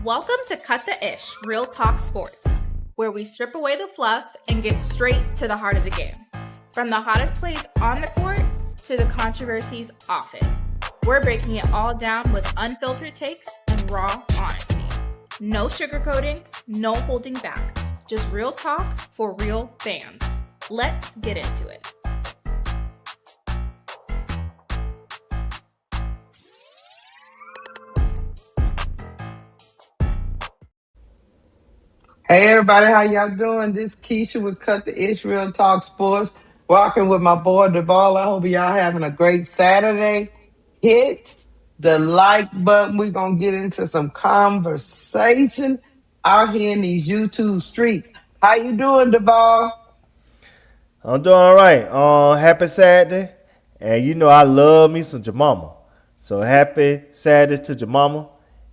Welcome to Cut the Ish, Real Talk Sports, where we strip away the fluff and get straight to the heart of the game. From the hottest plays on the court to the controversies off it. We're breaking it all down with unfiltered takes and raw honesty. No sugarcoating, no holding back. Just real talk for real fans. Let's get into it. Hey everybody, how y'all doing? This Keysha with Cut the Ish Real Talk Sports. Walking with my boy Duval. I hope y'all having a great Saturday. Hit the like button. We're gonna get into some conversation out here in these YouTube streets. How you doing, Duval? I'm doing all right. Happy Saturday, and you know I love me some Jamama. So happy Saturday to Jamama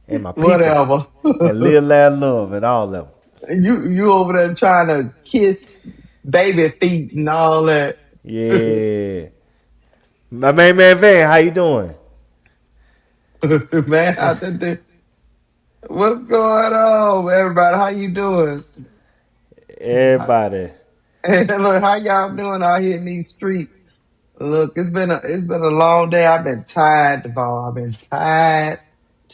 and my people, Whatever. and live, laugh, love, and all of them. You over there trying to kiss baby feet and all that. Yeah, my main man Van, how you doing? Man, out there. What's going on, everybody? How you doing? Everybody. Hey, look, how y'all doing out here in these streets? Look, it's been a long day. I've been tired, Devon. I've been tired.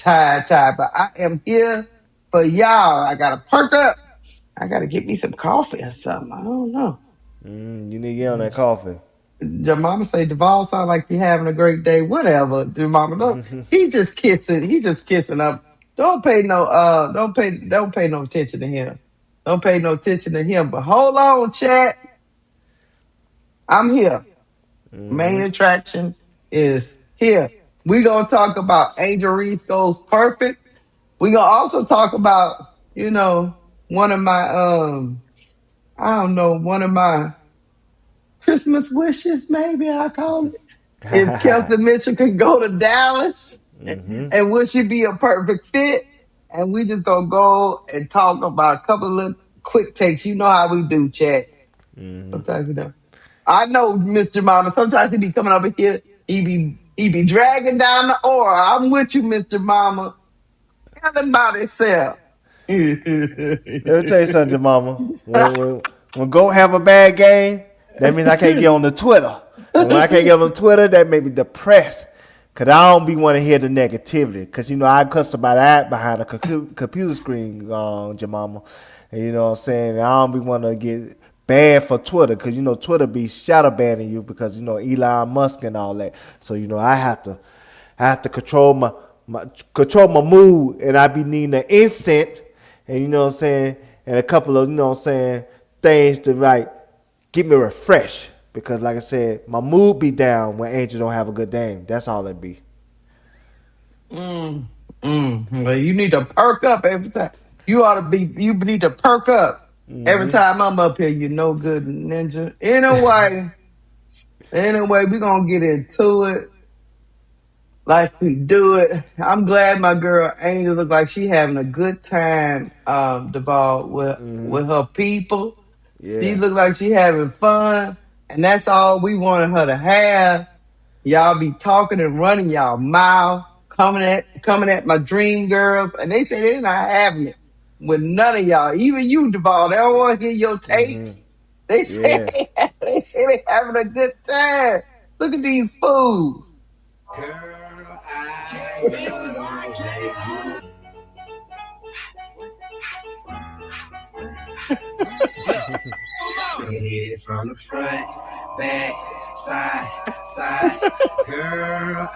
But I am here for y'all. I gotta perk up. I gotta get me some coffee or something. I don't know. You need to get on that coffee. Your mama say Devon sound like he having a great day. Whatever, your mama. Don't, he just kissing. He just kissing up. Don't pay no attention to him. Don't pay no attention to him. But hold on, chat. I'm here. Main attraction is here. We're gonna talk about Angel Reese goes perfect. We're gonna also talk about, one of my one of my Christmas wishes, maybe I call it. If Kelsey Mitchell can go to Dallas and would she be a perfect fit? And we just gonna go and talk about a couple of little quick takes. You know how we do, chat. Sometimes I know Mr. Mama. Sometimes he be coming over here. He be dragging down the aura. I'm with you, Mr. Mama. Tell him about himself. Let me tell you something, Jamama. When Go have a bad game, that means I can't get on the Twitter. And when I can't get on the Twitter, that make me depressed. Because I don't be want to hear the negativity. Because, I cuss about that behind a computer screen, Jamama. And you know what I'm saying? I don't be want to get bad for Twitter. Because, Twitter be shadow banning you because, Elon Musk and all that. So, I have to control my mood. And I be needing an incense. And, you know what I'm saying? And a couple of, things to, get me refreshed. Because, like I said, my mood be down when Angel don't have a good game. That's all it be. Well, you need to perk up every time. You need to perk up every time I'm up here. You know good ninja. Anyway, we're going to get into it like we do it. I'm glad my girl Angel look like she having a good time, Duval, with her people. Yeah. She look like she having fun. And that's all we wanted her to have. Y'all be talking and running y'all mouth, coming at my dream girls, and they say they're not having it with none of y'all. Even you, Duval, they don't want to hear your takes. They say they having a good time. Look at these fools. Girl, Hit it from the front, back, side. Girl,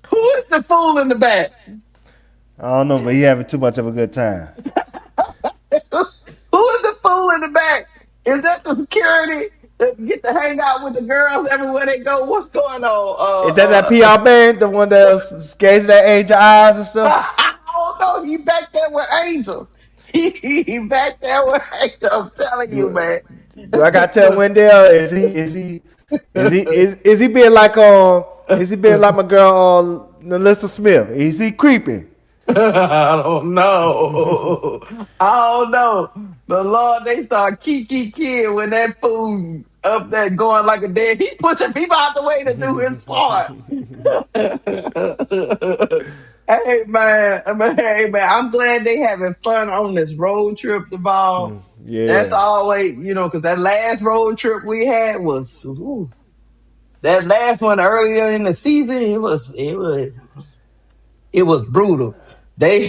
Who is the fool in the back? I don't know, but he having too much of a good time. Who is the fool in the back? Is that the security that get to hang out with the girls everywhere they go? What's going on? Is that PR band, the one that gazing at Angel eyes and stuff? I don't know. He back there with Angel. He back there with Angel. I'm telling you, man. Do I gotta tell Wendell? Is he being like my girl Melissa Smith? Is he creeping? I don't know. I don't know. But Lord, they saw Kiki Kid when that fool up there going like a dead. He pushing people out the way to do his part. Hey man, I'm glad they having fun on this road trip, Duval. That's Yeah. always, because that last road trip we had was that last one earlier in the season. It was brutal. They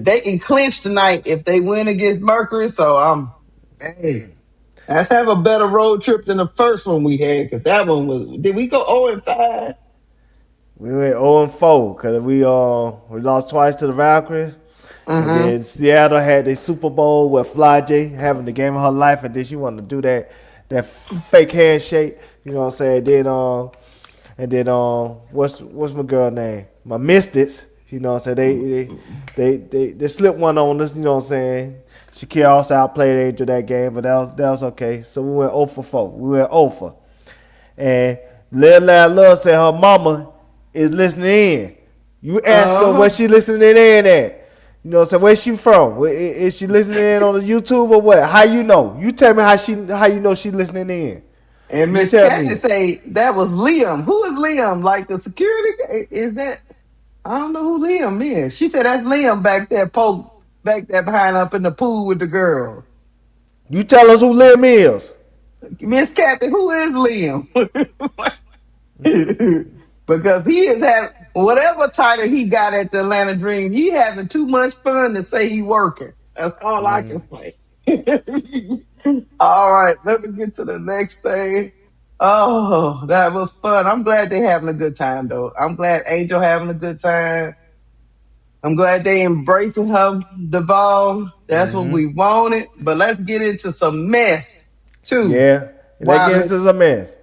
they can clinch tonight if they win against Mercury. So hey, let's have a better road trip than the first one we had, because that one was. Did we go 0-5? We went 0-4 because we lost twice to the Valkyries. And Mm-hmm. then Seattle had their Super Bowl with Fly J having the game of her life, and then she wanted to do that fake handshake. You know what I'm saying? Then what's my girl name? My Mystics. You know what I'm saying? They slipped one on us. You know what I'm saying? Shakira also outplayed Angel that game, but that was okay. So we went 0 for 4. We went 0 for. And Lil Love said her mama is listening in. You ask her where she listening in at. You know what I'm saying? Where's she from? Is she listening in on the YouTube or what? How you know? You tell me how you know she listening in. And You Miss tell me. Kathy say that was Liam. Who is Liam? Like the security guy? Is that? I don't know who Liam is. She said that's Liam back there, back there behind up in the pool with the girl. You tell us who Lim is. Miss Kathy, who is Liam? Because he is having whatever title he got at the Atlanta Dream, he having too much fun to say he working. That's all I can say. All right, let me get to the next thing. Oh, that was fun. I'm glad they having a good time though. I'm glad Angel having a good time. I'm glad they embracing her, Duval. That's what we wanted. But let's get into some mess too. Yeah. That Why gets Miss us a mess.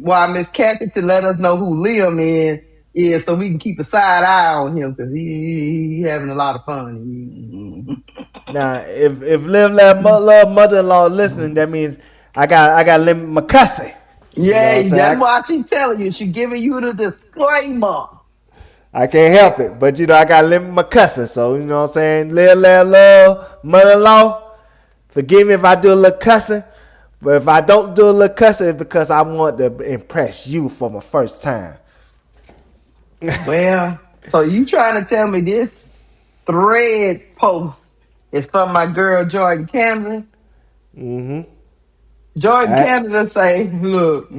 why Miss Kathy to let us know who Liam is so we can keep a side eye on him, because he having a lot of fun. Now, if Love mother-in-law listening, that means I got Lim McCussy. You know what Yeah, I'm that's saying? why she telling you. She giving you the disclaimer. I can't help it, but I got Lim McCussy. So you know what I'm saying? Love mother-in-law. Forgive me if I do a little cussing, but if I don't do a little cussing, it's because I want to impress you for my first time. Well, so you trying to tell me this Threads post is from my girl Jordan Canada? Mm-hmm. Jordan Canada say, look,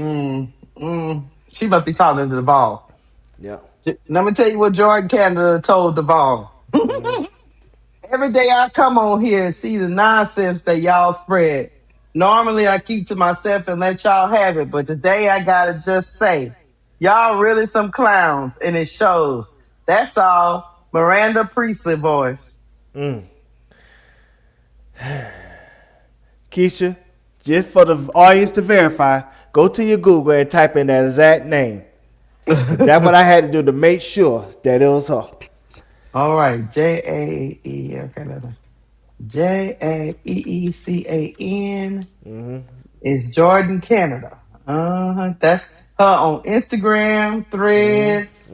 she must be talking to Duval. Yeah. Let me tell you what Jordan Canada told Duval. Every day I come on here and see the nonsense that y'all spread. Normally I keep to myself and let y'all have it, but today I gotta just say, y'all really some clowns, and it shows. That's all. Miranda Priestley voice. Keysha, just for the audience to verify, go to your Google and type in that exact name. That's what I had to do to make sure that it was her. All right, Jae. Okay, Jaeecan is Jordan Canada. That's her on Instagram, Threads.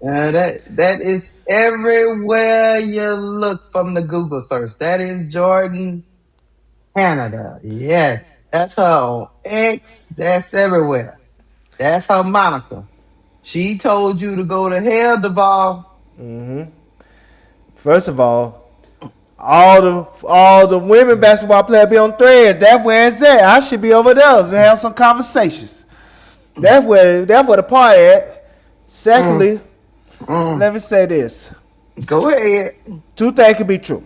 That is everywhere you look from the Google search. That is Jordan Canada. Yeah, that's her on X. That's everywhere. That's her moniker. She told you to go to hell, Duval. First of all the women basketball players be on Threads. That's where it's at. I should be over there to have some conversations. That's where the party at. Secondly, let me say this. Go ahead. Two things can be true.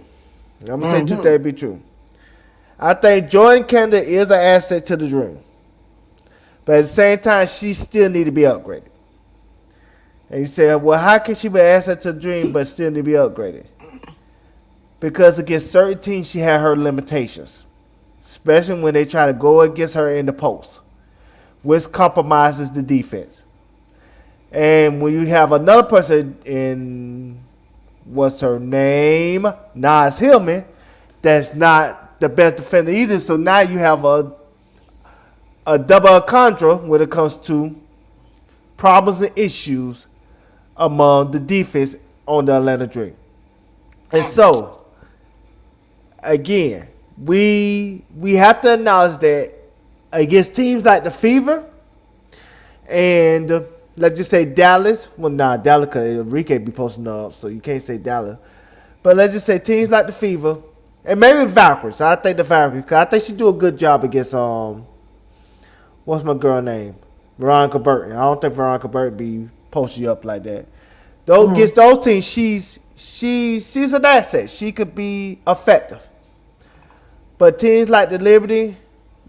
I'm gonna say two things be true. I think Jordan Canada is an asset to the Dream, but at the same time, she still need to be upgraded. And you say, well, how can she be an asset to the Dream but still need to be upgraded? Because against certain teams, she had her limitations, especially when they try to go against her in the post, which compromises the defense. And when you have another person in, what's her name, Nas Hillman, that's not the best defender either. So now you have a double entendre when it comes to problems and issues among the defense on the Atlanta Dream. And so, again, we have to acknowledge that against teams like the Fever and let's just say Dallas. Well, Dallas because Enrique be posting up, so you can't say Dallas. But let's just say teams like the Fever and maybe the Valkyries. I think the Valkyries, because I think she do a good job against what's my girl name? Veronica Burton. I don't think Veronica Burton be posting you up like that. Though against those teams, she's an asset. She could be effective. But teams like the Liberty,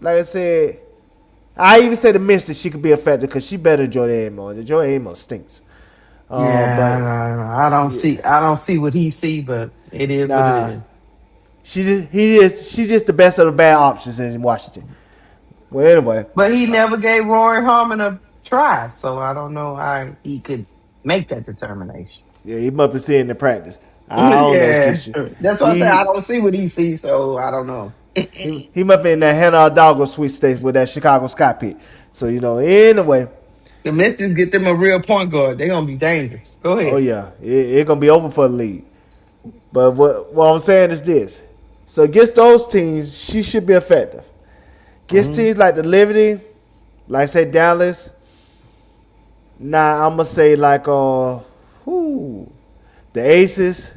like I said, I even say the Mystic, she could be effective because she better than Jordan Amos. The Jordan Amos stinks. Yeah, I don't see what he see, but it is what it Nah, is. she's just the best of the bad options in Washington. Well, anyway, But he never gave Rory Harmon a try, so I don't know how he could make that determination. yeah, he must be seeing the practice. I don't know, Yeah, Keysha. that's what I say. I He don't see what he sees, so I don't know. he must be in that Hannah Hidalgo sweepstakes with that Chicago Sky Pit. So anyway, The Mystics get them a real point guard. They're gonna be dangerous. Go oh ahead. yeah, it gonna be over for the league. But what I'm saying is this: so against those teams, she should be effective. Against teams like the Liberty, like I said Dallas. Nah, I'm gonna say like the Aces,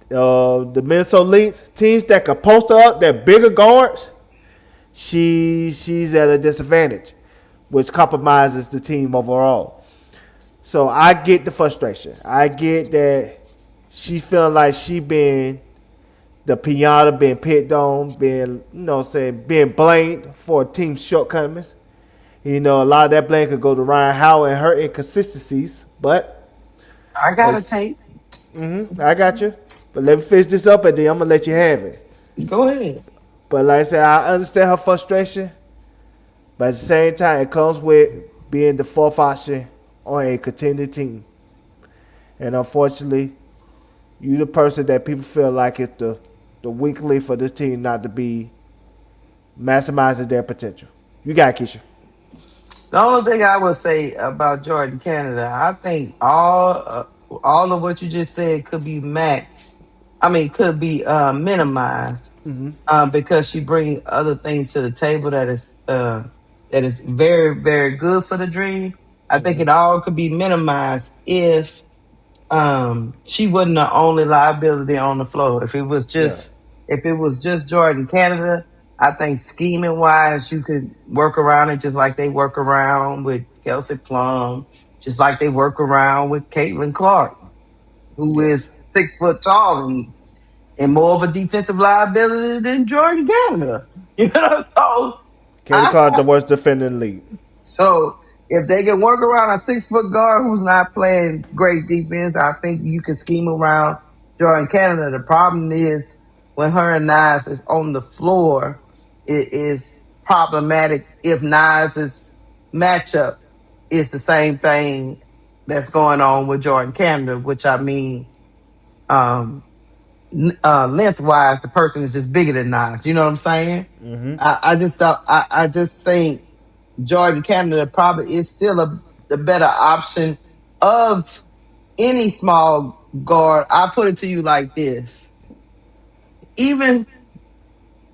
the Minnesota Lynx, teams that can post her up, that bigger guards. She's at a disadvantage, which compromises the team overall. So I get the frustration. I get that she feeling like she been the pinata, being picked on, being being blamed for team's shortcomings. A lot of that blame could go to Ryan Howard and her inconsistencies, but I got a tape. I got you. But let me finish this up and then I'm gonna let you have it. Go ahead. But like I said, I understand her frustration, but at the same time, it comes with being the fourth option on a contending team. And unfortunately, you the person that people feel like it's the weak link for this team not to be maximizing their potential. You got it, Keisha. The only thing I would say about Jordan Canada, I think all of what you just said could be maxed. I mean, could be minimized because she brings other things to the table that is very very good for the Dream. I think it all could be minimized if she wasn't the only liability on the floor. Yeah. If it was just Jordan Canada, I think scheming wise you could work around it just like they work around with Kelsey Plum, just like they work around with Caitlin Clark, who is Yes. 6 foot tall and more of a defensive liability than Jordan Canada. So Katie I Clark, the worst defender in the league. so if they can work around a 6 foot guard who's not playing great defense, I think you can scheme around Jordan Canada. The problem is when her and Nas is on the floor, it is problematic if Nas's matchup is the same thing that's going on with Jordan Canada, which I mean, lengthwise, the person is just bigger than Nas. You know what I'm saying? I just think Jordan Canada probably is still the better option of any small guard. I put it to you like this. Even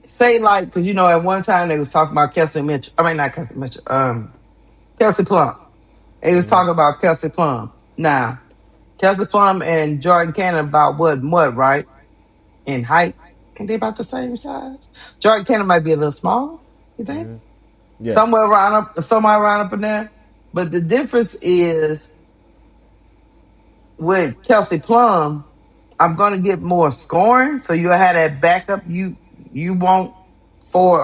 say like, because at one time they was talking about Kelsey Mitchell. I mean not Kelsey Mitchell, Kelsey Plum. They was talking about Kelsey Plum. Now, Kelsey Plum and Jordan Canada about what, right? In height. Ain't they about the same size? Jordan Canada might be a little smaller, you think? Yeah. Somewhere around up in there. But the difference is with Kelsey Plum, I'm gonna get more scoring, so you'll have that backup you want for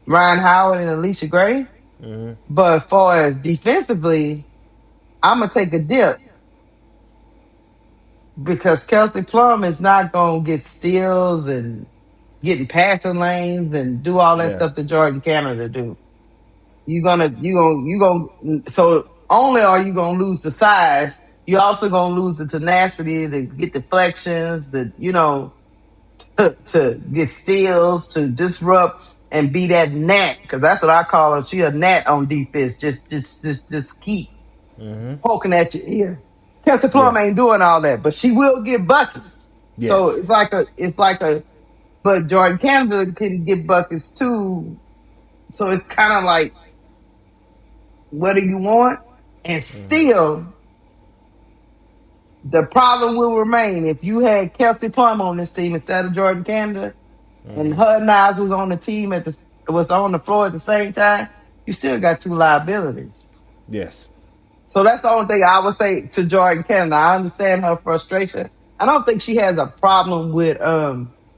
Ryan Howard and Alicia Gray. But as far as defensively, I'm gonna take a dip because Kelsey Plum is not gonna get steals and getting passing lanes and do all that Yeah. stuff that Jordan Canada do. So only are you gonna lose the size, you're also gonna lose the tenacity to get deflections, to get steals, to disrupt and be that gnat, because that's what I call her. She a gnat on defense. Just keep poking at your ear. Kelsey Yeah. Plum ain't doing all that, but she will get buckets. So Yes. but Jordan Canada can get buckets too. So it's kind of like, what do you want? And still, the problem will remain if you had Kelsey Plum on this team instead of Jordan Canada, and her Nas was on the team was on the floor at the same time. You still got two liabilities. Yes. So that's the only thing I would say to Jordan Canada. I understand her frustration. I don't think she has a problem with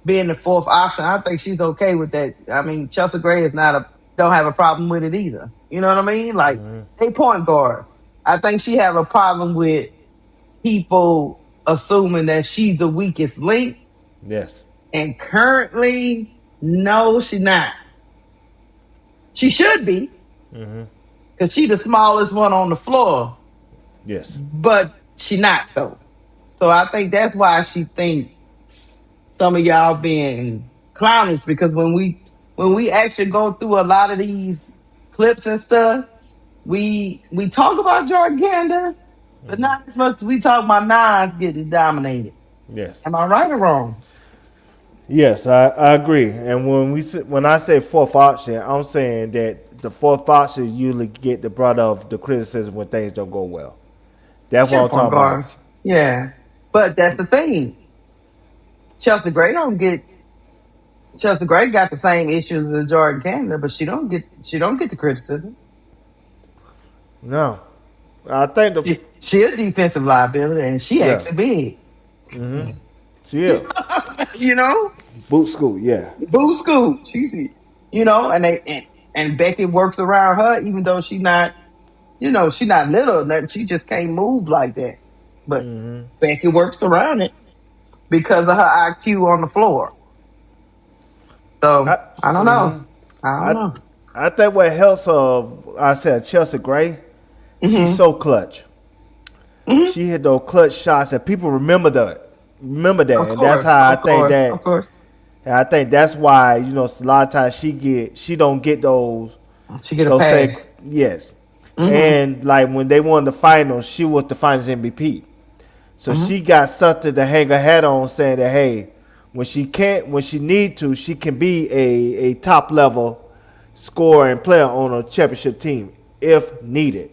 being the fourth option. I think she's okay with that. I mean, Chelsea Gray don't have a problem with it either. You know what I mean? Like, they point guards. I think she have a problem with people assuming that she's the weakest link. Yes. And currently, no, she's not. She should be, because she's the smallest one on the floor. Yes. But she not though. So I think that's why she think some of y'all being clownish, because when we actually go through a lot of these clips and stuff, we talk about Jordan Canada, but not as much as we talk about Nas getting dominated. Yes. Am I right or wrong? Yes, I agree. And when I say fourth option, I'm saying that the fourth option usually get the brunt of the criticism when things don't go well. That's what I'm talking about. Yeah. But that's the thing. Chelsea Gray got the same issues as Jordan Canada, but she don't get the criticism. No, I think She a defensive liability, and she actually big. She is. You know, Boot school, yeah. boo scoot. And Becky works around her, even though she not little. She just can't move like that. But Becky works around it because of her IQ on the floor. So I don't know. I don't know. I think what helps I said Chelsea Gray, she's so clutch. She hit those clutch shots and people remember that. And that's how I think that. Of course. And I think that's why, a lot of times she don't get those. She get a pass. Yes. And like when they won the finals, she was the finals MVP. So she got something to hang her hat on, saying that, hey, when she need to, she can be a top level scorer and player on a championship team if needed.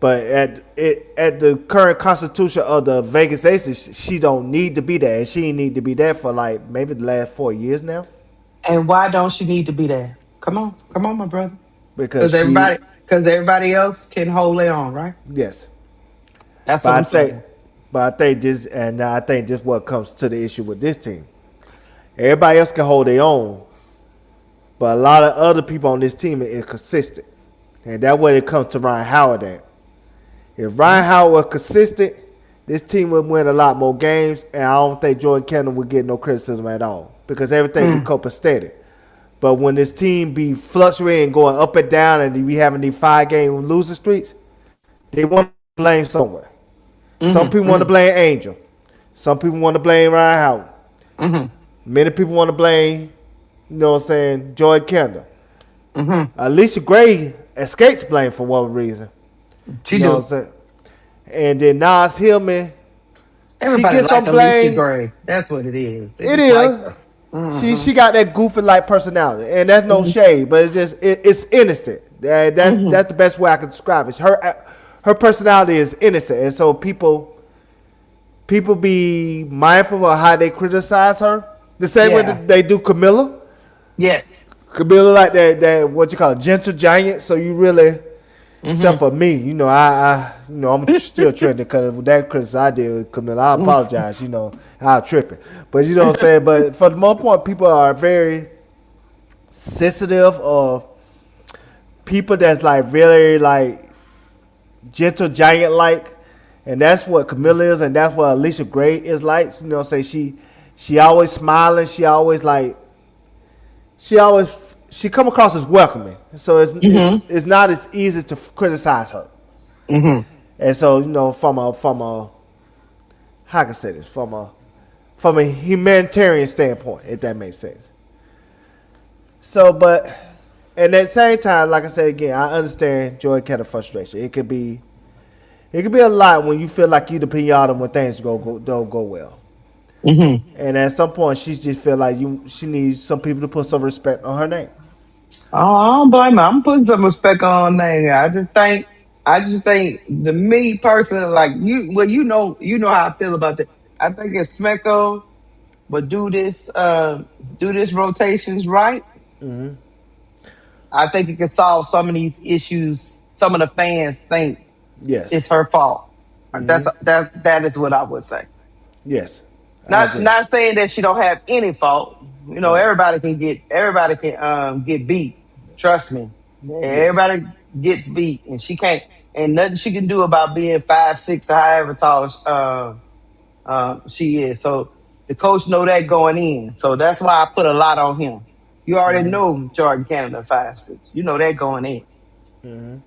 But at the current constitution of the Vegas Aces, she don't need to be there, and she didn't need to be there for like maybe the last 4 years now. And why don't she need to be there? Come on, my brother. Because everybody else can hold it on, right? Yes. That's what I'm saying. But I think this what comes to the issue with this team. Everybody else can hold their own, but a lot of other people on this team are inconsistent, and that's where it comes to Ryan Howard at. If Ryan Howard was consistent, this team would win a lot more games, and I don't think Jordan Kendall would get no criticism at all because everything be copacetic. But when this team be fluctuating, going up and down, and we having these 5-game losing streaks, they want to blame somewhere. Some people want to blame Angel. Some people want to blame Ryan Howard. Many people want to blame, Jordan Kendall. Alicia Gray escapes blame for one reason. She do. And then Nas Hillman, Everybody she gets like some blame. Alicia Gray. That's what it is. It is. She got that goofy like personality, and that's no shade, but it's innocent. That's the best way I can describe it. Her personality is innocent, and so people be mindful of how they criticize her. The same way that they do Camilla. Yes. Camilla like that what you call a gentle giant. So you really. Except for me, I'm still trending because of that criticism I did with Camilla. I apologize, I'm tripping. But you know what I'm saying? But for the most part, people are very sensitive of people that's like really like gentle giant like. And that's what Camilla is, and that's what Alicia Gray is like. She always smiling, she come across as welcoming, so it's not as easy to criticize her. And so from a how can I say this, from a humanitarian standpoint, if that makes sense. So, but at that same time, like I said again, I understand Jordan Kendall's frustration. It could be It could be a lot when you feel like you the pinata when things don't go well. Mm-hmm. And at some point, she just feel like she needs some people to put some respect on her name. Oh, I don't blame her. I'm putting some respect on there. I just think the me person, like you, well, you know how I feel about that. I think if Smecco would do this rotations right, I think it can solve some of these issues. Some of the fans think Yes. it's her fault. That is what I would say. Yes. I agree. Not saying that she don't have any fault. You know, Right. everybody can get beat. Trust me. Yes. Everybody gets beat and she can't and nothing she can do about being 5'6" or however tall she is. So the coach know that going in. So that's why I put a lot on him. You already know Jordan Canada 5'6". You know that going in.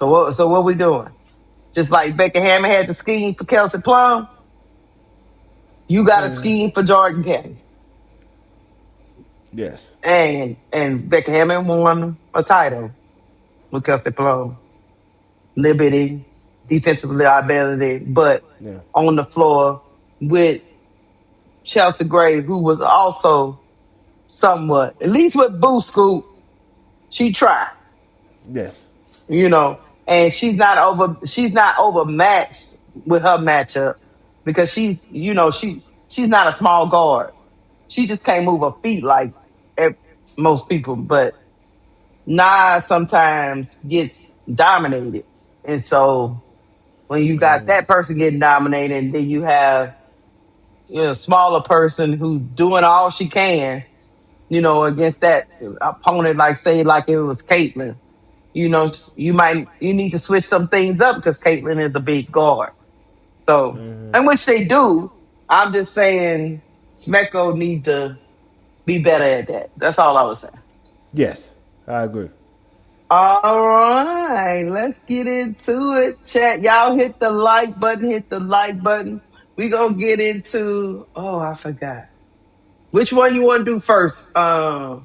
So what we doing? Just like Becca Hammond had the scheme for Kelsey Plum, you got a scheme for Jordan Canada. Yes. And Becca Hammond won a title with Kelsey Plum. Liberty, defensive liability, but Yeah. on the floor with Chelsea Gray, who was also somewhat, at least with Boo Scoop, she tried, Yes. you know, and she's not overmatched with her matchup because she's not a small guard. She just can't move her feet like most people, but Nas sometimes gets dominated. And so when you got that person getting dominated, and then you have a smaller person who's doing all she can, against that opponent, like say like it was Caitlyn, you need to switch some things up because Caitlyn is a big guard. So, and which they do. I'm just saying Smecco need to be better at that. That's all I was saying. Yes. I agree. All right, let's get into it. Chat, y'all hit the like button, hit the like button. We gonna get into I forgot. Which one you wanna do first? Duval?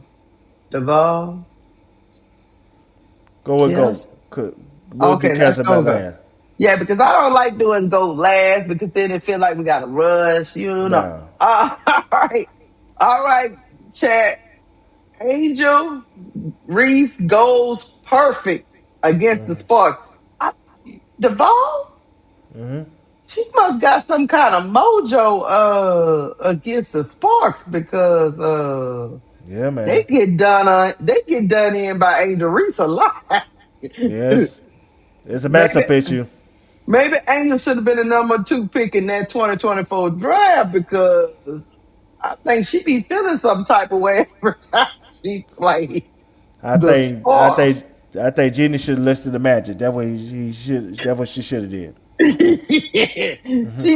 Go with go. Yes. We'll do Okay, let's Cassie go. Batman. Yeah, because I don't like doing go last because then it feel like we gotta rush, you know. No. All right. All right, chat. Angel Reese goes perfect against the Spark. I, Duval? She must got some kind of mojo against the Sparks because Yeah, man. they get done in by Angel Reese a lot. Yes. It's a maybe matchup issue. maybe Angel should have been the number 2 pick in that 2024 draft because I think she be feeling some type of way every time she play I the think I Sparks. think I think Jenny should have listed the magic. That way that's what she should have did. She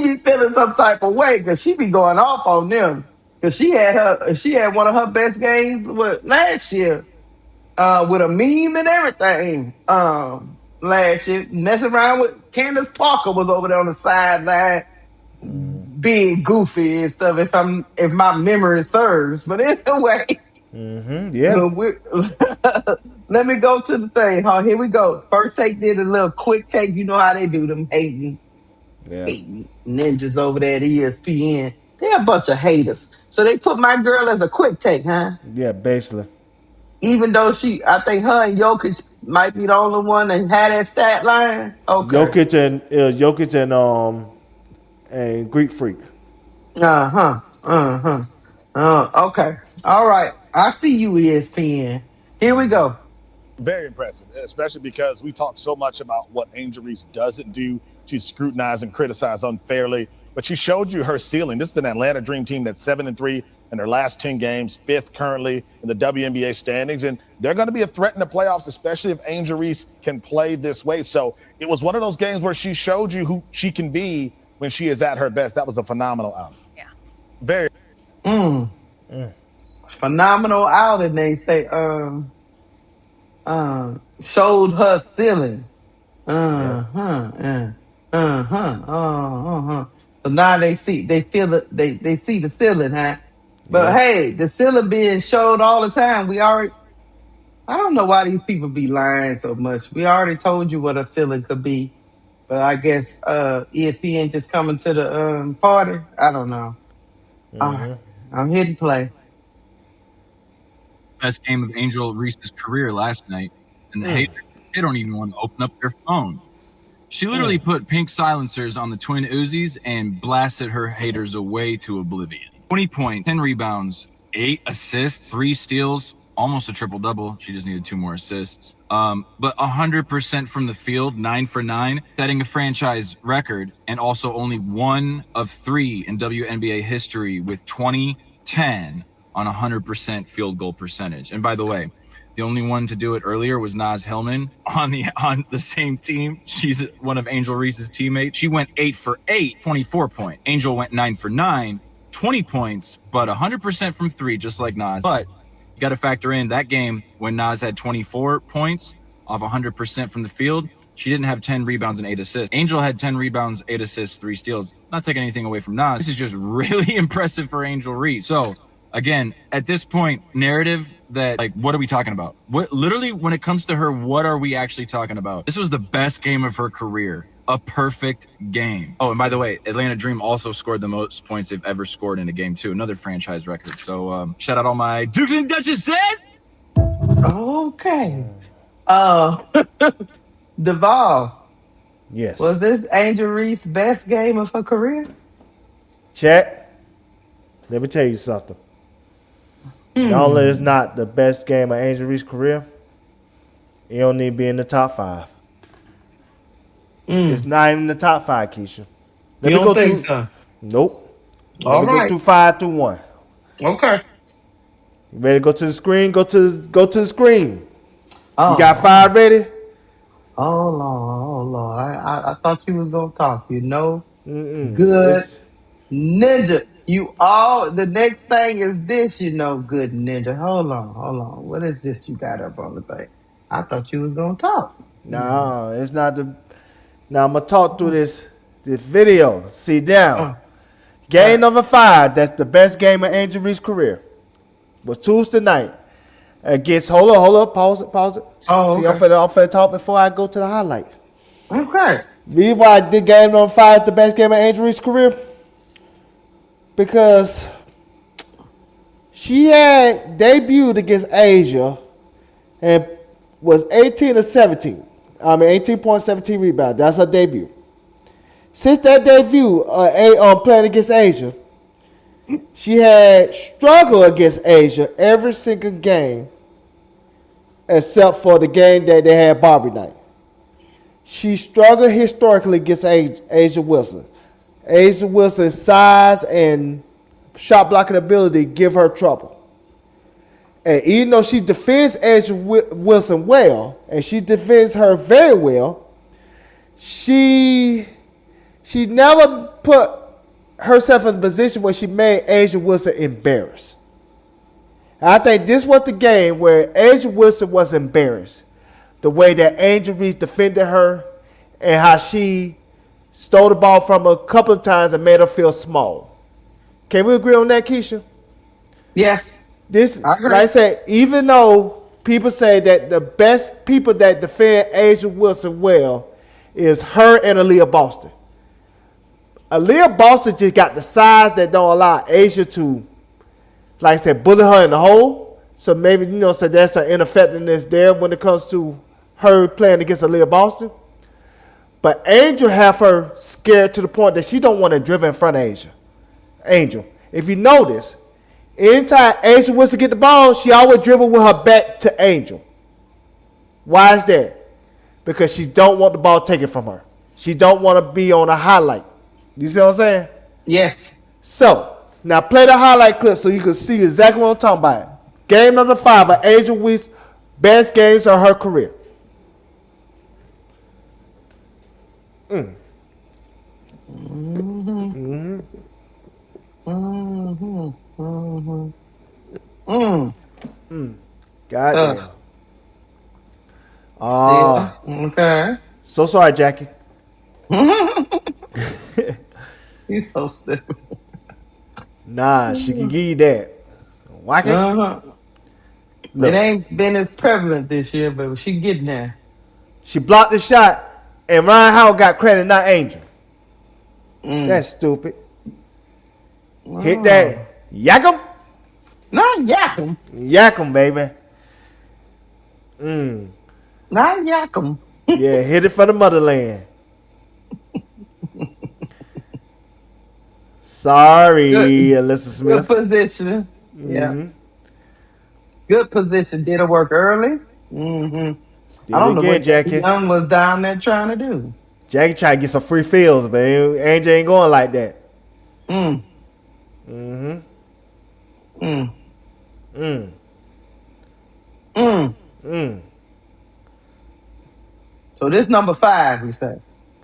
be feeling some type of way because she be going off on them. Because she had one of her best games last year, with a meme and everything. Last year, messing around with Candace Parker was over there on the sideline, being goofy and stuff. If my memory serves, but anyway, Yeah. let me go to the thing. Huh? Here we go. First take did a little quick take. You know how they do them Yeah. hating ninjas over there at ESPN. They're a bunch of haters. So they put my girl as a quick take, huh? Yeah, basically. Even though I think her and Jokic might be the only one that had that stat line. Okay. Jokic and Greek Freak. Uh-huh. Uh-huh. Okay. All right. I see you, ESPN. Here we go. Very impressive, especially because we talked so much about what Angel Reese doesn't do. She's scrutinized and criticized unfairly, but she showed you her ceiling. This is an Atlanta Dream team that's 7-3 in their last 10 games, 5th currently in the WNBA standings, and they're going to be a threat in the playoffs, especially if Angel Reese can play this way. So it was one of those games where she showed you who she can be when she is at her best. That was a phenomenal outing. Yeah. Very. Phenomenal outing, they say. Showed her ceiling. So now they see the ceiling, huh? But Yeah. hey, the ceiling being showed all the time. I don't know why these people be lying so much. We already told you what a ceiling could be. But I guess ESPN just coming to the party. I don't know. All right, I'm here to play. Best game of Angel Reese's career last night, and the haters, they don't even want to open up their phone. She literally put pink silencers on the twin Uzis and blasted her haters away to oblivion. 20 points, 10 rebounds, 8 assists, 3 steals, almost a triple-double. She just needed 2 more assists. But 100% from the field, 9 for 9, setting a franchise record, and also only 1 of 3 in WNBA history with 20-10 on 100% field goal percentage. And by the way, the only one to do it earlier was Naz Hillman on the same team. She's one of Angel Reese's teammates. She went 8 for 8, 24 points. Angel went 9 for 9, 20 points, but 100% from 3, just like Naz. But you got to factor in that game when Naz had 24 points off 100% from the field. She didn't have 10 rebounds and 8 assists. Angel had 10 rebounds, 8 assists, 3 steals. Not taking anything away from Naz. This is just really impressive for Angel Reese. So, again, at this point, narrative that, like, what are we talking about? What literally, when it comes to her, what are we actually talking about? This was the best game of her career. A perfect game. Oh, and by the way, Atlanta Dream also scored the most points they've ever scored in a game, too. Another franchise record. So, shout out all my Dukes and Duchesses. Okay. Duval. Yes. Was this Angel Reese's best game of her career? Chat. Let me tell you something. Not only is not the best game of Angel Reese's career, it don't need to be in the top 5. It's not even in the top 5, Keysha. You don't think so? Nope. All Let me right. go through 5 through 1. Okay. You ready to go to the screen? Go to the screen. Oh, You got 5 ready? Oh Lord. I thought you was gonna talk. You know, good It's, ninja. The next thing is this. You know, good ninja. Hold on. What is this you got up on the thing? I thought you was gonna talk. no, it's not the. Now I'm gonna talk through this video. See down. Uh, Game number 5. That's the best game of Angel Reese's career. Was Tuesday night against. Hold up. Pause it. Oh, See, okay. I'm finna talk before I go to the highlights. Okay. Reason why I did game number 5 the best game of Angel Reese's career? Because she had debuted against Asia and was 18 or 17. 18.17 rebounds. That's her debut. Since that debut, playing against Asia, she had struggled against Asia every single game except for the game that they had Barbie night. She struggled historically against Asia Wilson. Asia Wilson's size and shot blocking ability give her trouble. And even though she defends Asia Wilson well, and she defends her very well, she never put herself in a position where she made Asia Wilson embarrassed. And I think this was the game where Asia Wilson was embarrassed. The way that Angel Reese defended her and how she stole the ball from her a couple of times and made her feel small. Can we agree on that, Keysha? Yes. Like I said, even though people say that the best people that defend Asia Wilson well is her and Aaliyah Boston. Aaliyah Boston just got the size that don't allow Asia to, like I said, bullet her in the hole. So maybe, so that's an ineffectiveness there when it comes to her playing against Aaliyah Boston. But Angel have her scared to the point that she don't want to drive in front of Asia. Angel, if you notice, anytime Asia wants to get the ball, she always dribble with her back to Angel. Why is that? Because she don't want the ball taken from her. She don't want to be on a highlight. You see what I'm saying? Yes. So, now play the highlight clip so you can see exactly what I'm talking about. Game number 5 of Angel Reese's best games of her career. Goddamn. Okay. So sorry, Jackie. You so stupid. Nah, she can give you that. Whack it. It ain't been as prevalent this year, but she getting there. She blocked the shot And Ryan Howard got credit, not Angel. That's stupid. Hit that. Yak 'em? Not yak 'em. Yak 'em, baby. Not yak 'em. Yeah, hit it for the motherland. Sorry, Alyssa Smith. Good position. Yeah. Good position. Did it work early? I don't know what Jackie Young was down there trying to do. Jackie tried to get some free fields, but Angel ain't going like that. So this number 5, we say.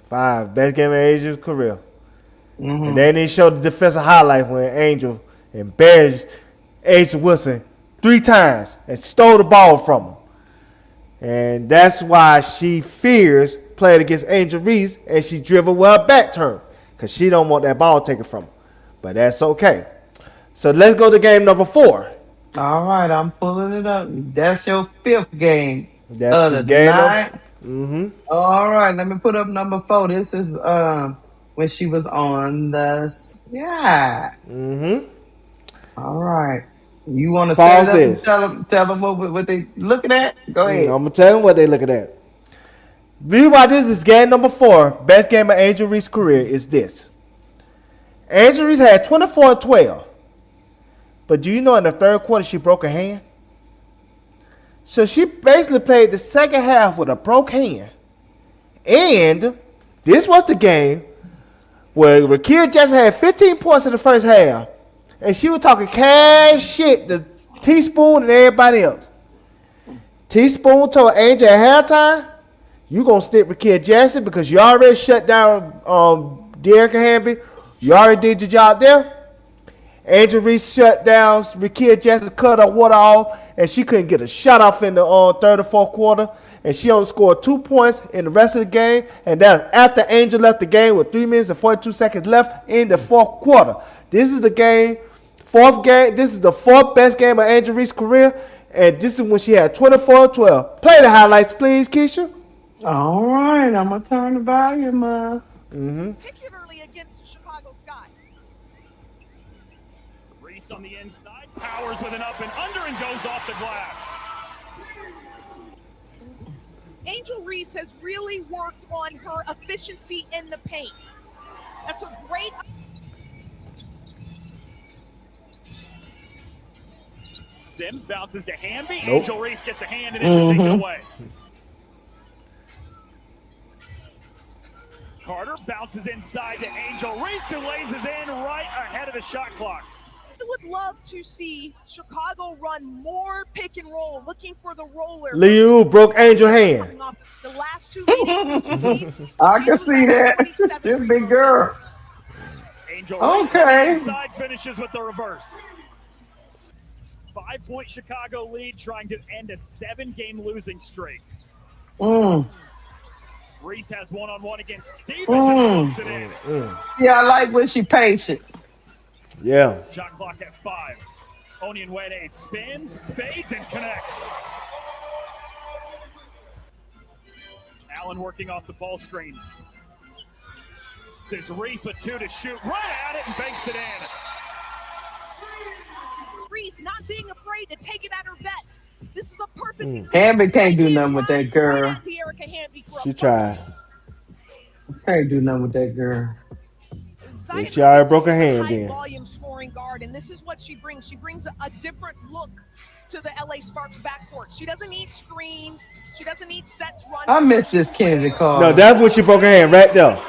5, best game of Angel's career. And they didn't show the defensive highlights when Angel embarrassed Angel Wilson 3 times and stole the ball from him. And that's why she fears playing against Angel Reese, and she dribbled with her back turned because she don't want that ball taken from her. But that's okay. So let's go to game number 4. All right, I'm pulling it up. That's your 5th game. That's the game night. All right, let me put up number 4. This is when she was on the sky. All right. You want to set it up and tell them what they looking at? Go ahead. I'm going to tell them what they looking at. Meanwhile, this is game number 4. Best game of Angel Reese's career is this. Angel Reese had 24 and 12. But do you know in the third quarter she broke her hand? So she basically played the second half with a broke hand. And this was the game where Rakia Jackson had 15 points in the first half. And she was talking cash shit to Teaspoon and everybody else. Teaspoon told Angel at halftime, you going to stick with Rakia Jackson because you already shut down Derrick Hamby. You already did your job there. Angel Reese shut down Rakia Jackson, cut her water off, and she couldn't get a shot off in the third or fourth quarter. And she only scored 2 points in the rest of the game. And that's after Angel left the game with 3 minutes and 42 seconds left in the fourth quarter. This is the game, 4th game. This is the 4th best game of Angel Reese's career. And this is when she had 24 and 12. Play the highlights, please, Keysha. All right, I'm going to turn the volume up. Particularly against the Chicago Sky. Reese on the inside, powers with an up and under and goes off the glass. Angel Reese has really worked on her efficiency in the paint. That's a great... Sims bounces to Hamby. Nope. Angel Reese gets a hand and it's taken away. Carter bounces inside to Angel Reese, who lays his in right ahead of the shot clock. I would love to see Chicago run more pick and roll, looking for the roller. Liu broke Angel hand. The last 2 meetings, I can see that. This big girl. Angel Reese inside finishes with the reverse. 5-point Chicago lead, trying to end a 7-game losing streak. Reese has one-on-one against Stevens. Yeah, I like when she patient. Yeah. Shot clock at 5. Onyenwere spins, fades, and connects. Allen working off the ball screen. Says Reese with 2 to shoot. Right at it and banks it in. Reese not being afraid to take it at her vets. This is a perfect example. Hamby can't do nothing with that girl. She tried. Can't do nothing with that girl. Yeah, she already broke her hand then. Volume scoring guard, and this is what she brings. She brings a different look to the LA Sparks backcourt. She doesn't need screens. She doesn't need sets run. I missed this Kennedy call. No, that's when she broke her hand right there.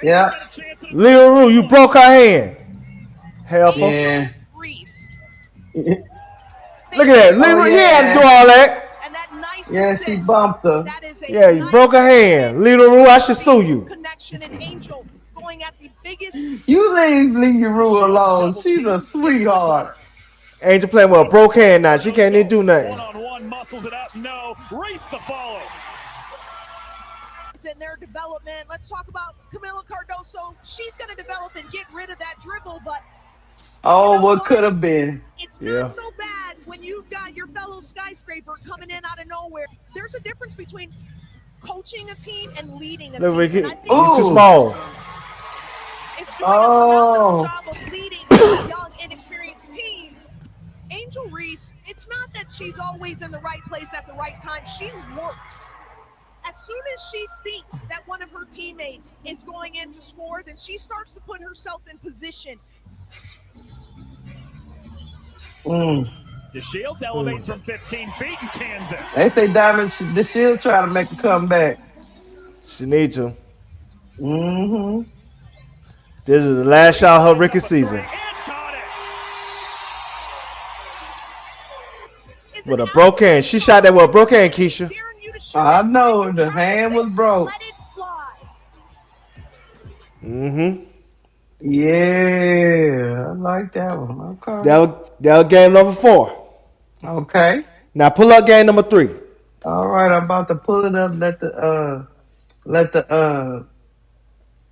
Yeah. Lil Rue, you broke her hand. Helpful. Yeah. Look at that. Lil Rue, he had to do all that. And that nice yeah, she bumped her. Yeah, you broke her hand. Lil Rue, I should sue you. Connection and Angel going at the biggest. You leave your Rue alone. She's a sweetheart. Angel playing with a broke hand now. She can't even do nothing. One-on-one muscles it up. No. Reese the follow. In their development. Let's talk about Camila Cardoso. She's going to develop and get rid of that dribble, but what could have been? It's not so bad when you've got your fellow skyscraper coming in out of nowhere. There's a difference between coaching a team and leading a Look, team. Ricky, And I think you too Ooh. small. is doing a phenomenal Oh. job of leading a young, inexperienced team. Angel Reese, it's not that she's always in the right place at the right time. She works. As soon as she thinks that one of her teammates is going in to score, then she starts to put herself in position. DeShields elevates from 15 feet and cans it. They say Diamond the Shield trying to make a comeback. She need to. Mm-hmm. This is the last shot of her rookie season. With a broke hand. She shot that with a broke hand, Keysha. I know. The hand was broke. Mm-hmm. Yeah. I like that one. Okay. That was game number 4. Okay. Now pull up game number 3. All right. I'm about to pull it up. Let the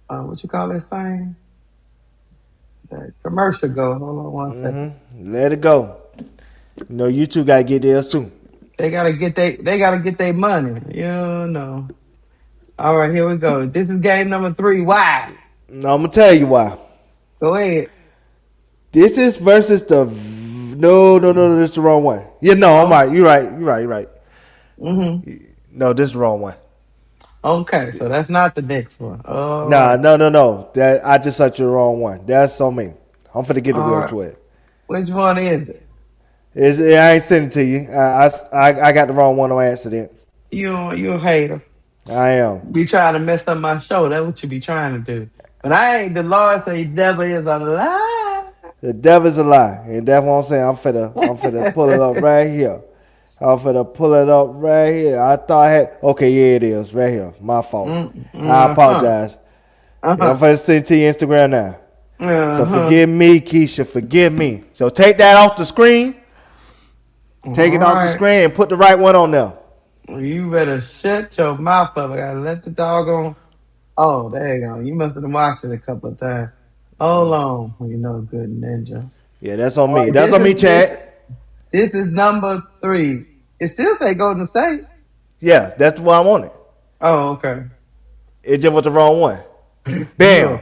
what you call this thing? That commercial go. Hold on one second. Let it go. You know, you two gotta get theirs too. They gotta get their money. You know. All right, here we go. This is game number 3. Why? No, I'm gonna tell you why. Go ahead. This is versus the no, this is the wrong one. Yeah, no, I'm right. You're right. Mm-hmm. No, this is the wrong one. Okay, so that's not the next one. No. That I just sent you the wrong one. That's on me. I'm finna get it real quick. Which one is it? I ain't sending it to you. I got the wrong one on accident. You a hater. I am. Be trying to mess up my show. That's what you be trying to do. But I ain't. The Lord say devil is a lie. The devil's a lie, and that's what I'm saying. I'm finna pull it up right here. I thought I had. Okay, yeah, it is right here. My fault. I apologize. Yeah, I'm finna send it to your Instagram now. So forgive me, Keysha. Forgive me. So take that off the screen. Take it off the screen and put the right one on there. You better shut your mouth up. I gotta let the dog on. Oh, there you go. You must have watched it a couple of times. Hold on. You know, good ninja. Yeah, that's on me. That's on me, Chad. This is number 3. It still say Golden State. Yeah, that's why I want it. Oh, okay. It just was the wrong one. Bam.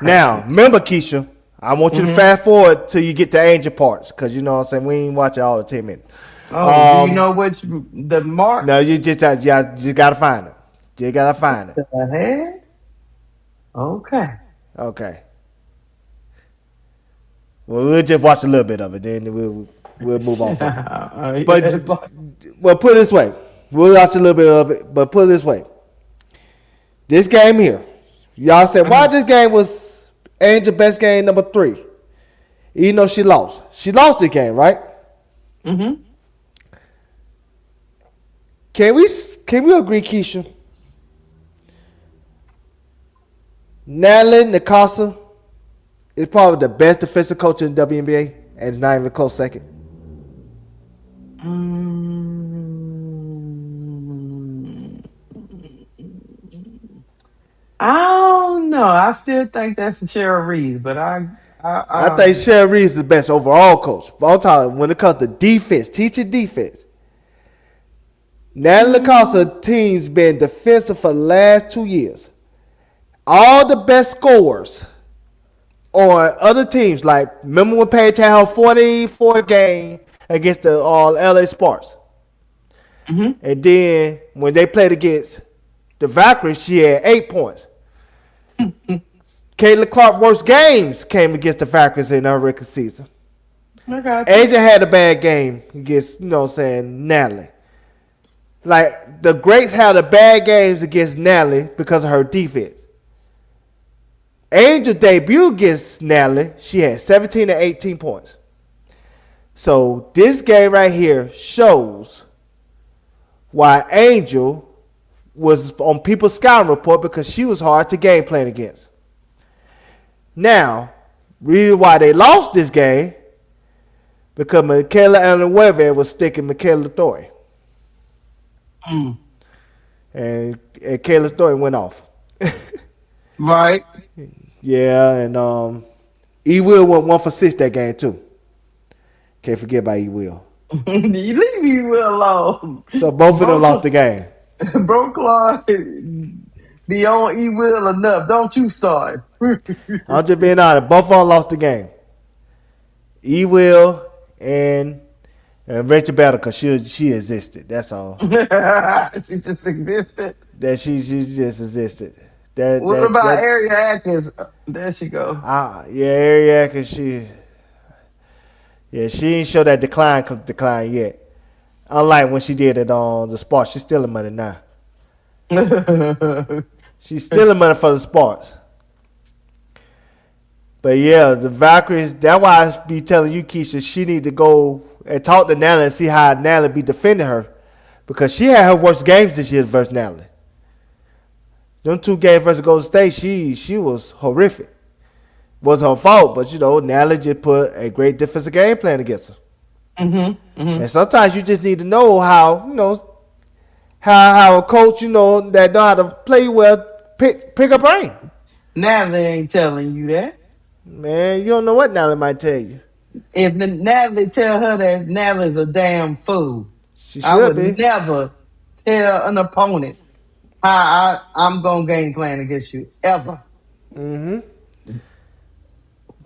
Now, remember, Keysha, I want you to fast forward till you get to Angel parts, because you know what I'm saying, we ain't watching all the 10 minutes. Oh, do you know which the mark? No, you just gotta find it. You gotta find it. The head? Okay. Well, we'll just watch a little bit of it, then we'll move on from it. But well, put it this way. We'll watch a little bit of it, but put it this way. This game here, y'all said, why this game was Angel best game number 3? Even though she lost. She lost the game, right? Mm-hmm. Can we agree, Keysha? Natalie Nakasa is probably the best defensive coach in the WNBA, and it's not even a close second. I don't know. I still think that's Cheryl Reese, but I think Cheryl Reese is the best overall coach. But I'm talking when it comes to defense, teaching defense. Natalie Nakasa team's been defensive for the last 2 years. All the best scorers on other teams, like remember when Paige had her 44 game against the LA Sparks? Mm-hmm. And then when they played against the Valkyries, she had 8 points. Caitlin Clark's worst games came against the Valkyries in her rookie season. Asia had a bad game against, Natalie. Like, the greats had a bad games against Natalie because of her defense. Angel debut against Natalie, she had 17 and 18 points. So this game right here shows why Angel was on people's scouting report, because she was hard to game plan against. Now, reason why they lost this game, because Michaela Ananueve was sticking Michaela Thornton. And Kayla Story went off. Right. Yeah, and E Will went 1 for 6 that game too. Can't forget about E Will. You leave E Will alone. So both of them lost the game. Bro Claude be on E Will enough. Don't you start. I'm just being honest. Both of them lost the game. E Will and Rachel Battle because she existed. That's all. She just existed. That she just existed. What about Area Atkins? There she go. Yeah, Area Atkins, she ain't show that decline yet. Unlike when she did it on the Sparks, she's stealing money now. She's stealing money for the Sparks. But yeah, the Valkyries, that's why I be telling you, Keysha, she need to go and talk to Natalie and see how Natalie be defending her. Because she had her worst games this year versus Natalie. Them 2 games versus Golden State, she was horrific. Wasn't her fault, but Natalie just put a great defensive game plan against her. And sometimes you just need to know how a coach, that know how to play well, pick up brain. Natalie ain't telling you that. Man, you don't know what Natalie might tell you. If Natalie tell her that Natalie's a damn fool, I would never tell an opponent how I'm going to game plan against you, ever.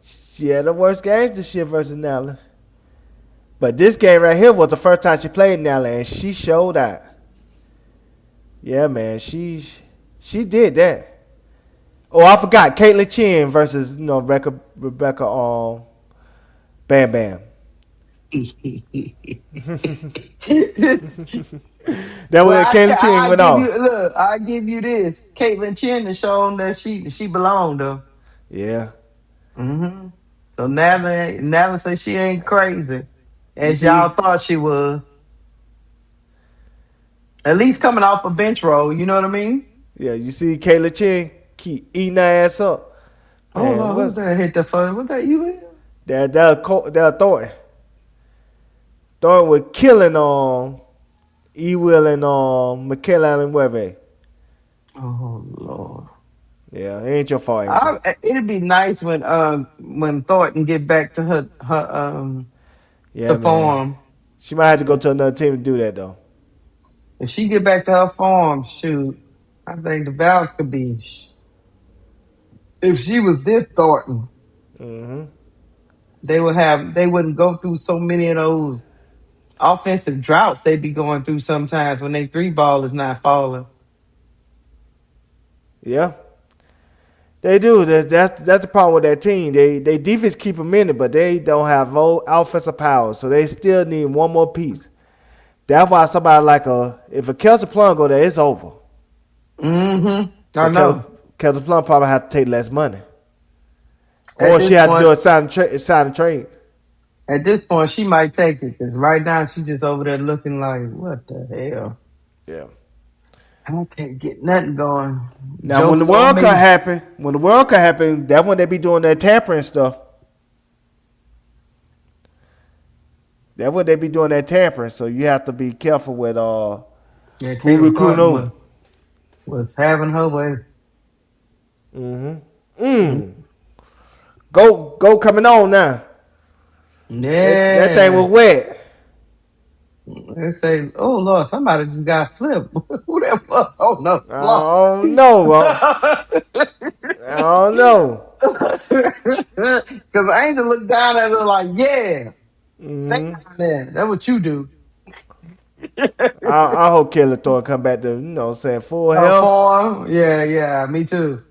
She had the worst games this year versus Natalie. But this game right here was the first time she played Natalie, and she showed out. Yeah, man, she did that. Oh, I forgot, Caitlin Chen versus Rebecca Bam Bam. That was Caitlin Chen went off. Look, I give you this. Caitlin Chen has shown that she belonged though. Yeah. So Natalie says she ain't crazy as y'all thought she was. At least coming off a bench roll, you know what I mean? Yeah, you see Caitlin Chen keep eating her ass up. Oh Lord, who's that hit the phone? Was that you? That Thornton. Thornton was killing E Will and Michaela and Webe. Oh Lord. Yeah, it ain't your fault. It'd be nice when Thornton get back to her the form. She might have to go to another team to do that though. If she get back to her form, shoot, I think the Vals could be. If she was this Thornton, they wouldn't go through so many of those offensive droughts they be going through sometimes when they 3-ball is not falling. Yeah. They do. That's the problem with that team. They defense keep them in it, but they don't have no offensive power, so they still need one more piece. That's why somebody if a Kelsey Plum go there, it's over. I know. Kelsey Plum probably have to take less money, or she had to do a sign and trade. At this point, she might take it because right now she just over there looking like, what the hell? Yeah. I can't get nothing going. Now, when the World Cup happen, that's when they be doing that tampering stuff. That's what they be doing that tampering. So you have to be careful with who recruiting who. Was having her way. Go coming on now. Yeah. That thing was wet. They say, oh Lord, somebody just got flipped. Who that was? Oh no. I don't know. Because Angel looked down at her like, yeah. Stay down there. That's what you do. I hope Kelly Thorne come back to, saying full health. Yeah, me too.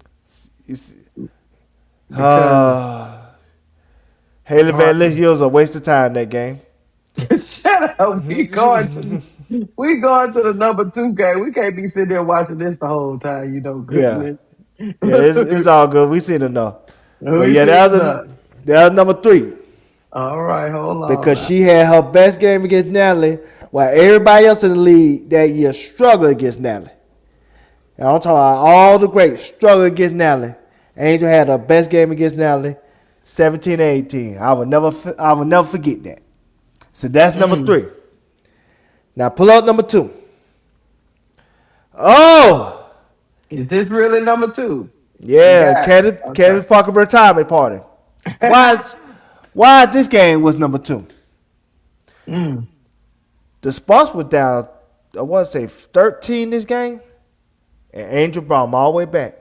Haley Van Lith was a waste of time that game. Shut up. We going to the number 2 game. We can't be sitting there watching this the whole time, Goodness. Yeah, it's all good. We seen enough. But yeah, that was number 3. All right, hold on. Because she had her best game against Natalie, while everybody else in the league that year struggled against Natalie. And I'm talking about all the greats struggled against Natalie. Angel had her best game against Natalie, 17-18. I will never forget that. So that's number 3. Now pull out number 2. Oh, is this really number 2? Yeah, Candace Parker retirement party. Why this game was number 2? The Sparks was down I want to say 13 this game, and Angel brought them all the way back.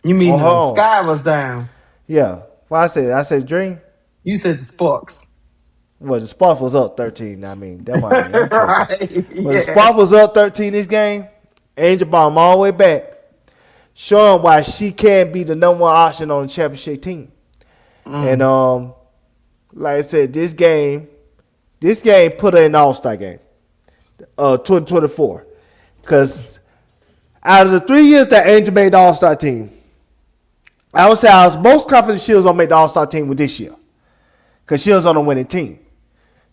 You mean On her the own. sky was down? Yeah. Well, I said Dream. You said the Sparks. Well, the Sparks was up 13. I mean, that's what I mean. I'm tripping. Right. But the Sparks was up 13 this game. Angel brought them all the way back, showing why she can be the number one option on the championship team. And like I said, this game put her in the All-Star game, 2024. Because out of the 3 years that Angel made the All-Star team, I would say I was most confident she was going to make the All-Star team with this year. Because she was on a winning team.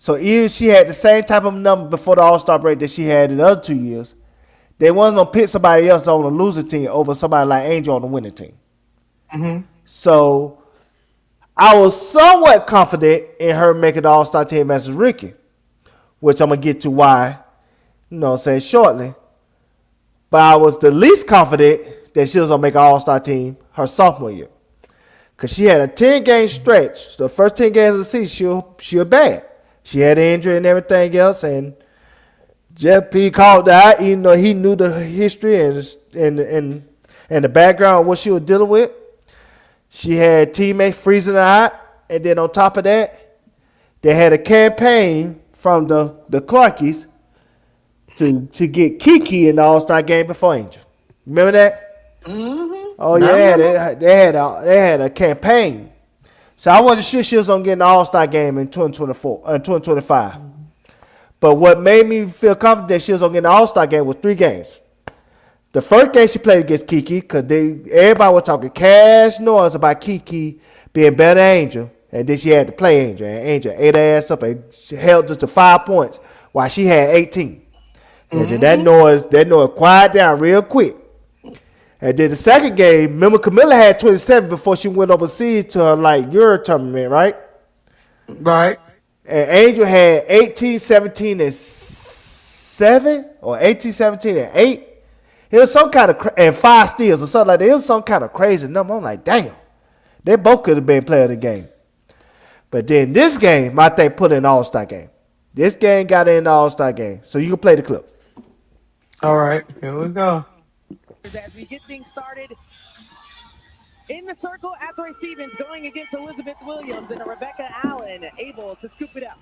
So even she had the same type of number before the All-Star break that she had in the other 2 years, they wasn't going to pick somebody else on the losing team over somebody like Angel on the winning team. Mm-hmm. So I was somewhat confident in her making the All-Star team as a rookie, which I'm going to get to why, say shortly. But I was the least confident that she was going to make an All-Star team her sophomore year. Because she had a 10-game stretch. The first 10 games of the season, she was bad. She had an injury and everything else, and Jeff P. called that, even though he knew the history and the background of what she was dealing with. She had teammates freezing her out, and then on top of that, they had a campaign from the Clarkies to get Kiki in the All-Star game before Angel. Remember that? Mm-hmm. Oh yeah, they had a campaign. So I wasn't sure she was gonna get in the All-Star game in 2025. But what made me feel confident that she was gonna get in the All-Star game was 3 games. The first game she played against Kiki, because everybody was talking cash noise about Kiki being better than Angel, and then she had to play Angel, and Angel ate her ass up and she held her to 5 points while she had 18. And then that noise quiet down real quick. And then the second game, remember Camilla had 27 before she went overseas to her Euro tournament, right? Right. And Angel had 18, 17, and 7, or 18, 17, and 8. It was some kind of, and 5 steals or something like that. It was some kind of crazy number. I'm like, damn. They both could have been player of the game. But then this game, I think, put in the All-Star game. This game got in the All-Star game. So you can play the clip. All right. Here we go. As we get things started in the circle, Azrae Stevens going against Elizabeth Williams and Rebecca Allen able to scoop it up.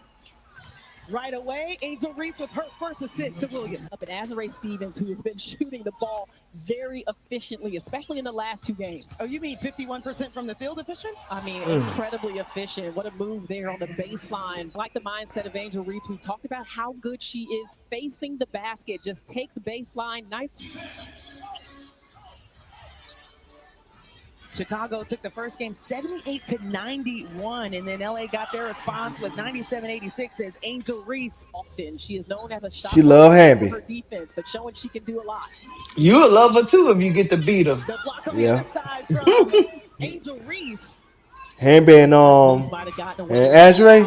Right away, Angel Reese with her first assist to Williams. Up and Azrae Stevens, who has been shooting the ball very efficiently, especially in the last 2 games. Oh, you mean 51% from the field efficient? I mean, incredibly efficient. What a move there on the baseline. Like the mindset of Angel Reese, we talked about how good she is facing the basket. Just takes baseline, nice. Chicago took the first game 78-91, and then LA got their response with 97-86 as Angel Reese. Often she is known as a shot. She love Hamby. Her defense, but showing she can do a lot. You a lover too if you get to beat them. The block on the other side from Angel Reese. Hamby and Azrae.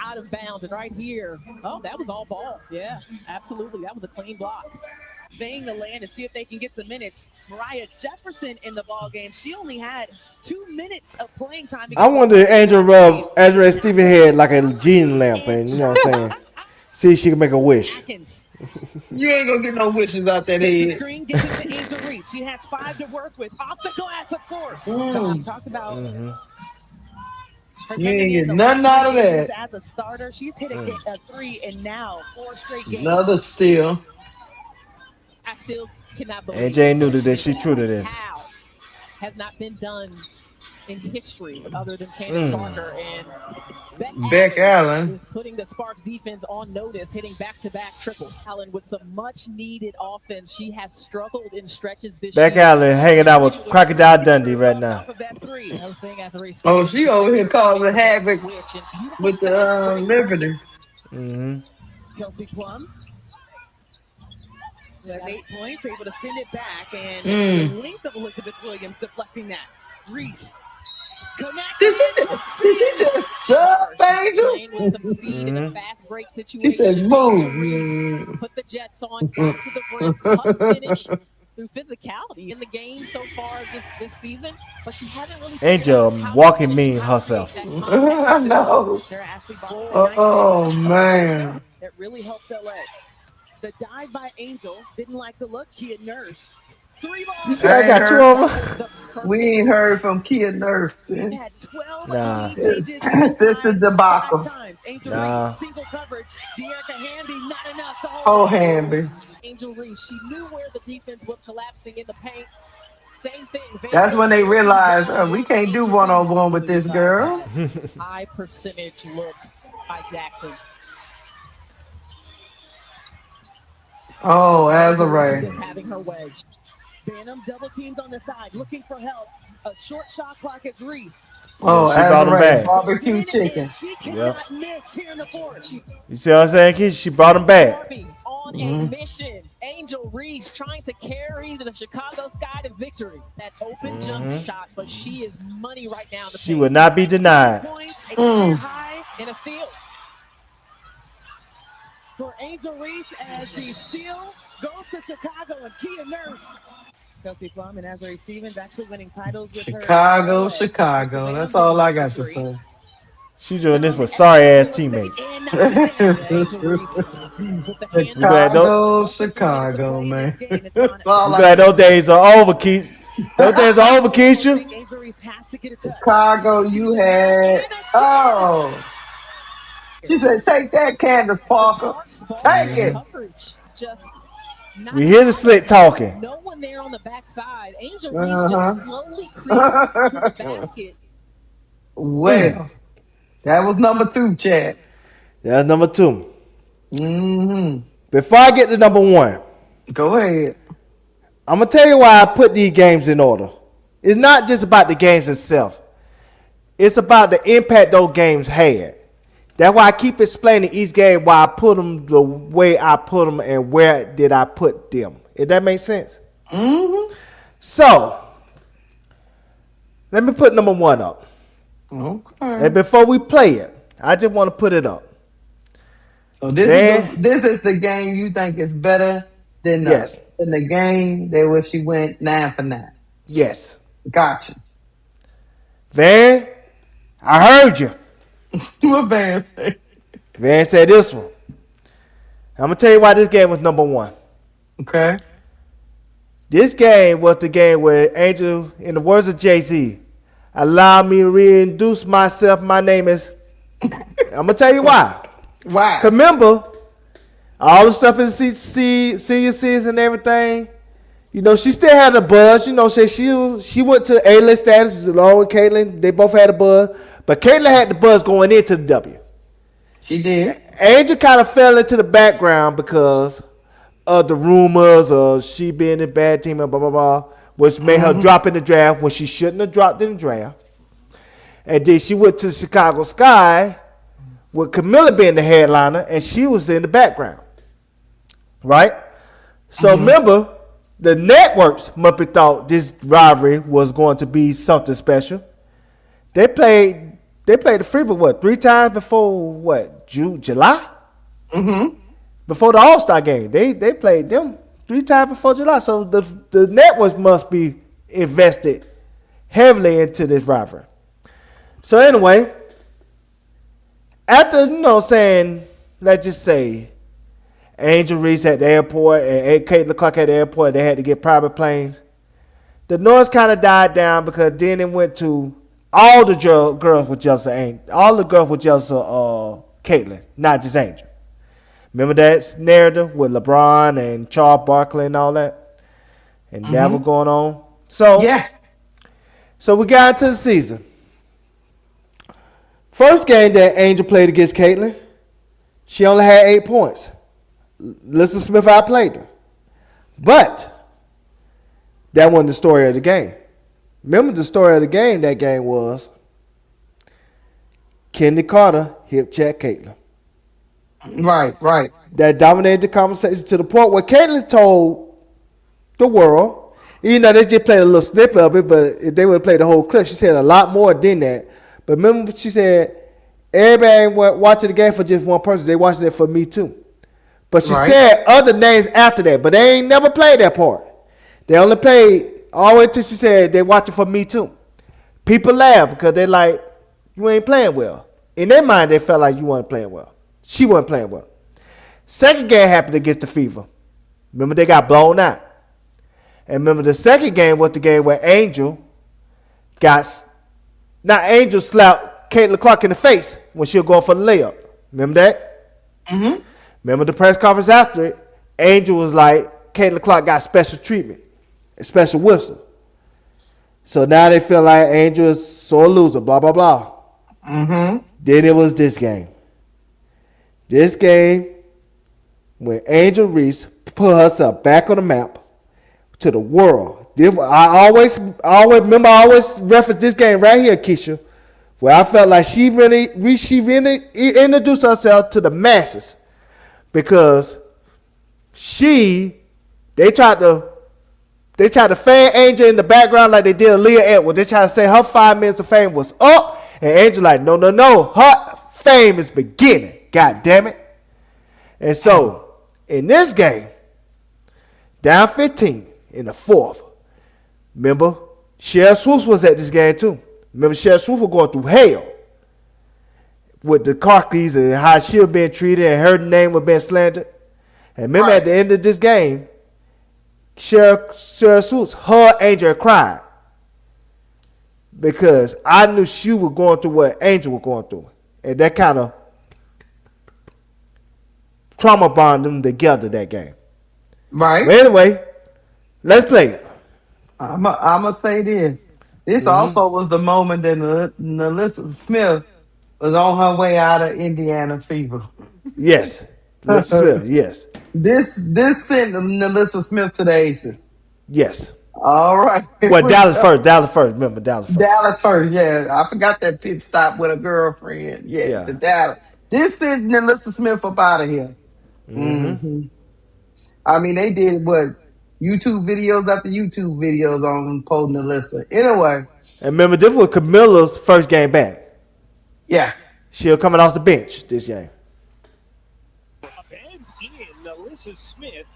Out of bounds, and right here, oh, that was all ball. Yeah, absolutely, that was a clean block. Surveying the land to see if they can get some minutes. Mariah Jefferson in the ball game. She only had 2 minutes of playing time. I wonder if Angel rubbed Azrae Stevens' head like a genie lamp, and you know what I'm saying? See if she can make a wish. You ain't gonna get no wishes out that head. Screen gets it to Angel Reese. She has 5 to work with. Off the glass, of course. Talked about. You ain't get nothing out of that. As a starter, she's hit a 3, and now 4 straight games. Another steal. I still cannot believe AJ knew that she true to this. Has not been done in history other than Candace Parker, and Beck Allen is putting the Sparks defense on notice, hitting back-to-back triples. Allen with some much-needed offense. She has struggled in stretches this year. Beck Allen hanging out with Crocodile Dundee right now. Oh, she over here causing havoc with the Liberty. Kelsey Plum. With 8 points, able to send it back, and the length of Elizabeth Williams deflecting that. Reese. Did she just sub, Angel? With some speed in a fast break situation. She said, move. Put the Jets on, got to the rim, tough finish through physicality in the game so far this season, but she hasn't really. Angel walking mean herself. I know. Oh, man. that really helps LA. The dive by Angel didn't like the look. Kia Nurse. 3 balls. You see, I got 2 of them. We ain't heard from Kia Nurse We've had since 12 Nah. changes this is debacle. 5 times. Angel Nah. Reese, single coverage. De'Erica Hamby, not enough to Oh, hold. Hamby. Angel Reese, she knew where the defense was collapsing in the paint. Same thing. That's when they realized we can't do one-on-one with this girl. High percentage look by Jackson. Oh, Just Azarae. having her wedge. Banham double teamed on the side, looking for help. A short shot clock at Reese. Oh, she brought him Azarae. back. Barbecue chicken. She cannot miss here in the fourth. You see what I'm saying, Keysha? She brought him back. On a mission. Angel Reese trying to carry the Chicago Sky to victory. That open jump shot, but she is money right now. She would not be denied. Points, a career high in a field. For Angel Reese as the steal goes to Chicago and Kia Nurse. Kelsey Plum and Azarae Stevens actually winning titles with Chicago, Chicago. That's all I got to say. She's doing this with sorry ass teammates. Chicago, Chicago, man. That's all I'm glad those days are over, Keysha. Those days are over, Keysha. Chicago, you had. Oh. She said, take that, Candace Parker. Take it. We hear the slick talking. No one there on the backside. Angel Reese just slowly creeps to the basket. Well, that was number 2, Chad. That's number 2. Mm-hmm. Before I get to number 1, go ahead. I'm going to tell you why I put these games in order. It's not just about the games itself. It's about the impact those games had. That's why I keep explaining each game why I put them the way I put them and where did I put them. If that makes sense? Mm-hmm. So, let me put number 1 up. Okay. And before we play it, I just want to put it up. So this is the game you think is better than the game that where she went 9 for 9. Yes. Gotcha. Van, I heard you. What Van say? Van said this one. I'm going to tell you why this game was number 1. Okay. This game was the game where Angel, in the words of Jay-Z, allow me to reintroduce myself. My name is... I'm going to tell you why. Why? Remember, all the stuff in senior season and everything, you know, she still had a buzz. You know, she went to A-list status along with Caitlyn. They both had a buzz. But Caitlyn had the buzz going into the W. She did. Angel kind of fell into the background because of the rumors of she being a bad team and blah, blah, blah, which made her drop in the draft when she shouldn't have dropped in the draft. And then she went to the Chicago Sky with Camilla being the headliner, and she was in the background. Right? So remember, the networks must have thought this rivalry was going to be something special. They played the Fever, 3 times before July? Mm-hmm. Before the All-Star game. They played them 3 times before July. So the networks must be invested heavily into this rivalry. So anyway, after, let's just say Angel Reese at the airport and Caitlin Clark at the airport, they had to get private planes. The noise kind of died down because then it went to all the girls were jealous of Angel. All the girls were jealous of Caitlyn, not just Angel. Remember that narrative with LeBron and Charles Barkley and all that? And that was going on. So we got into the season. First game that Angel played against Caitlyn, she only had 8 points. Listen, Smith outplayed her. But that wasn't the story of the game. Remember the story of the game, that game was Kenny Carter hip check Caitlyn. Right. That dominated the conversation to the point where Caitlyn told the world, they just played a little snippet of it, but if they would have played the whole clip, she said a lot more than that. But remember, she said, everybody ain't watching the game for just one person. They watching it for me too. But she said other names after that, but they ain't never played that part. They only played all the way until she said they watching for me too. People laugh because they like, you ain't playing well. In their mind, they felt like you weren't playing well. She wasn't playing well. Second game happened against the Fever. Remember, they got blown out. And remember, the second game was the game where Angel slapped Caitlin Clark in the face when she was going for the layup. Remember that? Mm-hmm. Remember the press conference after it? Angel was like, Caitlin Clark got special treatment, a special whistle. So now they feel like Angel is sore loser, blah, blah, blah. Mm-hmm. Then it was this game. This game, when Angel Reese put herself back on the map to the world. I always reference this game right here, Keysha, where I felt like she really introduced herself to the masses because they tried to fan Angel in the background like they did Aaliyah Edwards. They tried to say her 5 minutes of fame was up, and Angel like, no, her fame is beginning. God damn it. And so, in this game, down 15 in the fourth, remember, Cheryl Swoops was at this game too. Remember, Cheryl Swoops was going through hell with the Clarkies and how she was being treated and her name was being slandered. And remember, at the end of this game, Cheryl Swoops, her Angel cried because I knew she was going through what Angel was going through. And that kind of trauma bonded them together that game. Right. But anyway, let's play it. I'm going to say this. This also was the moment that Nalissa Smith was on her way out of Indiana Fever. Yes. Nalissa Smith, yes. This sent Nalissa Smith to the Aces. Yes. All right. Well, Dallas first. Remember, Dallas first. Dallas first, yeah. I forgot that pit stop with a girlfriend. Yeah. The Dallas. This sent Nalissa Smith up out of here. Mm-hmm. I mean, they did what? YouTube videos after YouTube videos on Poe Nalissa. Anyway. And remember, this was Camilla's first game back. Yeah. She was coming off the bench this game. And in Nalissa Smith,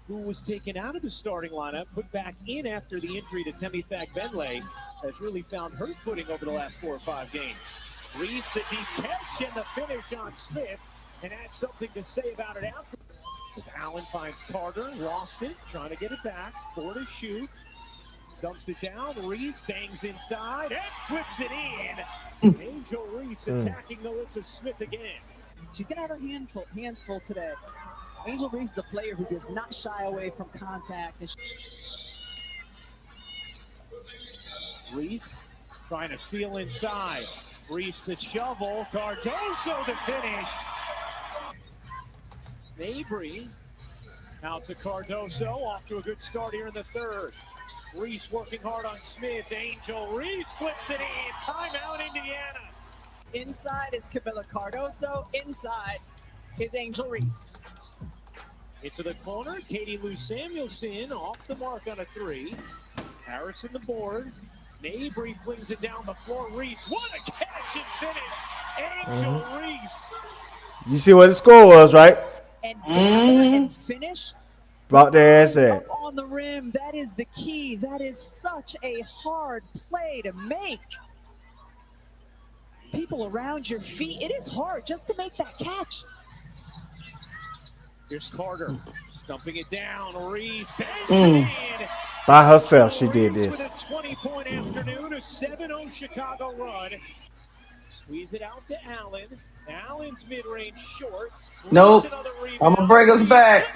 who was taken out of the starting lineup, put back in after the injury to Temi Thagbenle, has really found her footing over the last 4 or 5 games. Reese, the deep catch and the finish on Smith, and had something to say about it after. As Allen finds Carter, lost it, trying to get it back, 4 to shoot, dumps it down, Reese bangs inside, and flips it in. Angel Reese attacking Nalissa Smith again. She's going to have her hands full today. Angel Reese is a player who does not shy away from contact. Reese trying to seal inside. Reese the shovel. Cardoso the finish. Mabry out to Cardoso. Off to a good start here in the third. Reese working hard on Smith. Angel Reese flips it in. Timeout, Indiana. Inside is Camila Cardoso. Inside is Angel Reese. Into the corner. Katie Lou Samuelson off the mark on a 3. Harrison the board. Mabry flings it down the floor. Reese, what a catch and finish. Angel Reese. You see what the score was, right? And finish. Brought their ass in. On the rim. That is the key. That is such a hard play to make. People around your feet. It is hard just to make that catch. Here's Carter dumping it down. Reese bangs it in. By herself, she did this. With a 20-point afternoon, a 7-0 Chicago run. Squeeze it out to Allen. Allen's mid-range short. Nope. I'm gonna bring us back.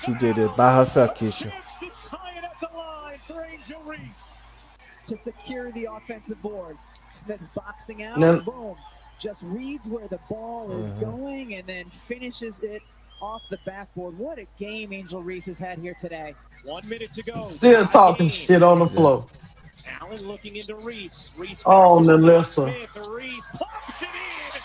She did it by herself, Keysha. To tie it at the line for Angel Reese. To secure the offensive board. Smith's boxing out. No. Boom. Just reads where the ball is going and then finishes it off the backboard. What a game Angel Reese has had here today. 1 minute to go. Still talking shit on the floor. Allen looking into Reese. Reese. Oh, Nalissa. Reese pops it in.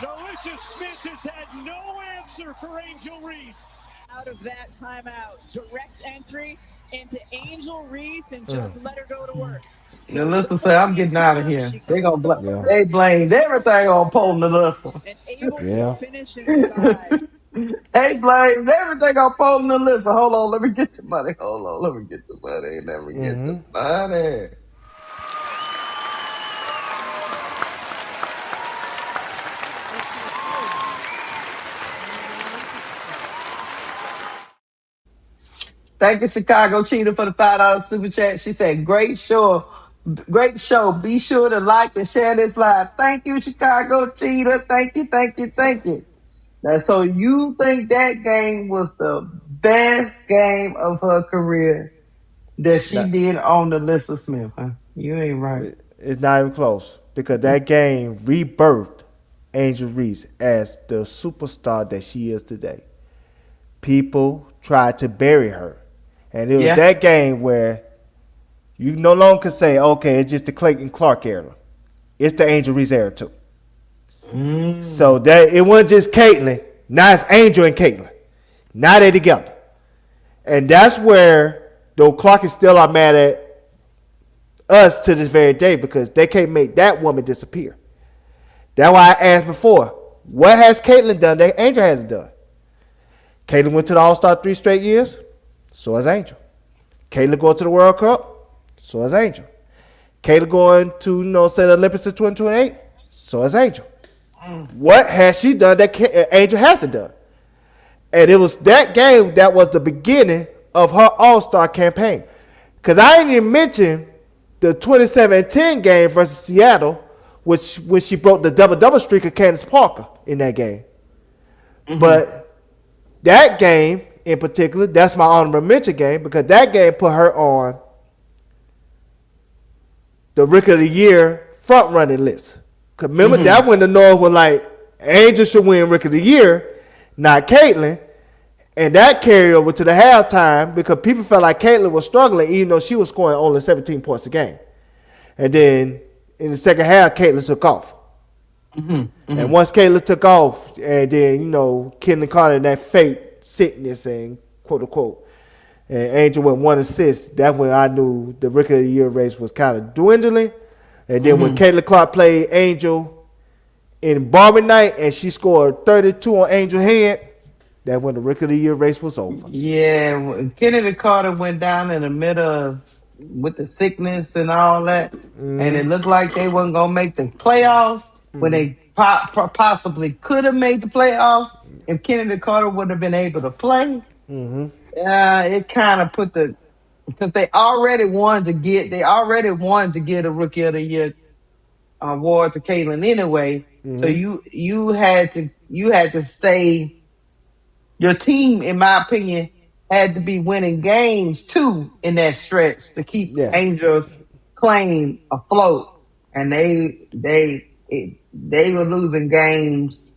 Nalissa Smith has had no answer for Angel Reese. Out of that timeout, direct entry into Angel Reese and just let her go to work. Nalissa say, I'm getting out of here. They gonna they blamed everything on Poe Nalissa. And able to finish inside. They blamed everything on Poe Nalissa. Hold on, let me get the money. Hold on, let me get the money. Let me get the money. Thank you, Chicago Cheetah, for the $5 super chat. She said, great show. Great show. Be sure to like and share this live. Thank you, Chicago Cheetah. Thank you, thank you, thank you. Now, so you think that game was the best game of her career that she did on the Alyssa Smith, huh? You ain't right. It's not even close because that game rebirthed Angel Reese as the superstar that she is today. People tried to bury her. And it was that game where you no longer can say, okay, it's just the Clayton Clark era. It's the Angel Reese era too. So that it wasn't just Caitlyn. Now it's Angel and Caitlyn. Now they're together. And that's where, though Clark is still are mad at us to this very day because they can't make that woman disappear. That's why I asked before, what has Caitlyn done that Angel hasn't done? Caitlyn went to the All-Star 3 straight years. So has Angel. Caitlyn going to the World Cup. So has Angel. Caitlyn going to, say the Olympics in 2028. So has Angel. What has she done that Angel hasn't done? And it was that game that was the beginning of her All-Star campaign. Because I didn't even mention the 27-10 game versus Seattle, when she broke the double-double streak of Candace Parker in that game. But that game in particular, that's my honorable mention game because that game put her on the Rookie of the Year front-running list. Because remember, that when the North was like, Angel should win Rookie of the Year, not Caitlyn. And that carried over to the halftime because people felt like Caitlyn was struggling even though she was scoring only 17 points a game. And then in the second half, Caitlyn took off. And once Caitlyn took off, and then, Kendall Carter and that fake sickness and quote-unquote, and Angel went 1 assist, that's when I knew the Rookie of the Year race was kind of dwindling. And then when Caitlyn Clark played Angel in Barber night and she scored 32 on Angel's head, that's when the Rookie of the Year race was over. Yeah, Kennedy Carter went down in the middle with the sickness and all that, and it looked like they wasn't going to make the playoffs when they possibly could have made the playoffs if Kennedy Carter would have been able to play. It kind of put because they already wanted to get a Rookie of the Year award to Caitlyn anyway. So you had to say your team, in my opinion, had to be winning games too in that stretch to keep Angel's claim afloat, and they were losing games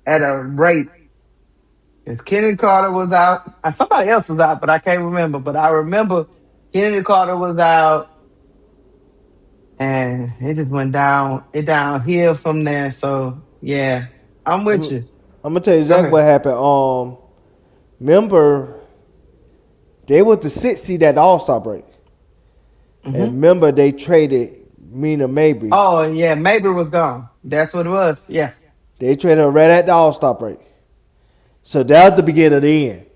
at a rate. Because Kennedy Carter was out. Somebody else was out, but I can't remember. But I remember Kennedy Carter was out, and it just went downhill from there. So yeah, I'm with you. I'm gonna tell you exactly what happened. Remember, they was the 6th seed at the All-Star break, and remember they traded Mina Mabry. Oh yeah, Mabry was gone. That's what it was. Yeah, they traded her right at the All-Star break. So that was the beginning of the end.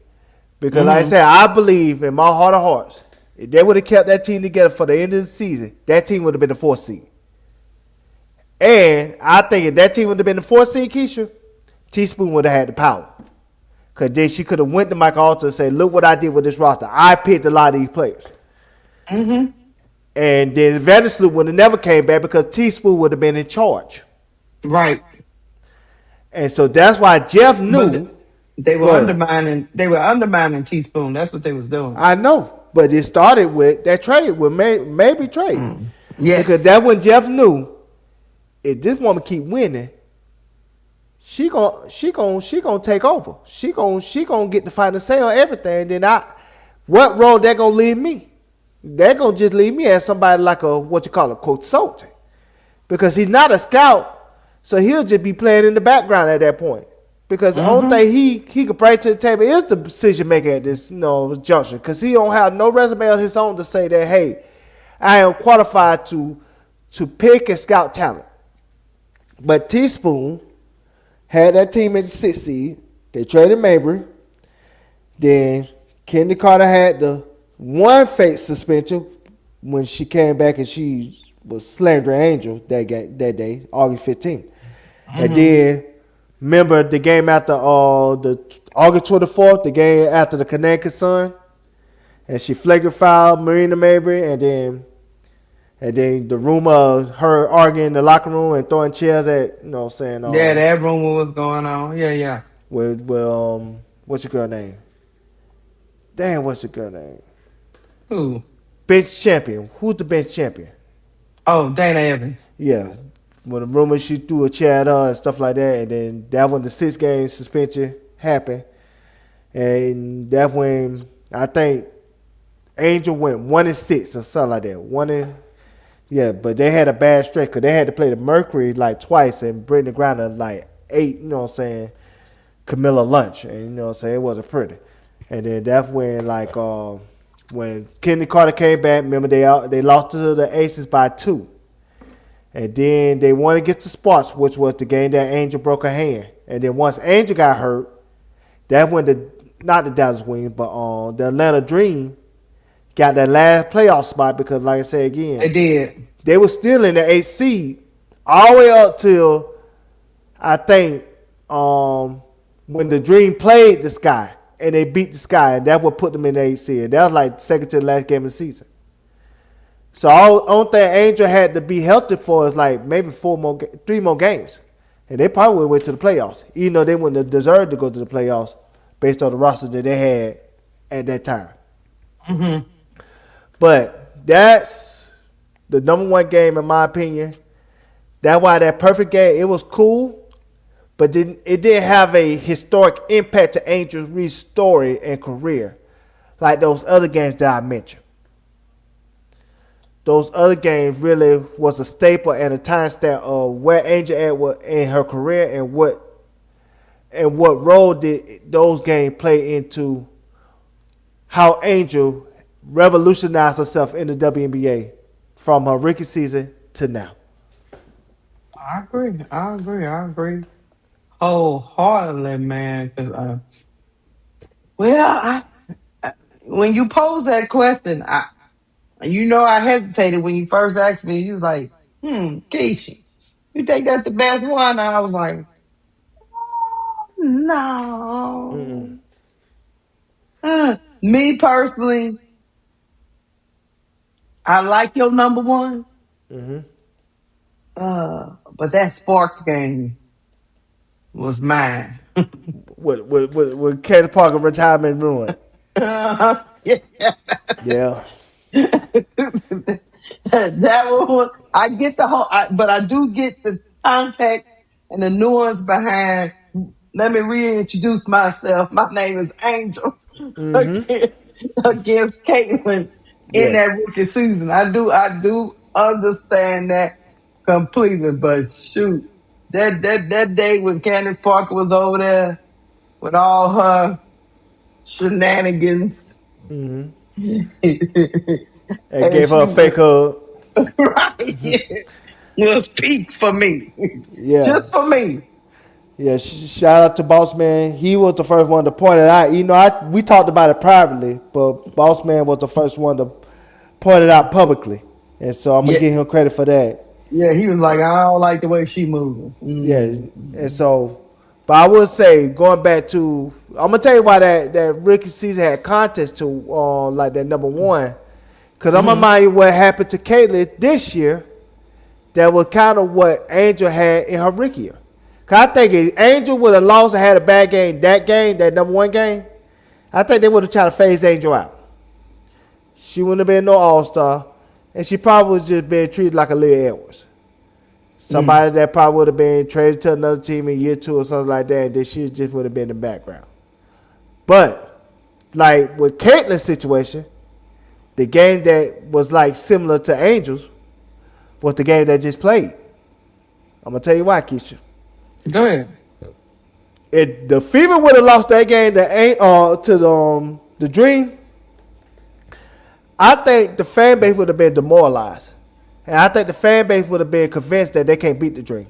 Because like I said, I believe in my heart of hearts, if they would have kept that team together for the end of the season, that team would have been the 4th seed. And I think if that team would have been the 4th seed, Keysha, Teaspoon would have had the power. Because then she could have went to Mike Alter and said, look what I did with this roster. I picked a lot of these players. And then Vandersloot would have never came back because Teaspoon would have been in charge. Right. And so that's why Jeff knew. They were undermining Teaspoon. That's what they was doing. I know. But it started with that trade, with maybe trade. Yes. Because that's when Jeff knew if this woman keep winning, she gonna take over. She gonna get the final say on everything. Then what role that gonna leave me? That gonna just leave me as somebody like a consultant. Because he's not a scout, so he'll just be playing in the background at that point. Because the only thing he could bring to the table is the decision maker at this juncture. Because he don't have no resume on his own to say that, hey, I am qualified to pick and scout talent. But Teaspoon had that team at the 6th seed. They traded Mabry. Then Kennedy Carter had the one fake suspension when she came back and she was slandering Angel that day, August 15th. And then remember the game after the August 24th, the game after the Connecticut Sun, and she flagrant fouled Marina Mabry, and then the rumor of her arguing in the locker room and throwing chairs at, Yeah, that rumor was going on. Yeah. with what's your girl name? Damn, what's your girl name? Who? Bench champion. Who's the bench champion? Oh, Dana Evans. Yeah. When the rumor she threw a chair at her and stuff like that, and then that when the 6-game suspension happened, and that when I think Angel went 1-6 or something like that. But they had a bad stretch because they had to play the Mercury like twice and Brittany Griner like 8. You know what I'm saying? Camilla Lunch, and you know what I'm saying, it wasn't pretty. And then that's when when Kenny Carter came back. Remember they lost to the Aces by 2. And then they won against the Sparks, which was the game that Angel broke her hand. And then once Angel got hurt, that when not the Dallas Wings, but the Atlanta Dream got that last playoff spot because, like I said again, They did. They were still in the 8th seed all the way up till I think when the Dream played the Sky and they beat the Sky, and that's what put them in the 8th seed. And that was like second to the last game of the season. So only thing Angel had to be healthy for is like maybe 3 more games. And they probably would have went to the playoffs, even though they wouldn't have deserved to go to the playoffs based on the roster that they had at that time. Mm-hmm. But that's the number 1 game in my opinion. That's why that perfect game, it was cool, but it didn't have a historic impact to Angel Reese's story and career like those other games that I mentioned. Those other games really was a staple and a timestamp of where Angel at in her career and what role did those games play into how Angel revolutionized herself in the WNBA from her rookie season to now. I agree. Wholeheartedly, man. Because, when you pose that question, I hesitated when you first asked me. You was like, Keysha, you think that's the best one? And I was like, no. Me personally, I like your number 1. Mm-hmm. But that Sparks game was mine. with Candace Parker retirement ruined. Yeah. Yeah. That one, I get the whole, but I do get the context and the nuance behind. Let me reintroduce myself. My name is Angel against Caitlin in that rookie season. I do understand that completely. But shoot, that day when Candace Parker was over there with all her shenanigans. Mm-hmm. And gave her a fake hug. Right. It was peak for me. Yeah. Just for me. Yeah, shout out to Boss Man. He was the first one to point it out. We talked about it privately, but Boss Man was the first one to point it out publicly. And so I'm going to give him credit for that. Yeah, he was like, I don't like the way she moving. Yeah, and so, but I would say, going back to, I'm going to tell you why that rookie season had contest to like that number 1. Because I'm going to remind you what happened to Caitlin this year that was kind of what Angel had in her rookie year. Because I think if Angel would have lost and had a bad game, that number 1 game, I think they would have tried to phase Angel out. She wouldn't have been no all-star, and she probably was just being treated like a Leah Edwards. Somebody that probably would have been traded to another team in year 2 or something like that, and then she just would have been in the background. But, like with Caitlin's situation, the game that was like similar to Angels was the game that just played. I'm going to tell you why, Keysha. Go ahead. If the Fever would have lost that game to the Dream, I think the fan base would have been demoralized. And I think the fan base would have been convinced that they can't beat the Dream.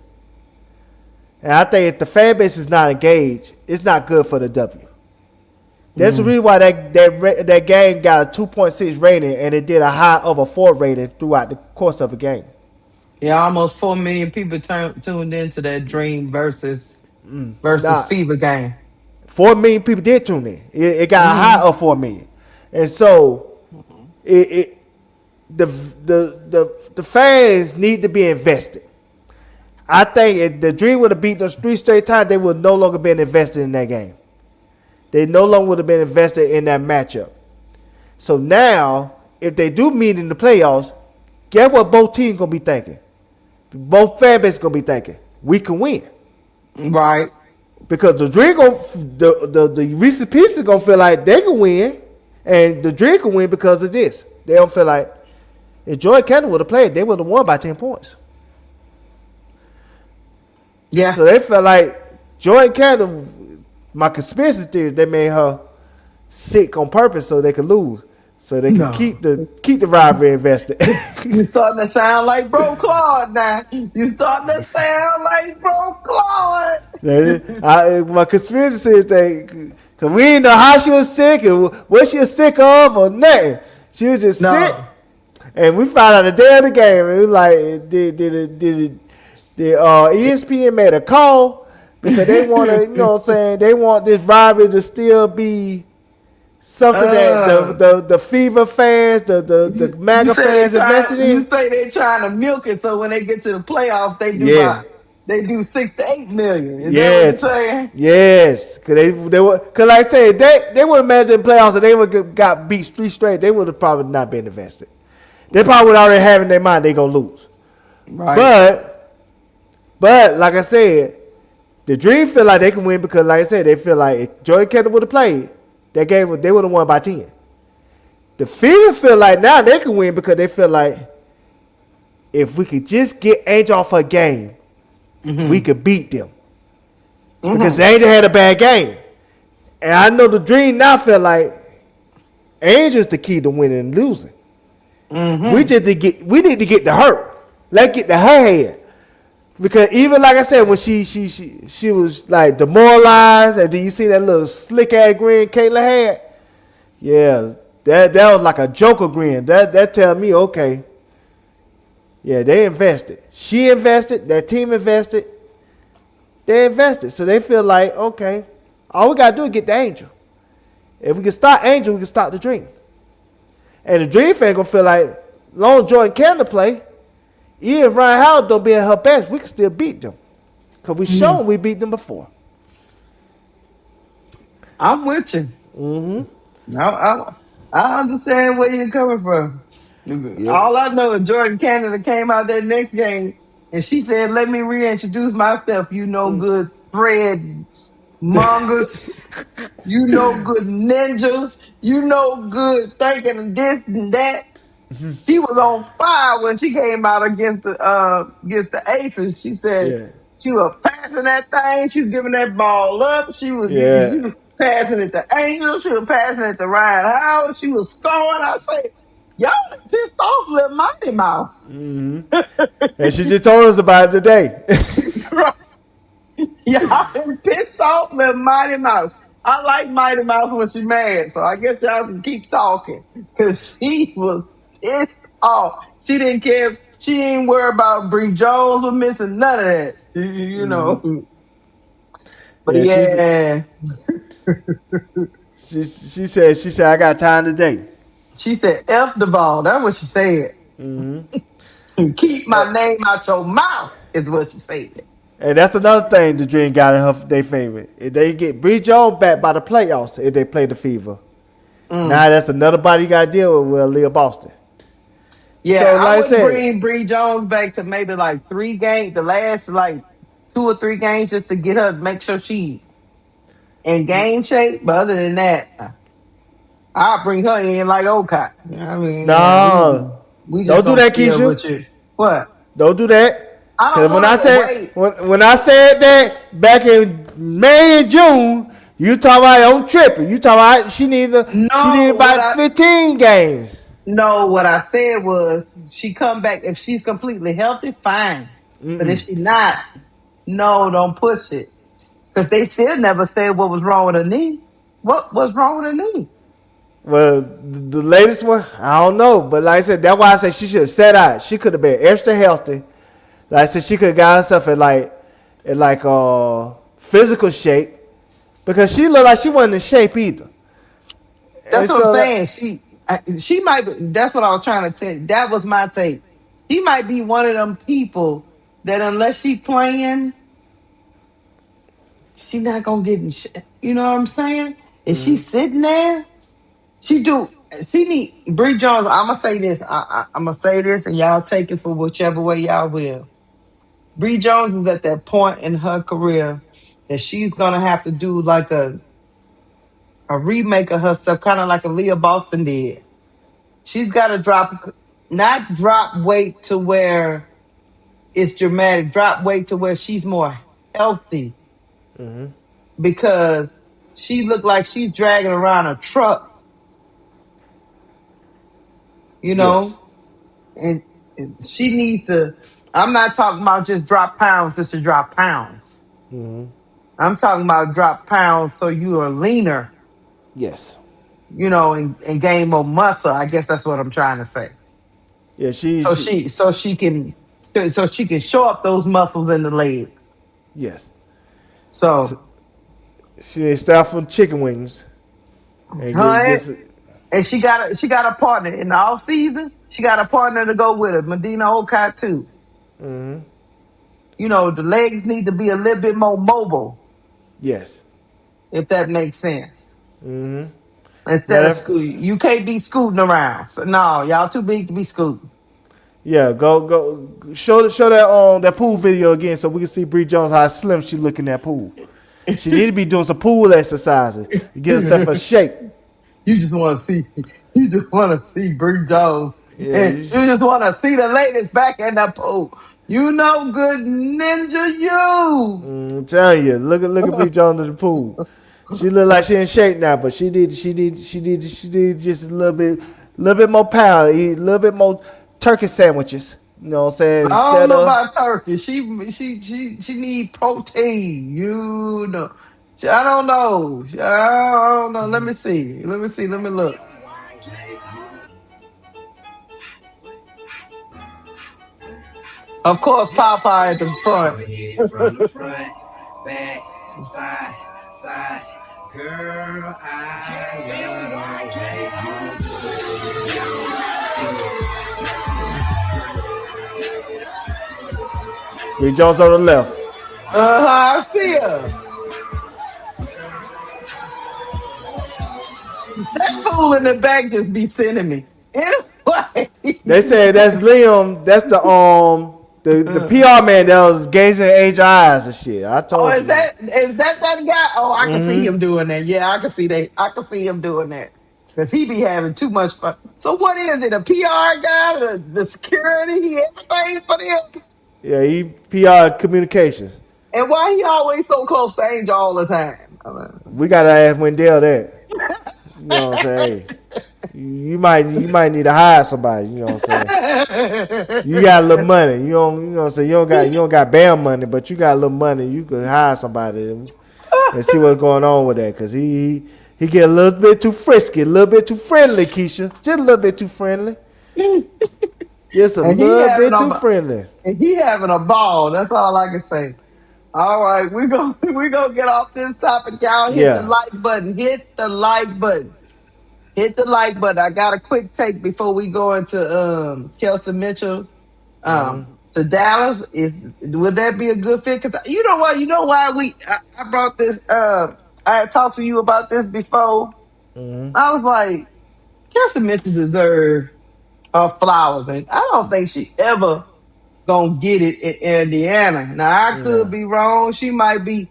And I think if the fan base is not engaged, it's not good for the W. That's the reason why that game got a 2.6 rating and it did a high of a 4 rating throughout the course of the game. Yeah, almost 4 million people tuned into that Dream versus Fever game. 4 million people did tune in. It got a high of 4 million. And so the fans need to be invested. I think if the Dream would have beat those 3 straight times, they would no longer been invested in that game. They no longer would have been invested in that matchup. So now, if they do meet in the playoffs, guess what both teams gonna be thinking? Both fan bases gonna be thinking, we can win. Right. Because the Dream the Reese's Pieces gonna feel like they can win, and the Dream can win because of this. They don't feel like if Jordan Kendall would have played, they would have won by 10 points. Yeah. So they felt like Jordan Kendall, my conspiracy theory, they made her sick on purpose so they could lose. So they can keep the rivalry invested. You starting to sound like Bro Claude now. You starting to sound like Bro Claude. My conspiracy thing, because we didn't know how she was sick and what she was sick of or nothing. She was just sick. And we found out the day of the game. It was like, did ESPN made a call because they want to, you know what I'm saying, they want this rivalry to still be something that the Fever fans, the MAGA fans invested in. You say they're trying to milk it so when they get to the playoffs, they do 6 to 8 million. Is that what you're saying? Yes. Because like I said, they would have made the playoffs and they would have got beat 3 straight. They would have probably not been invested. They probably would already have in their mind they're going to lose. Right. But like I said, the Dream feel like they can win because, like I said, they feel like if Jordan Kendall would have played, that game they would have won by 10. The Fever feel like now they can win because they feel like if we could just get Angel off her game, we could beat them. Because Angel had a bad game. And I know the Dream now feel like Angel's the key to winning and losing. We need to get to her. Let's get to her head. Because even like I said, when she was like demoralized, and then you see that little slick ass grin Kayla had, yeah, that was like a Joker grin. That tell me, okay, yeah, they invested. She invested. That team invested. They invested, so they feel like, okay, all we gotta do is get the Angel. If we can stop Angel, we can stop the Dream. And the Dream fan gonna feel like, long as Jordan Kendall play. Even if Ryan Howard don't be at her best, we can still beat them. Because we shown we beat them before. I'm with you. I understand where you're coming from. Yeah. All I know is Jordan Canada came out that next game and she said, let me reintroduce myself. You know good thread mongers. You know good ninjas. You know good thinking this and that. She was on fire when she came out against the Aces. She said she was passing that thing. She was giving that ball up. She was passing it to Angel. She was passing it to Ryan Howard. She was scoring. I said, y'all pissed off little Mighty Mouse. And she just told us about it today. Right. Y'all been pissed off little Mighty Mouse. I like Mighty Mouse when she's mad, so I guess y'all can keep talking. Because she was pissed off. She didn't care. She didn't worry about Bree Jones or missing none of that. You know. But yeah. She said, I got time today. She said, F Duval. That's what she said. Keep my name out your mouth is what she said. And that's another thing the Dream got in their favor. If they get Bree Jones back by the playoffs, if they play the Fever. Now that's another body you got to deal with Leah Boston. Yeah, so, like I would bring Bree Jones back to maybe like 3 games, the last like 2 or 3 games just to get her, make sure she in game shape. But other than that, I'll bring her in like Okai. I mean, no, we just don't do that, Keysha. What? Don't do that. Because when I said that back in May and June, you talking about I'm tripping. You talking about she needed about 15 games. No, what I said was she come back if she's completely healthy, fine. But if she's not, no, don't push it. Because they still never said what was wrong with her knee. What was wrong with her knee? Well, the latest one, I don't know. But like I said, that's why I said she should have sat out. She could have been extra healthy. Like I said, she could have got herself in physical shape. Because she looked like she wasn't in shape either. That's And what I'm so saying. She might be, that's what I was trying to tell you. That was my take. She might be one of them people that unless she playing, she not gonna get in shit. You know what I'm saying? If she's sitting there, she do. She need Bree Jones. I'm gonna say this. I'm gonna say this, and y'all take it for whichever way y'all will. Bree Jones is at that point in her career that she's gonna have to do like a remake of herself, kind of like a Leah Boston did. She's got to not drop weight to where it's dramatic, drop weight to where she's more healthy because she looked like she's dragging around a truck, you yes, know, and she needs to. I'm not talking about just drop pounds just to drop pounds. I'm talking about drop pounds so you are leaner, yes, you know, and gain more muscle. I guess that's what I'm trying to say. yeah. So she can show up those muscles in the legs. Yes. So She didn't start from chicken wings and her get and she got a partner in the off season. She got a partner to go with her, Medina Olcott too. You know, the legs need to be a little bit more mobile, yes. if that makes sense. Now Instead of you can't be scooting around. So no, y'all too big to be scooting. yeah, go show that that pool video again so we can see Bree Jones how slim she look in that pool. She need to be doing some pool exercises to get herself a shape. You just want to see, you just want to see Bree Jones, Yeah, and you just want to see the ladies back in the pool. You know, good ninja, you. I'm telling you, look at Bree Jones in the pool. She look like she in shape now, but she need just a little bit more power, eat a little bit more turkey sandwiches. You know what I'm saying? I don't Instead know of about turkey. She need protein. You know, I don't know. I don't know. Let me see. Let me see. Let me look. Of course, Popeye at the front. Hit it from the front, back, side, side. Girl, I love Bree Jones on the left. I see her. That fool in the back just be sending me. Anyway. They said that's Liam. That's the PR man that was gazing at Angel eyes and shit. I Oh, told is you. that guy? Oh, I can see him doing that. Yeah, I can see that. I can see him doing that because he be having too much fun. So what is it? A PR guy? The security? He everything for them? Yeah, he PR communications. And why he always so close to Angel all the time? We gotta ask Wendell that. You know what I'm saying? You might need to hire somebody. You know what I'm saying? You got a little money. You know what I'm saying? You don't got bam money, but you got a little money. You could hire somebody and see what's going on with that because he get a little bit too frisky, a little bit too friendly, Keysha. Just a little bit too friendly. Just a and he little having bit too a friendly. and he having a ball. That's all I can say. All right, we gonna get off this topic, y'all. Hit the Yeah. like button. Hit the like button. Hit the like button. I got a quick take before we go into Kelsey Mitchell to Dallas. Would that be a good fit? Because you know what? You know why I brought this. I had talked to you about this before. I was like, Kelsey Mitchell deserves her flowers, and I don't think she ever gonna get it in Indiana. Now I could No. be wrong. She might be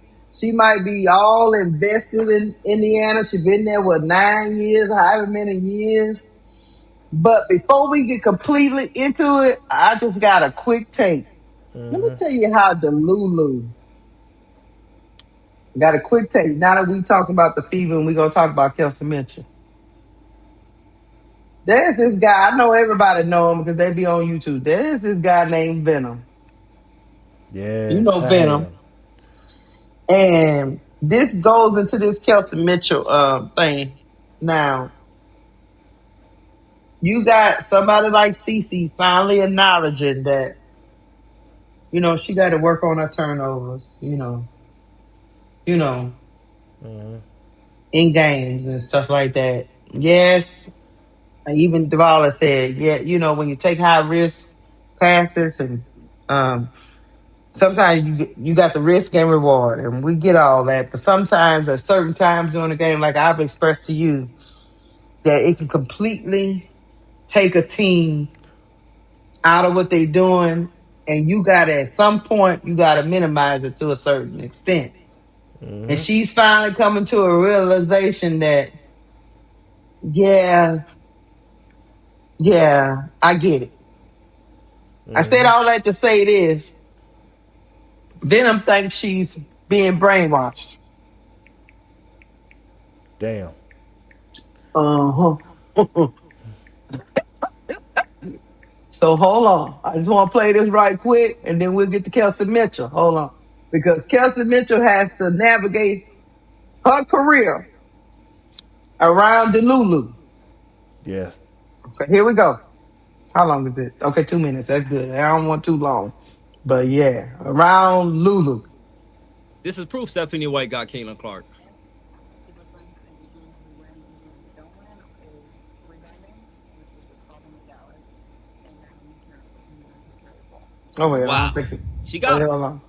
all invested in Indiana. She been there what 9 years, however many years. But before we get completely into it, I just got a quick take. Let me tell you how Delulu got a quick take. Now that we talking about the fever and we gonna talk about Kelsey Mitchell. There's this guy, I know everybody know him because they be on YouTube. There's this guy named Venom. You Yes, know I Venom. am. And this goes into this Kelsey Mitchell thing. Now, you got somebody like Cece finally acknowledging that, she got to work on her turnovers, in games and stuff like that. Yes. Even Duval said, yeah, when you take high risk passes and sometimes you got the risk and reward, and we get all that. But sometimes at certain times during the game, like I've expressed to you, that it can completely take a team out of what they're doing, and you got to, at some point, you got to minimize it to a certain extent. And she's finally coming to a realization that, yeah, I get it. I said all that to say this. Venom thinks she's being brainwashed. Damn. Uh-huh. So hold on. I just want to play this right quick, and then we'll get to Kelsey Mitchell. Hold on. Because Kelsey Mitchell has to navigate her career around Delulu. Yes. Okay, here we go. How long is it? Okay, 2 minutes. That's good. I don't want too long. But yeah, around Lulu. This is proof Stephanie White got Caitlin Clark. Oh, wait. Wow. I don't think it. She got it. Hold on.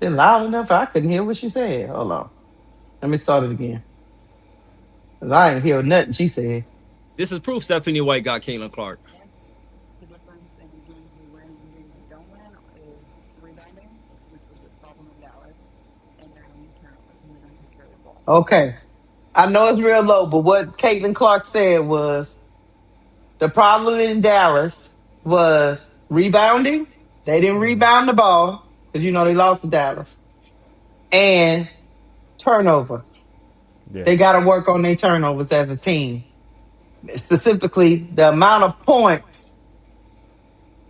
It's loud enough. I couldn't hear what she said. Hold on. Let me start it again. Because I ain't hear nothing she said. This is proof Stephanie White got Caitlin Clark. Okay. I know it's real low, but what Caitlin Clark said was the problem in Dallas was rebounding. They didn't rebound the ball because, they lost to Dallas. And turnovers. Yes. They got to work on their turnovers as a team. Specifically, the amount of points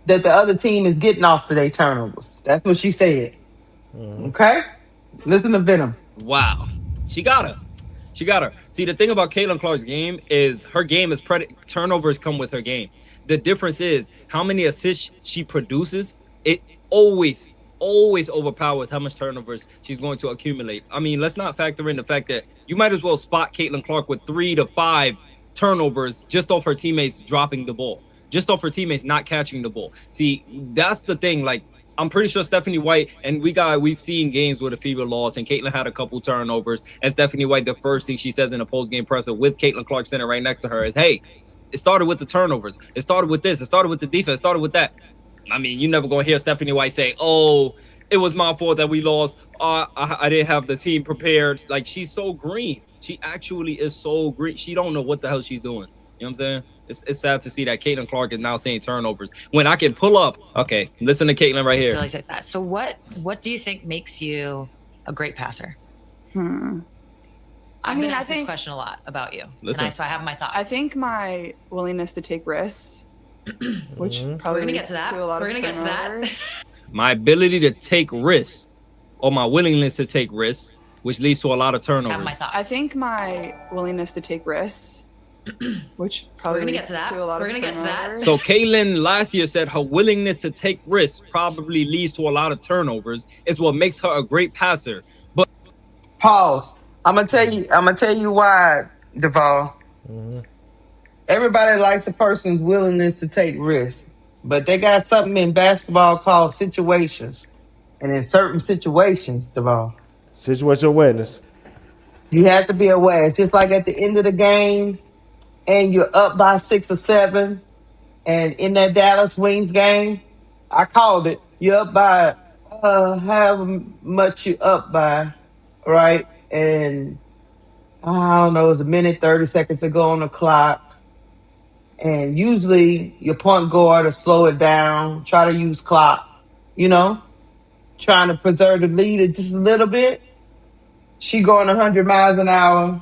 that the other team is getting off of their turnovers. That's what she said. Okay? Listen to Venom. Wow. She got her. She got her. See, the thing about Caitlin Clark's game is her game is turnovers come with her game. The difference is how many assists she produces. It always overpowers how much turnovers she's going to accumulate. I mean, let's not factor in the fact that you might as well spot Caitlin Clark with 3 to 5 turnovers just off her teammates dropping the ball, just off her teammates not catching the ball. See, that's the thing. Like, I'm pretty sure Stephanie White, and we've seen games with a fever loss, and Caitlin had a couple turnovers, and Stephanie White, the first thing she says in a post-game presser with Caitlin Clark sitting right next to her is, hey, it started with the turnovers. It started with this. It started with the defense. It started with that. I mean, you're never going to hear Stephanie White say, oh, it was my fault that we lost. I didn't have the team prepared. Like, she's so green. She actually is so green. She don't know what the hell she's doing. You know what I'm saying? It's sad to see that Caitlin Clark is now saying turnovers. When I can pull up, okay, listen to Caitlin right here. Like that. So what do you think makes you a great passer? I mean, I think this question a lot about you. So I have my thoughts. I think my willingness to take risks, which probably leads to a lot of turnover. My ability to take risks, or my willingness to take risks, which leads to a lot of turnovers. I think my willingness to take risks, which probably leads to a lot of turnover. So Caitlin last year said her willingness to take risks probably leads to a lot of turnovers. Is what makes her a great passer. But pause. I'm gonna tell you why, Duval. Everybody likes a person's willingness to take risks, but they got something in basketball called situations, and in certain situations, Duval, situational awareness. You have to be aware. It's just like at the end of the game, and you're up by 6 or 7, and in that Dallas Wings game, I called it. You're up by however much you're up by, right? And I don't know, it's a minute, 30 seconds to go on the clock. And usually your point guard will slow it down, try to use clock, trying to preserve the lead just a little bit. She going 100 miles an hour.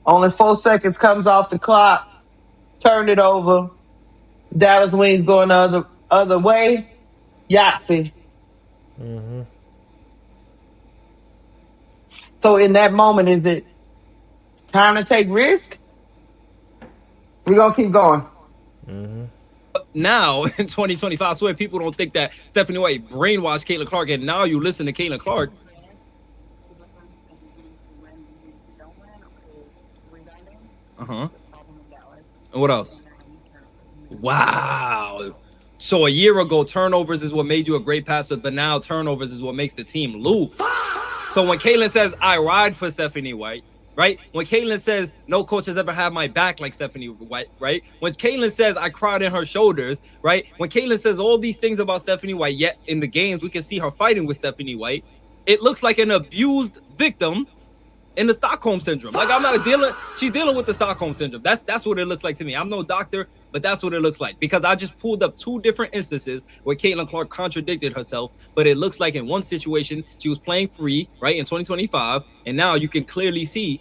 Only 4 seconds comes off the clock. Turned it over. Dallas Wings going the other way. Yahtzee. So in that moment, is it time to take risk? We're going to keep going. now in 2025, I swear people don't think that Stephanie White brainwashed Caitlin Clark, and now you listen to Caitlin Clark. And what else? Wow. So a year ago, turnovers is what made you a great passer, but now turnovers is what makes the team lose. So when Caitlin says, I ride for Stephanie White, right? When Caitlin says, no coach has ever had my back like Stephanie White, right? When Caitlin says, I cried in her shoulders, right? When Caitlin says all these things about Stephanie White, yet in the games, we can see her fighting with Stephanie White. It looks like an abused victim in the Stockholm syndrome. Like, I'm not dealing, she's dealing with the Stockholm syndrome. That's what it looks like to me. I'm no doctor, but that's what it looks like, because I just pulled up 2 different instances where Caitlin Clark contradicted herself, but it looks like in one situation she was playing free, right, in 2025, and now you can clearly see,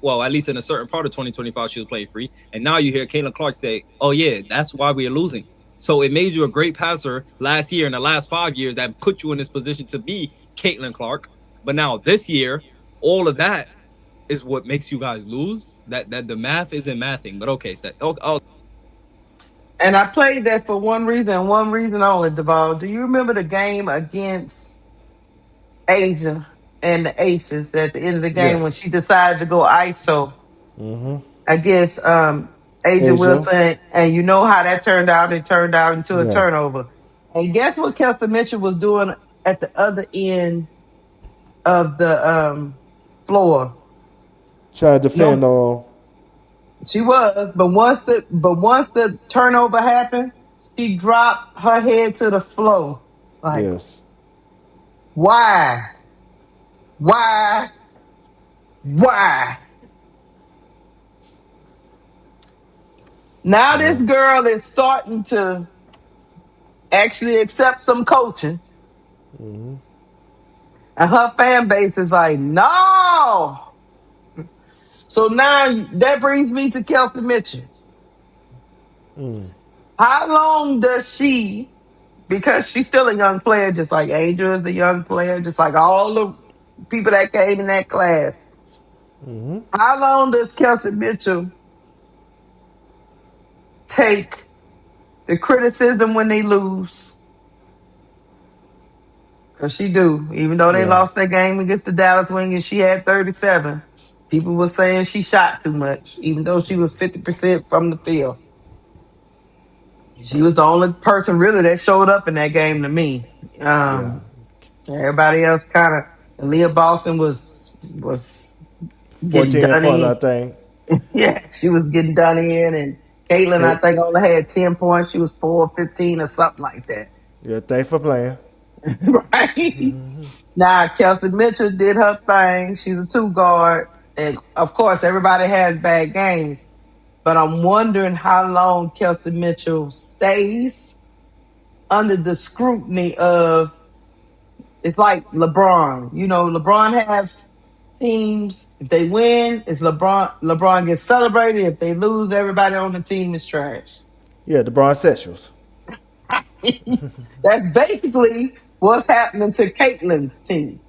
well, at least in a certain part of 2025 she was playing free, and now you hear Caitlin Clark say, oh yeah, that's why we are losing. So it made you a great passer last year and the last 5 years that put you in this position to be Caitlin Clark, but now this year, all of that is what makes you guys lose. That the math isn't mathing, but okay, Steph. And I played that for one reason and one reason only, Duval. Do you remember the game against Asia and the Aces at the end of the game when she decided to go ISO against Asia Wilson? And you know how that turned out? It turned out into a turnover. And guess what Kelsey Mitchell was doing at the other end of the floor? Trying to defend on. She was, but once the turnover happened, she dropped her head to the floor. Like, why? Now this girl is starting to actually accept some coaching. And her fan base is like, no. So now that brings me to Kelsey Mitchell. How long does she, because she's still a young player, just like Angel is a young player, just like all the people that came in that class. How long does Kelsey Mitchell take the criticism when they lose? Because she do. Even though they lost that game against the Dallas Wings, she had 37. People were saying she shot too much, even though she was 50% from the field. She was the only person really that showed up in that game to me. Everybody else kind of, Leah Boston was 14 getting done points, in. I think. Yeah, she was getting done in, and Caitlin, I think, only had 10 points. She was 4 or 15 or something like that. Yeah, thanks for playing. Right? Now, Kelsey Mitchell did her thing. She's a 2-guard. And, of course, everybody has bad games. But I'm wondering how long Kelsey Mitchell stays under the scrutiny of, it's like LeBron. You know, LeBron has teams. If they win, it's LeBron. LeBron gets celebrated. If they lose, everybody on the team is trash. Yeah, the Bronsexuals. That's basically what's happening to Caitlin's team.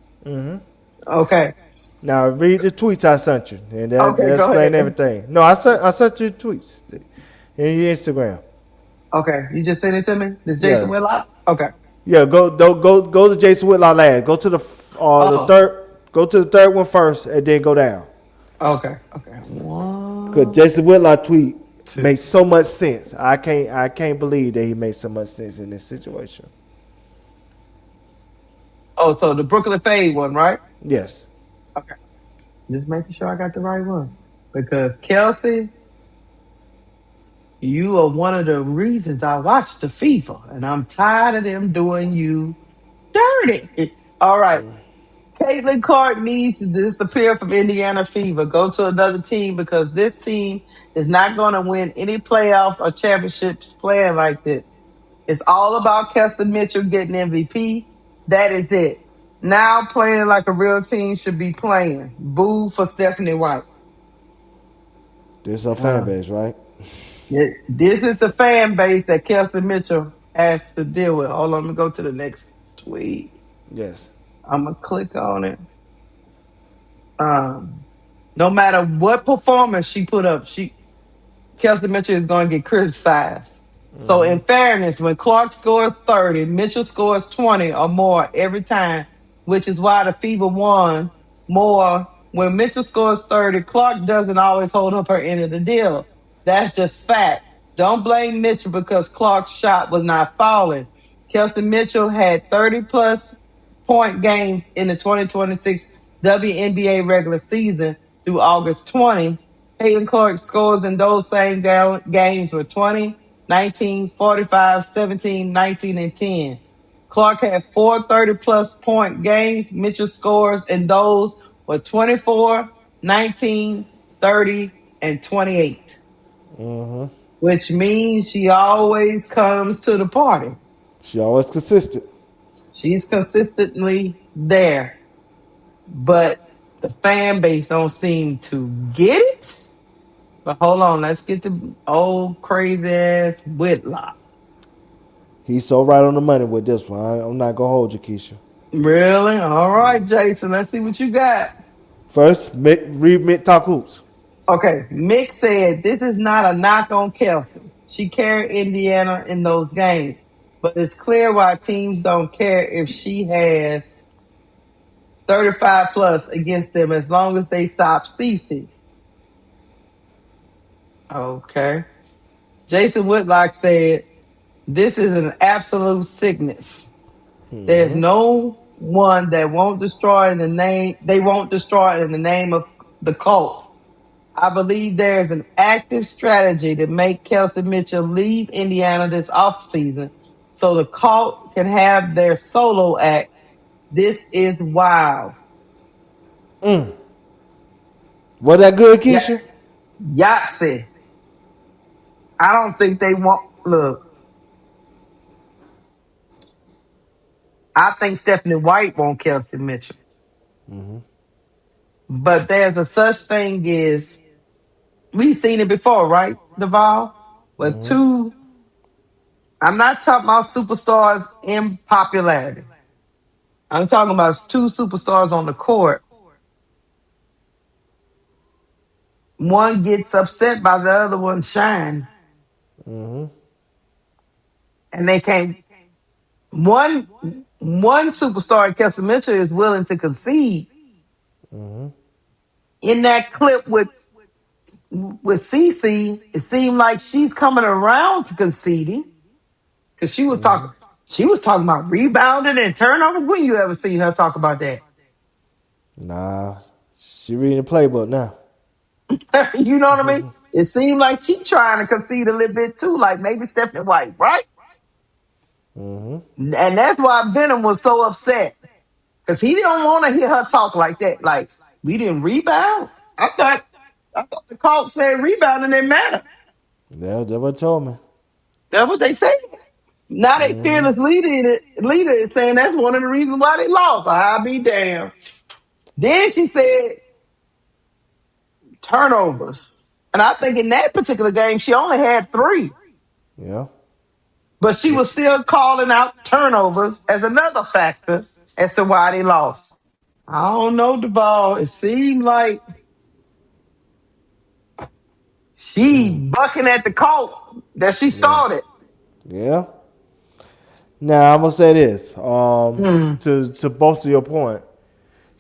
Okay. Now read the tweets I sent you, and they'll explain everything. No, I sent you tweets in your Instagram. Okay, you just sent it to me. This Jason Whitlock. Okay. Yeah, go to Jason Whitlock last. Go to the third. Go to the third one first, and then go down. Okay. Because Jason Whitlock tweet makes so much sense. I can't believe that he makes so much sense in this situation. Oh, so the Brooklyn Fade one, right? Yes. Okay. Just making sure I got the right one. Because Kelsey, you are one of the reasons I watched the FIFA, and I'm tired of them doing you dirty. All right. Caitlin Clark needs to disappear from Indiana Fever. Go to another team, because this team is not going to win any playoffs or championships playing like this. It's all about Kelsey Mitchell getting MVP. That is it. Now playing like a real team should be playing. Boo for Stephanie White. This is our fan base, right? Yeah, this is the fan base that Kelsey Mitchell has to deal with. Hold on, let me go to the next tweet. Yes. I'm going to click on it. No matter what performance she put up, Kelsey Mitchell is going to get criticized. So in fairness, when Clark scores 30, Mitchell scores 20 or more every time, which is why the Fever won more. When Mitchell scores 30, Clark doesn't always hold up her end of the deal. That's just fact. Don't blame Mitchell because Clark's shot was not falling. Kelsey Mitchell had 30-plus point games in the 2026 WNBA regular season through August 20. Caitlin Clark scores in those same games were 20, 19, 45, 17, 19, and 10. Clark had 4 30-plus point games. Mitchell scores in those were 24, 19, 30, and 28. Which means she always comes to the party. She always consistent. She's consistently there. But the fan base don't seem to get it. But hold on, let's get to old crazy ass Whitlock. He's so right on the money with this one. I'm not gonna hold you, Keysha. Really? All right, Jason. Let's see what you got. First, read Mick talk hoops. Okay, Mick said this is not a knock on Kelsey. She carried Indiana in those games, but it's clear why teams don't care if she has 35 plus against them as long as they stop Cece. Okay. Jason Whitlock said this is an absolute sickness. There's no one that won't destroy in the name. They won't destroy in the name of the cult. I believe there is an active strategy to make Kelsey Mitchell leave Indiana this offseason so the cult can have their solo act. This is wild. Was that good, Keysha? Yahtzee. I don't think they want. Look, I think Stephanie White won't Kelsey Mitchell. But there's a such thing as, we've seen it before, right, Duval? With two, I'm not talking about superstars in popularity. I'm talking about two superstars on the court. One gets upset by the other one's shine. And they can't. One superstar, Kelsey Mitchell, is willing to concede. In that clip with Cece, it seemed like she's coming around to conceding because she was talking. She was talking about rebounding and turnovers. When you ever seen her talk about that? Nah, she reading the playbook now. You know what I mean? It seemed like she trying to concede a little bit too, like maybe Stephanie White, right? And that's why Venom was so upset because he didn't want to hear her talk like that. Like, we didn't rebound. I thought the call said rebounding didn't matter. Yeah, that's what told me. That's what they say. Now they fearless leader is saying that's one of the reasons why they lost. I'll be damned. Then she said turnovers. And I think in that particular game, she only had 3. Yeah. But she was still calling out turnovers as another factor as to why they lost. I don't know, Duval. It seemed like she bucking at the call that she started. Yeah. Now I'm gonna say this. To both of your point,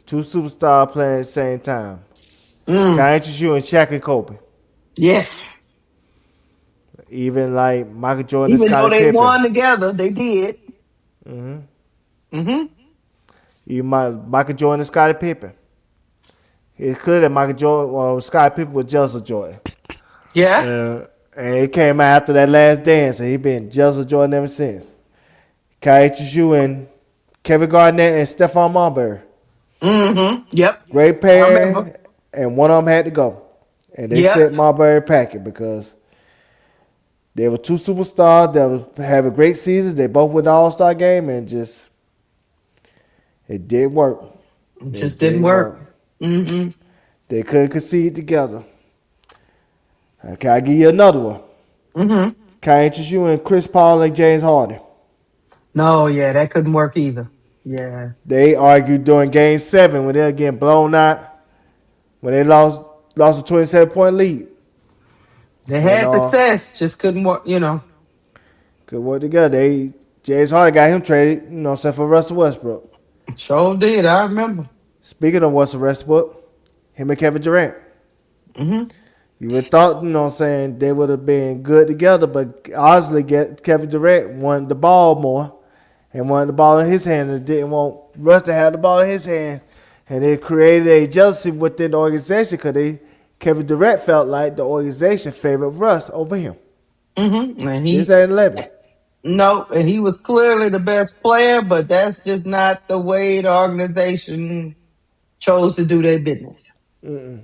two superstars playing at the same time. Can I interest you in Shaq and Kobe? Yes. Even like Michael Jordan Even and Scottie though they Pippen. won together, they did. Even Michael Jordan and Scottie Pippen. It's clear that Michael Jordan, Scottie Pippen was jealous of Jordan. Yeah. And it came out after that last dance, and he been jealous of Jordan ever since. Can I interest you in Kevin Garnett and Stephon Marbury? Yep. Great pair, and one of them had to go. And they sent Marbury packing because they were two superstars that was have a great season. They both went to the All-Star game and just it didn't work. It just didn't work. They couldn't concede together. Can I give you another one? Can I interest you in Chris Paul and James Harden? No, yeah, that couldn't work either. Yeah. They argued during Game 7 when they were getting blown out, when they lost a 27-point lead. They had success, just couldn't work, Could work together. James Harden got him traded, except for Russell Westbrook. Sure did, I remember. Speaking of Russell Westbrook, him and Kevin Durant. You would thought, you know what I'm saying, they would have been good together, but honestly, Kevin Durant wanted the ball more and wanted the ball in his hand and didn't want Russ to have the ball in his hand. And it created a jealousy within the organization because Kevin Durant felt like the organization favored Russ over him. Mm-hmm. And This ain't 11. No, and he was clearly the best player, but that's just not the way the organization chose to do their business. Mm-mm.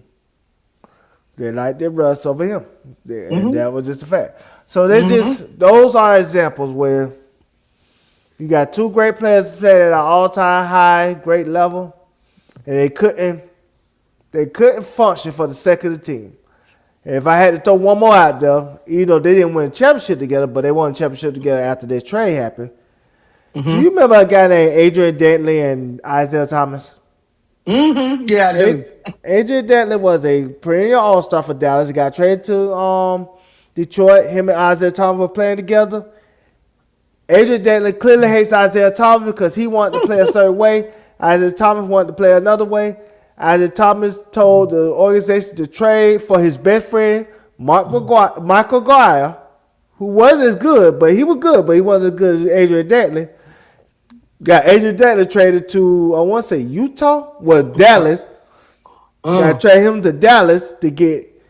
They liked their Russ over him. And that was just a fact. So those are examples where you got two great players playing at an all-time high, great level, and they couldn't function for the sake of the team. And if I had to throw one more out there, they didn't win a championship together, but they won a championship together after their trade happened. Do you remember a guy named Adrian Dantley and Isaiah Thomas? Mm-hmm. Yeah, I do. Adrian Dantley was a perennial all-star for Dallas. He got traded to Detroit. Him and Isaiah Thomas were playing together. Adrian Dantley clearly hates Isaiah Thomas because he wanted to play a certain way. Isaiah Thomas wanted to play another way. Isaiah Thomas told the organization to trade for his best friend, Michael Guire, who wasn't as good, but he was good, but he wasn't as good as Adrian Dantley. Got Adrian Dantley traded to, I want to say Utah? Well, Dallas. Got to trade him to Dallas to get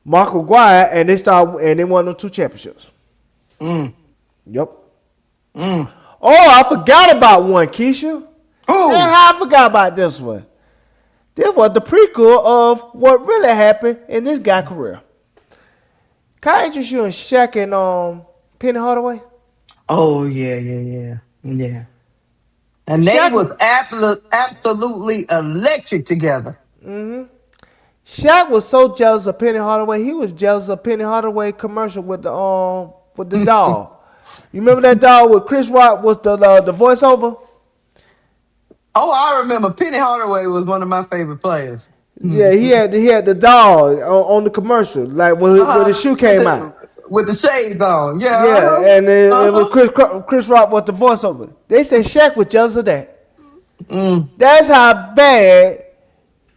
Michael Guire, and they won them 2 championships. Yep. Oh, I forgot about one, Keysha. I forgot about this one. This was the prequel of what really happened in this guy's career. Can I interest you in Shaq and Penny Hardaway? Oh, yeah. And Shaq, they was absolutely electric together. Mm-hmm. Shaq was so jealous of Penny Hardaway. He was jealous of Penny Hardaway commercial with the doll. You remember that doll with Chris Rock was the voiceover? Oh, I remember. Penny Hardaway was one of my favorite players. Yeah, he had the doll on the commercial, like when the shoe came out. With the shades on. Yeah, and it was Chris Rock was the voiceover. They said Shaq was jealous of that. That's how bad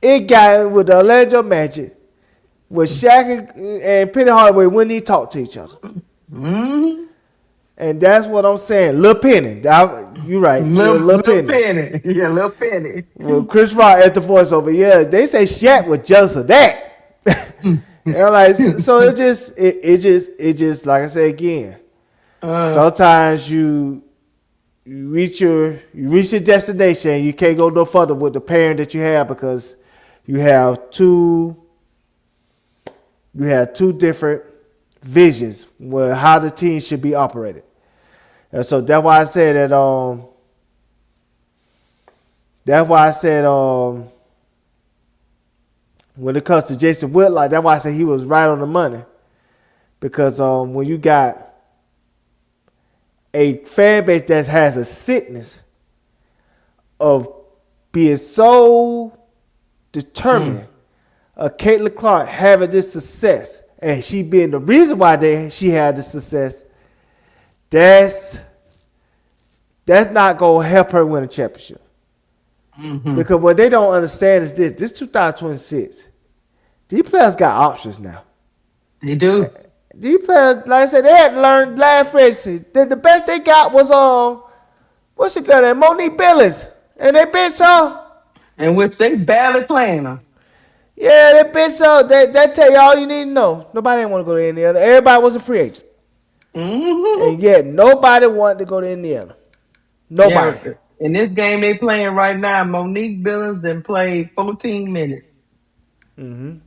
it got with the Orlando Magic. With Shaq and Penny Hardaway when they talk to each other. And that's what I'm saying. Lil Penny. You're right. Lil Penny. Yeah, Lil Penny. Well, Chris Rock as the voiceover. Yeah, they say Shaq was jealous of that. And I'm like, so it just like I say again. Sometimes you reach your destination. You can't go no further with the parent that you have because you have two different visions where how the team should be operated. And so that's why I said that when it comes to Jason Whitlock, that's why I said he was right on the money. Because when you got a fan base that has a sickness of being so determined of Caitlin Clark having this success and she being the reason why she had the success, that's not going to help her win a championship. Because what they don't understand is this 2026, these players got options now. They do. These players, like I said, they had to learn last race. The best they got was what's the girl name? Monique Billings. And they bitch her. And which they barely playing her. Yeah, they bitch her. That tell you all you need to know. Nobody didn't want to go to Indiana. Everybody was a free agent. And yet nobody wanted to go to Indiana. Nobody. Yeah. In this game they playing right now, Monique Billings then played 14 minutes. And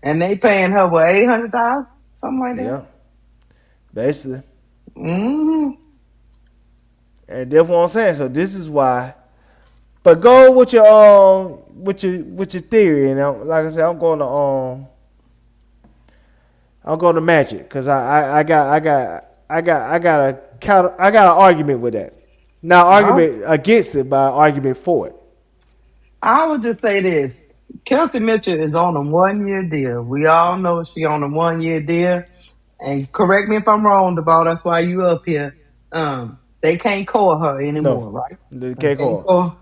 they paying her what, $800,000? Something like that. Yeah. Basically. And that's what I'm saying. So this is why. But go with your theory, and like I said, I'm going to Magic because I got an argument with that. Not argument against it, but an argument for it. I would just say this. Kelsey Mitchell is on a 1-year deal. We all know she on a 1-year deal. And correct me if I'm wrong, Duval, that's why you up here. They can't call her anymore, right? They can't call her.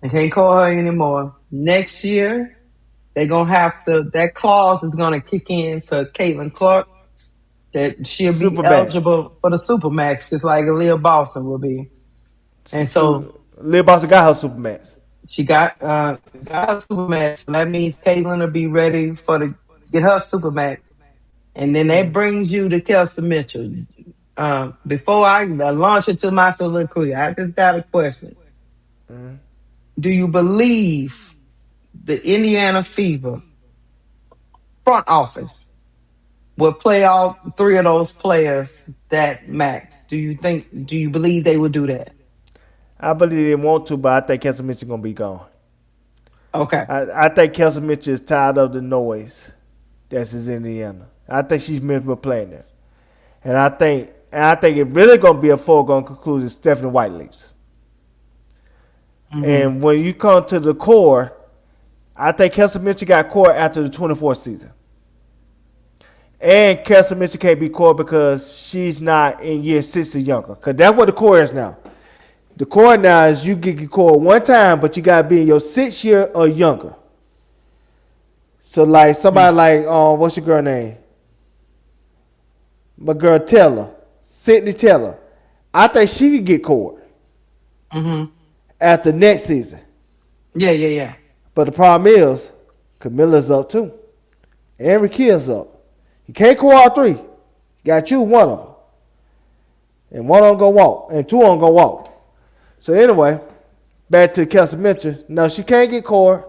They can't call her anymore. Next year, they're gonna have to. That clause is gonna kick in for Caitlin Clark. That she'll be eligible for the Supermax, just like Aaliyah Boston will be. And so Aaliyah Boston got her Supermax. She got her Supermax. So that means Caitlin will be ready get her Supermax. And then that brings you to Kelsey Mitchell. Before I launch into my soliloquy, I just got a question. Mm-hmm. Do you believe the Indiana Fever front office will play all three of those players that max? Do you believe they will do that? I believe they want to, but I think Kelsey Mitchell gonna be gone. Okay. I think Kelsey Mitchell is tired of the noise that's in Indiana. I think she's miserable playing there. And I think it really gonna be a foregone conclusion. Stephanie White leaves. Mm-hmm. And when you come to the core, I think Kelsey Mitchell got core after the 24th season. And Kelsey Mitchell can't be core because she's not in year 6 or younger. Because that's what the core is now. The core now is you get your core one time, but you gotta be in your 6th year or younger. So like somebody like what's your girl name? My girl Taylor, Sydney Taylor. I think she could get core after next season. Yeah. But the problem is, Camilla's up too. And Rickie's up. You can't core all three. You gotta choose one of them. And one of them gonna walk, and two of them gonna walk. So anyway, back to Kelsey Mitchell. No, she can't get core.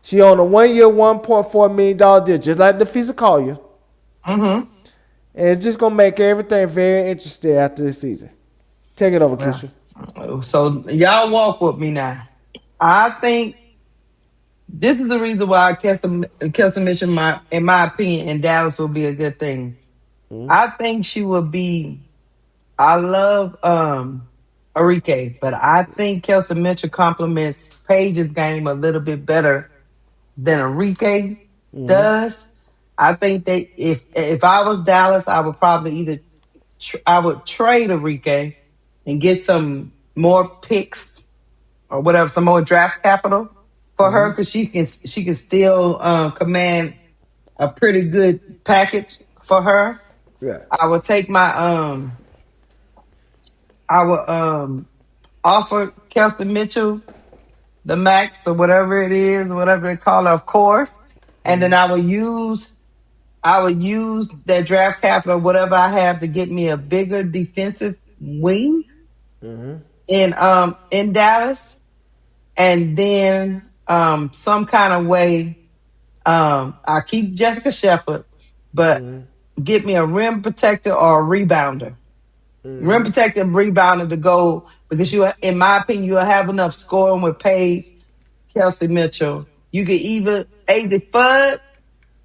She on a 1 year, $1.4 million deal, just like the Fisa Collier. Mm-hmm. And it's just gonna make everything very interesting after this season. Take it over, Keysha. So y'all walk with me now. I think this is the reason why Kelsey Mitchell, in my opinion, in Dallas will be a good thing. Mm-hmm. I think she will be. I love Enrique, but I think Kelsey Mitchell complements Paige's game a little bit better than Enrique does. I think that if I was Dallas, I would probably I would trade Enrique and get some more picks or whatever, some more draft capital for her, because she can still command a pretty good package for her. Yeah. I would take my I would offer Kelsey Mitchell the max or whatever it is, whatever they call it, of course. And then I would use that draft capital, whatever I have, to get me a bigger defensive wing in Dallas. And then some kind of way, I keep Jessica Shepard, but get me a rim protector or a rebounder. Rim protector and rebounder to go, because in my opinion, you'll have enough scoring with Paige, Kelsey Mitchell. You could even A.D. Fudd.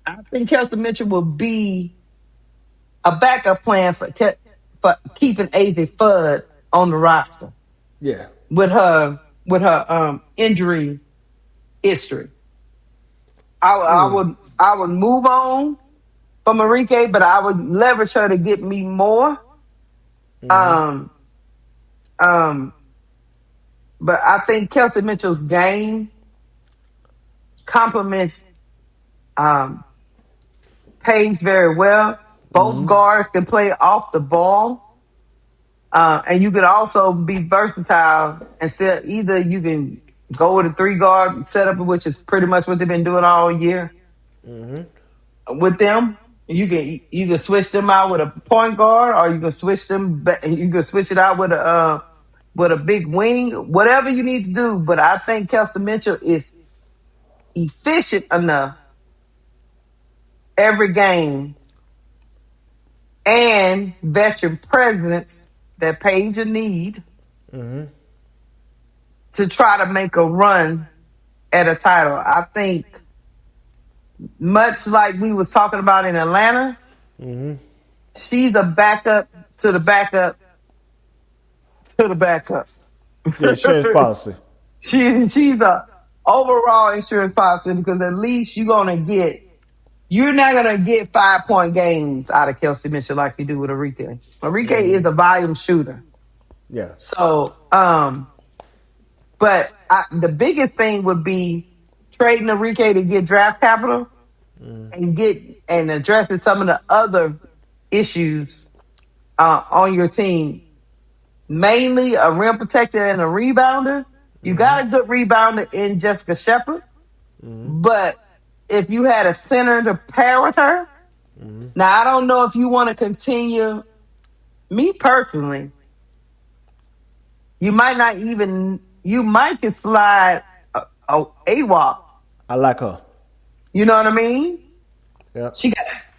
I think Kelsey Mitchell will be a backup plan for keeping A.D. Fudd on the roster. Yeah. With her injury history. I would move on from Enrique, but I would leverage her to get me more. But I think Kelsey Mitchell's game complements Paige very well. Both guards can play off the ball. And you could also be versatile and either you can go with a 3-guard setup, which is pretty much what they've been doing all year with them. You can switch them out with a point guard, or you can switch it out with a big wing, whatever you need to do. But I think Kelsey Mitchell is efficient enough every game, and veteran presence that Paige will need to try to make a run at a title. I think, much like we was talking about in Atlanta, she's a backup to the backup to the backup. The insurance policy. She's a overall insurance policy, because at least you're not gonna get 5-point games out of Kelsey Mitchell like you do with Enrique. Enrique is a volume shooter. Yeah. So, but the biggest thing would be trading Enrique to get draft capital and addressing some of the other issues on your team, mainly a rim protector and a rebounder. You got a good rebounder in Jessica Shepard, but if you had a center to pair with her, now I don't know if you want to continue. Me personally, you might not even. You might could slide a walk. I like her. You know what I mean? Yeah.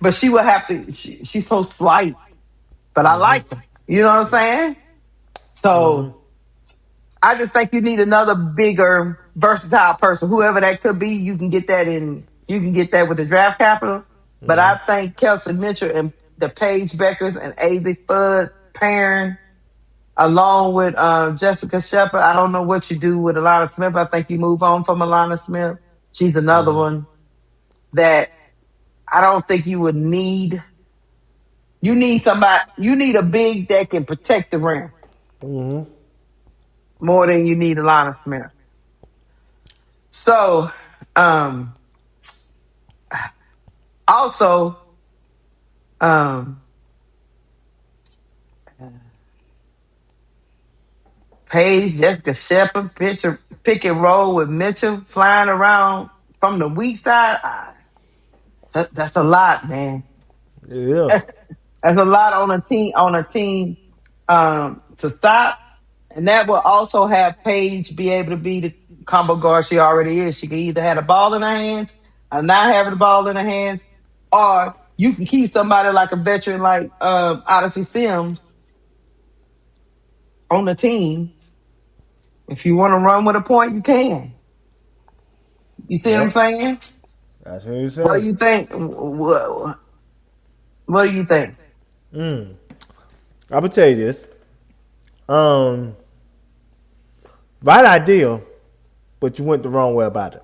But she would have to. She's so slight, but I like her. You know what I'm saying? So I just think you need another bigger, versatile person, whoever that could be. You can get that in. You can get that with the draft capital. But I think Kelsey Mitchell and the Paige Bueckers and AZ Fudd pairing, along with Jessica Shepard. I don't know what you do with Alana Smith. I think you move on from Alana Smith. She's another one that I don't think you would need. You need somebody. You need a big that can protect the rim more than you need Alana Smith. So, also, Paige, Jessica Shepard, pick and roll with Mitchell flying around from the weak side. That's a lot, man. Yeah. That's a lot on a team to stop. And that will also have Paige be able to be the combo guard she already is. She can either have the ball in her hands or not having the ball in her hands, or you can keep somebody like a veteran like Odyssey Sims on the team. If you want to run with a point, you can. You see what I'm saying? That's what you're saying. What do you think? What do you think? I'm gonna tell you this. Right idea, but you went the wrong way about it.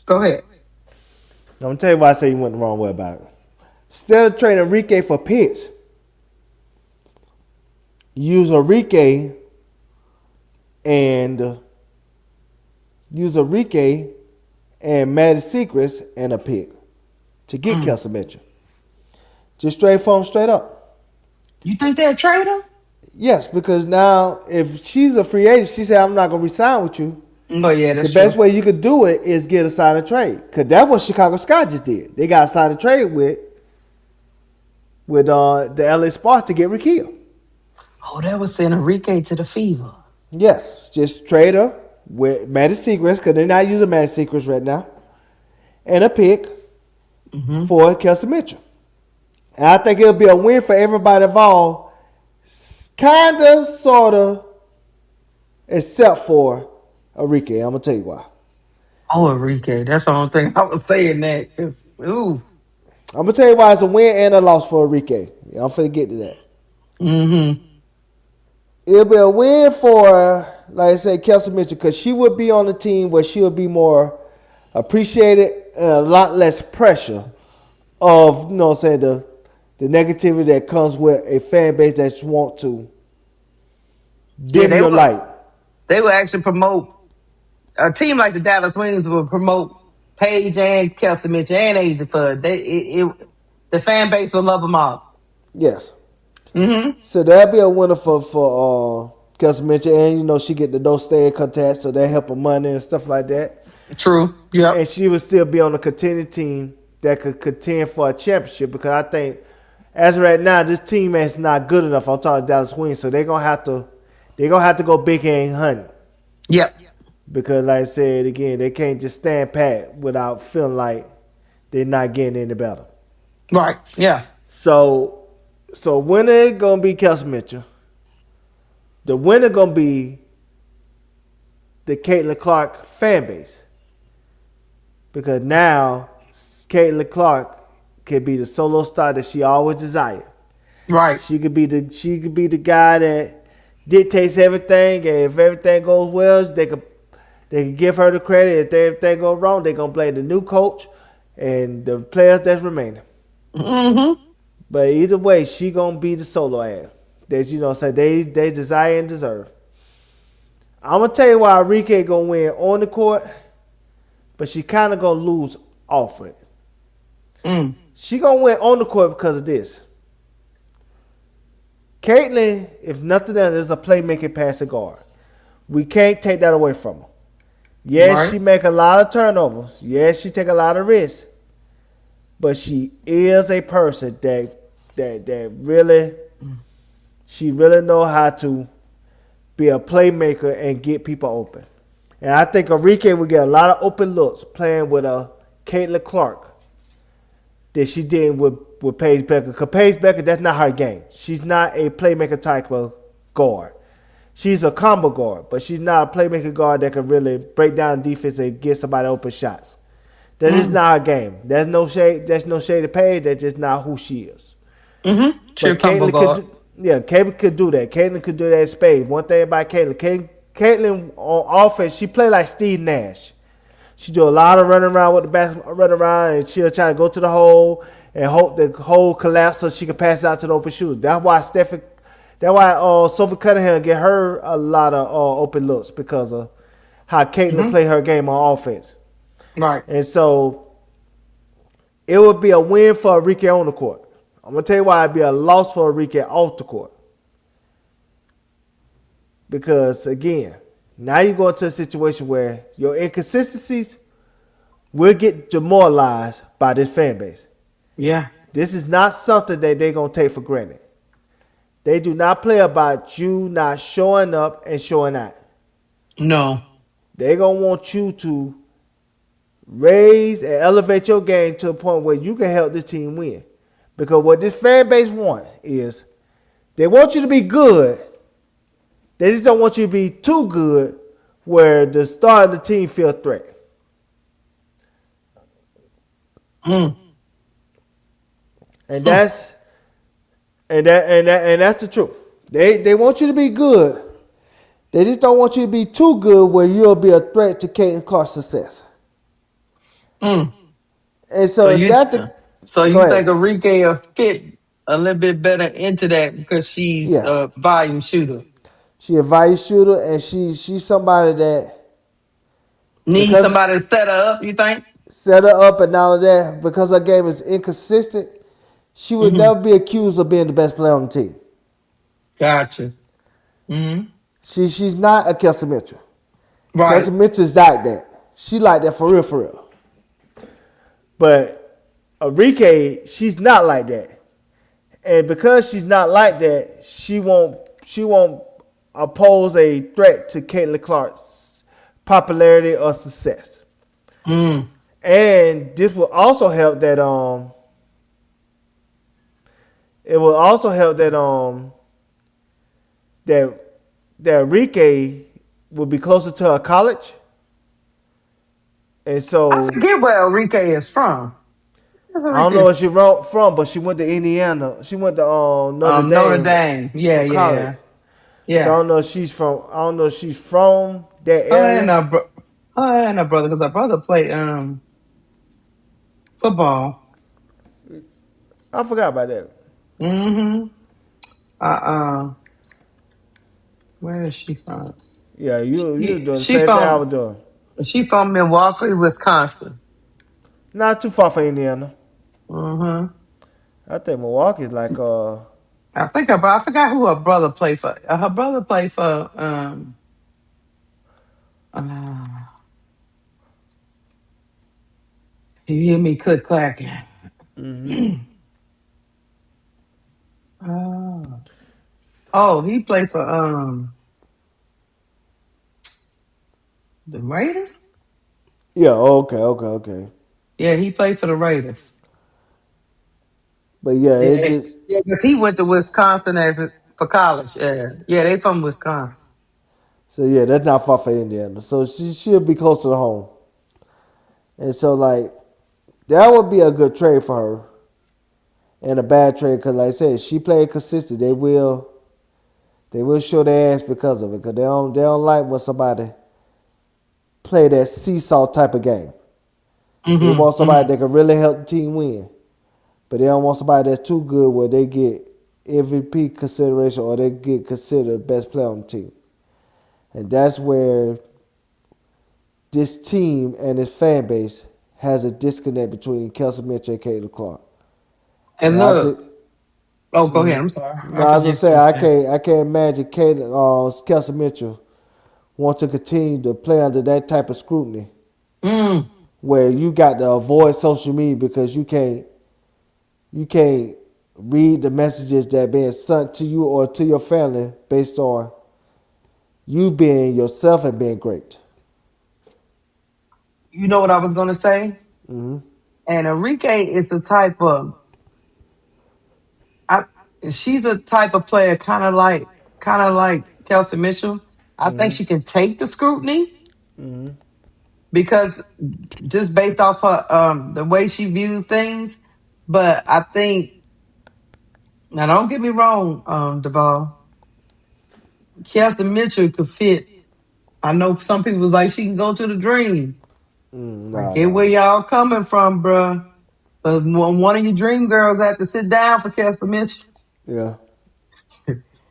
Go ahead. I'm gonna tell you why I say you went the wrong way about it. Instead of trading Enrique for Pitts, use Enrique and Maddie Secrets and a pick to get Kelsey Mitchell. Just straight up. You think they'll trade her? Yes, because now if she's a free agent, she said, I'm not going to resign with you. Oh, yeah, that's the best way you could do it is get a sign and trade. Because that's what Chicago Sky just did. They got a sign and trade with the LA Sparks to get Rikia. Oh, that was sending Enrique to the Fever. Yes, just trade her with Maddie Secrets, because they're not using Maddie Secrets right now, and a pick for Kelsey Mitchell. And I think it'll be a win for everybody involved, kind of, sort of, except for Enrique. I'm going to tell you why. Oh, Enrique. That's the only thing I was saying that. Ooh. I'm going to tell you why it's a win and a loss for Enrique. I'm finna get to that. It'll be a win for, like I said, Kelsey Mitchell, because she would be on the team where she would be more appreciated and a lot less pressure of, you know what I'm saying, the negativity that comes with a fan base that you want to dim your light. They will actually promote, a team like the Dallas Wings will promote Paige and Kelsey Mitchell and AZ Fudd. The fan base will love them all. Yes. So that'll be a winner for Kelsey Mitchell, and you know she get the no stay in contest, so that help her money and stuff like that. True. Yeah. And she would still be on a contending team that could contend for a championship, because I think as of right now this team is not good enough. I'm talking Dallas Wings, so they're gonna have to go big and hunting. Yep. Because like I said again, they can't just stand pat without feeling like they're not getting any better. Right. Yeah. So winner gonna be Kelsey Mitchell. The winner gonna be the Caitlin Clark fan base, because now Caitlin Clark can be the solo star that she always desired. Right. She could be the guy that dictates everything, and if everything goes well, they can give her the credit. If everything goes wrong, they're gonna blame the new coach and the players that's remaining. But either way, she gonna be the solo act that, you know what I'm saying, they desire and deserve. I'm gonna tell you why Enrique gonna win on the court, but she kind of gonna lose off it. She gonna win on the court because of this. Caitlin, if nothing else, is a playmaking passing guard. We can't take that away from her. Yes, she make a lot of turnovers. Yes, she take a lot of risks. But she is a person that really, she really know how to be a playmaker and get people open. And I think Enrique would get a lot of open looks playing with Caitlin Clark that she did with Paige Bueckers. Because Paige Bueckers, that's not her game. She's not a playmaker type of guard. She's a combo guard, but she's not a playmaker guard that can really break down defense and get somebody open shots. That is not her game. There's no shade. There's no shade to Paige. That's just not who she is. She's a combo guard. Caitlin could do that. Caitlin could do that in spades. One thing about Caitlin on offense, she play like Steve Nash. She do a lot of running around with the basketball, run around, and she'll try to go to the hole and hope the hole collapse so she can pass it out to the open shooter. That's why Sophie Cunningham get her a lot of open looks because of how Caitlin play her game on offense. Right. And so it would be a win for Enrique on the court. I'm going to tell you why it'd be a loss for Enrique off the court. Because, again, now you go into a situation where your inconsistencies will get demoralized by this fan base. Yeah. This is not something that they're going to take for granted. They do not play about you not showing up and showing out. No. They're going to want you to raise and elevate your game to a point where you can help this team win. Because what this fan base want is they want you to be good. They just don't want you to be too good where the star of the team feel a threat. And that's the truth. They want you to be good. They just don't want you to be too good where you'll be a threat to Caitlin Clark's success. And so you think Enrique will fit a little bit better into that because she's a volume shooter. She a volume shooter, and she's somebody that needs somebody to set her up. You think? Set her up, and now that because her game is inconsistent, she would never be accused of being the best player on the team. Gotcha. She's not a Kelsey Mitchell. Right. Kelsey Mitchell's like that. She like that for real. But Enrique, she's not like that. And because she's not like that, she won't oppose a threat to Caitlin Clark's popularity or success. And this will also help that that Enrique will be closer to her college. And so I forget where Enrique is from. I don't know where she wrote from, but she went to Indiana. She went to Notre Dame. Yeah. So I don't know if she's from. That area. Her and her brother, because her brother played football. I forgot about that. Where is she from? Yeah, you doing the same thing I was doing. She from Milwaukee, Wisconsin. Not too far from Indiana. I think Milwaukee's like I forgot who her brother played for. Her brother played for you hear me click clacking. He played for the Raiders? Yeah, okay. Yeah, he played for the Raiders. But yeah, because he went to Wisconsin for college. Yeah, they from Wisconsin. So yeah, that's not far from Indiana. So she'll be closer to home. And so that would be a good trade for her. And a bad trade because like I said, she played consistent. They will show their ass because of it. Because they don't like when somebody play that seesaw type of game. They want somebody that can really help the team win. But they don't want somebody that's too good where they get MVP consideration or they get considered best player on the team. And that's where this team and its fan base has a disconnect between Kelsey Mitchell and Caitlin Clark. And look, go ahead. I'm sorry. No, I was gonna say I can't imagine Kelsey Mitchell want to continue to play under that type of scrutiny, where you got to avoid social media because you can't read the messages that being sent to you or to your family based on you being yourself and being great. You know what I was gonna say? And Enrique is the type of she's a type of player kind of like Kelsey Mitchell. I think she can take the scrutiny because just based off her the way she views things. But I think, now don't get me wrong, Duval, Kelsey Mitchell could fit. I know some people was like she can go to the Dream. I get where y'all coming from, bruh. But one of your dream girls had to sit down for Kelsey Mitchell. Yeah.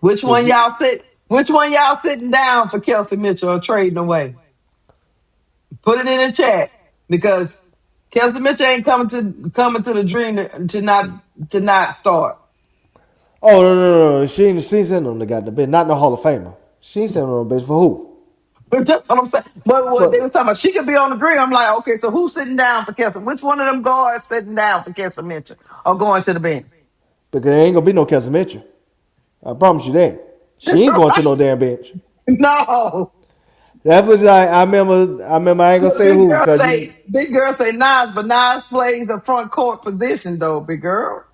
Which one y'all sitting down for Kelsey Mitchell or trading away? Put it in the chat because Kelsey Mitchell ain't coming to the Dream to not start. Oh no! She ain't sitting on the goddamn bench. Not in the Hall of Famer. She ain't sitting on the bench for who? That's what I'm saying. But what they were talking about, she could be on the Dream. I'm like, okay, so who's sitting down for Kelsey? Which one of them guards sitting down for Kelsey Mitchell or going to the bench? Because there ain't gonna be no Kelsey Mitchell. I promise you that. She ain't going to no damn bench. No. That was I remember. I ain't gonna say who. Big girl say Nas, but Nas plays a front court position though. Big girl,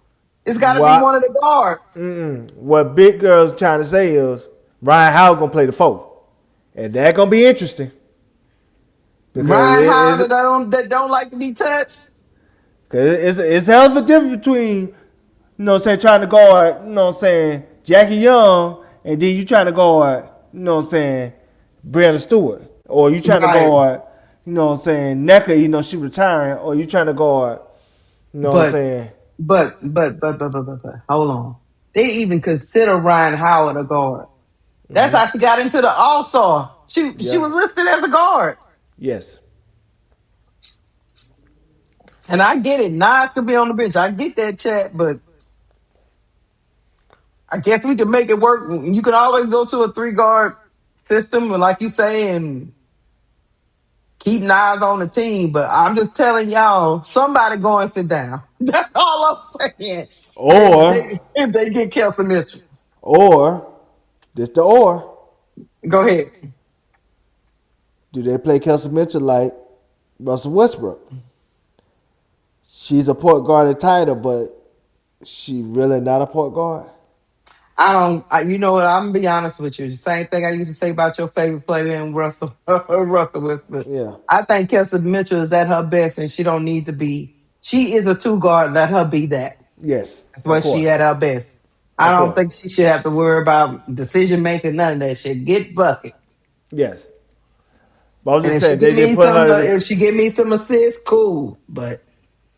it's got to be one of the guards. What big girl's trying to say is Ryan Howard gonna play the 4, and that gonna be interesting. Ryan Howard that don't like to be touched. Cause it's a hell of a difference between trying to guard Jackie Young, and then you trying to guard Brianna Stewart, or you trying to guard NECA, she retiring, or you trying to guard But hold on. They even consider Ryan Howard a guard. That's how she got into the All-Star. She was listed as a guard. Yes. And I get it. Nas to be on the bench. I get that, chat, but I guess we can make it work. You can always go to a 3-guard system, like you say, and keep Nas on the team. But I'm just telling y'all, somebody go and sit down. That's all I'm saying. Or if they get Kelsey Mitchell. Or Go ahead. Do they play Kelsey Mitchell like Russell Westbrook? She's a point guard at title, but she really not a point guard. You know what? I'm gonna be honest with you. The same thing I used to say about your favorite player in Russell Westbrook. Yeah. I think Kelsey Mitchell is at her best, and she don't need to be. She is a 2-guard. Let her be that. Yes. That's where she at her best. I don't think she should have to worry about decision making, none of that shit. Get buckets. Yes. But I was just saying, if she give me some assists, cool. But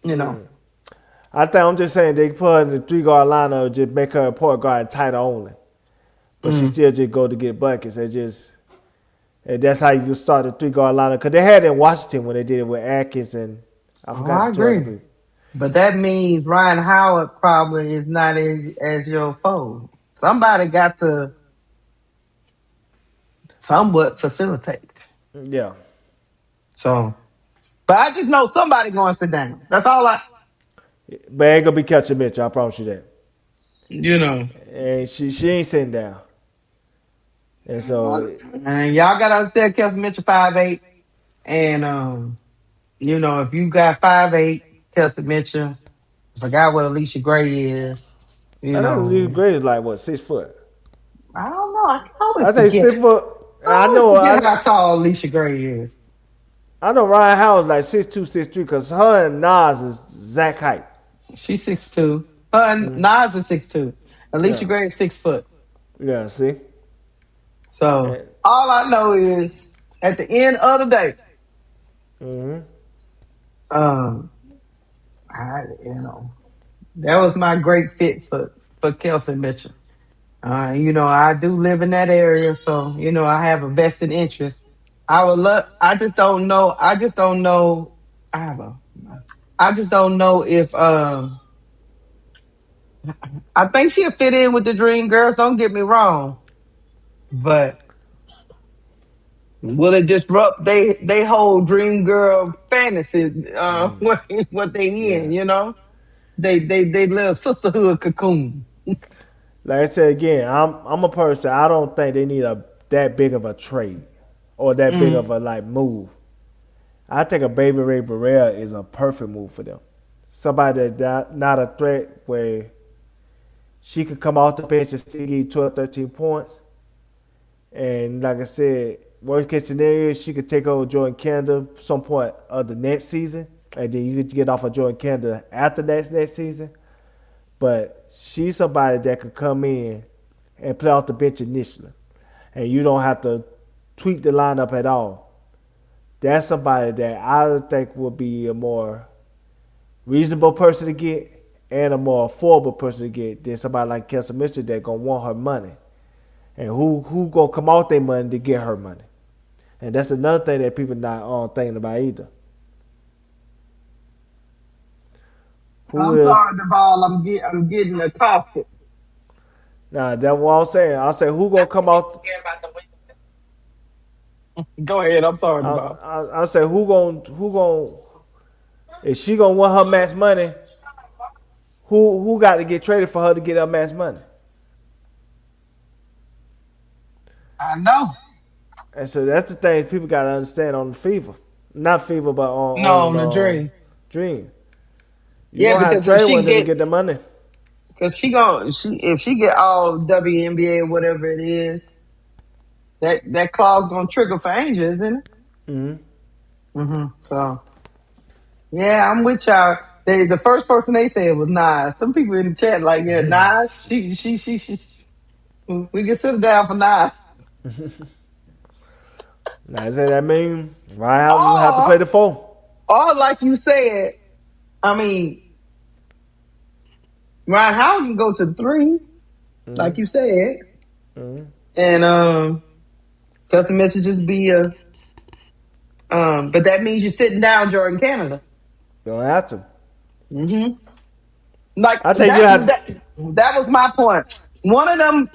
I'm just saying they put her in the 3-guard lineup, just make her a point guard title only. But she still just go to get buckets. And that's how you start the 3-guard lineup. Because they had it in Washington when they did it with Atkins and I forgot. I agree. But that means Ryan Howard probably is not as your foe. Somebody got to somewhat facilitate. Yeah. So, but I just know somebody going to sit down. That's all But ain't gonna be Kelsey Mitchell, I promise you that. And she ain't sitting down. And so and y'all gotta understand Kelsey Mitchell 5'8". And if you got 5'8", Kelsey Mitchell, I forgot what Alicia Gray is. I know Alicia Gray is like what, 6 foot? I don't know. I always say 6 foot. I forget how tall Alicia Gray is. I know Ryan Howard's like 6'2", 6'3", because her and Nas is Zach height. She's 6'2". Her and Nas is 6'2". Alicia Gray is 6 foot. Yeah, see? So all I know is at the end of the day, that was my great fit for Kelsey Mitchell. I do live in that area, so I have a vested interest. I would love. I just don't know. I just don't know. I just don't know if. I think she'll fit in with the Dream Girls. Don't get me wrong, but will it disrupt they whole Dream Girl fantasy? What they in? You know, they little sisterhood cocoon. Like I said again, I'm a person. I don't think they need that big of a trade or that big of a move. I think a Baby Ray Barrera is a perfect move for them. Somebody that's not a threat where she could come off the bench and still give you 12, 13 points. And like I said, worst case scenario, she could take over Jordan Canada some point of the next season. And then you could get off of Jordan Canada after that next season. But she's somebody that could come in and play off the bench initially. And you don't have to tweak the lineup at all. That's somebody that I think would be a more reasonable person to get and a more affordable person to get than somebody like Kelsey Mitchell that gonna want her money. And who gonna come out their money to get her money. And that's another thing that people not thinking about either. Sorry, Duval. I'm getting accosted. Nah, that's what I'm saying. I say who gonna come out. Go ahead. I'm sorry, Duval. I say who gonna if she gonna want her max money, who got to get traded for her to get her max money? I know. And so that's the thing people got to understand on the Fever. Not Fever, but on the Dream. Dream. You because if she get the money. Because if she get all WNBA or whatever it is, that clause gonna trigger for Angel, isn't it? So yeah, I'm with y'all. The first person they said was Nas. Some people in the chat like, yeah, Nas. She. We can sit down for Nas. Now, is that mean Ryan House will have to play the 4? Or like you said, I mean, Ryan House can go to 3, like you said, and Kelsey Mitchell just be a. But that means you're sitting down Jordan Canada. You don't have to. Like I think that was my point. One of them.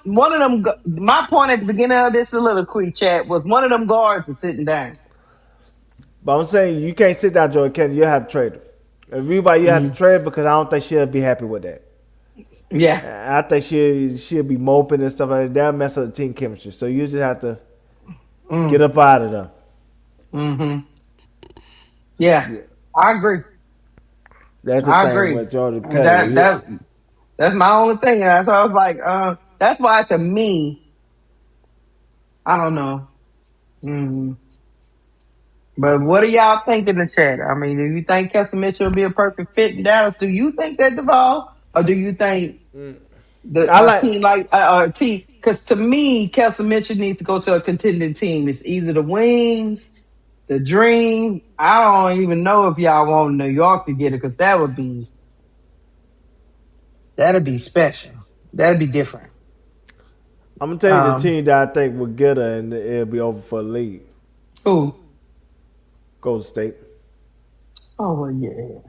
My point at the beginning of this soliloquy chat was one of them guards is sitting down. But I'm saying you can't sit down Jordan Canada. You have to trade her. And reason why you have to trade because I don't think she'll be happy with that. Yeah, I think she'll be moping and stuff like that. That'll mess up the team chemistry. So you just have to get up out of them. Yeah, I agree. That's the thing with Jordan Canada. That's my only thing. So I was like, that's why to me, I don't know. But what do y'all think in the chat? I mean, do you think Kelsey Mitchell will be a perfect fit in Dallas? Do you think that, Duval? Or do you think a team like T? Because to me, Kelsey Mitchell needs to go to a contending team. It's either the Wings, the Dream. I don't even know if y'all want New York to get it because that'd be special. That'd be different. I'm gonna tell you the team that I think will get her and it'll be over for the league. Who? Golden State. Oh well, yeah.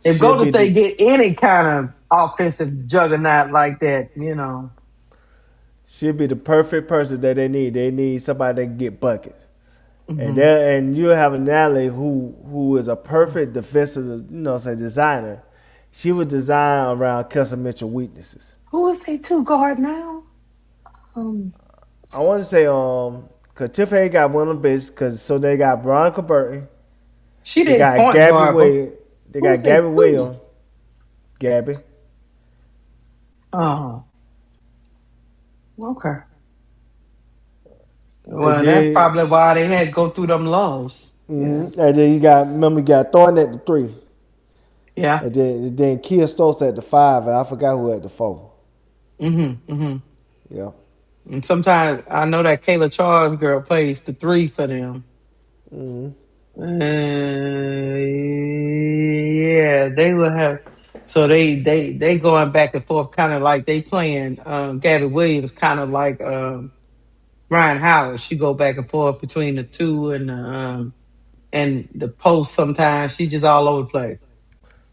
If Golden State get any kind of offensive juggernaut like that, she'll be the perfect person that they need. They need somebody that can get buckets. And you have an alley who is a perfect defensive, designer. She would design around Kelsey Mitchell weaknesses. Who is they two guard now? I want to say because Tiffany got one of the bitches so they got Veronica Burton. She didn't got Gabby Williams. They got Gabby Williams. Gabby. Oh. Okay. Well, that's probably why they had to go through them lows. Mm-hmm. And then you got Thornton at the 3. Yeah. And then Kia Stokes at the 5, and I forgot who at the 4. Yeah. And sometimes I know that Kayla Charles girl plays the 3 for them. Yeah, they will have. So they going back and forth, kind of like they playing Gabby Williams, kind of like Ryan Howard. She go back and forth between the two and the post sometimes. She just all over the place.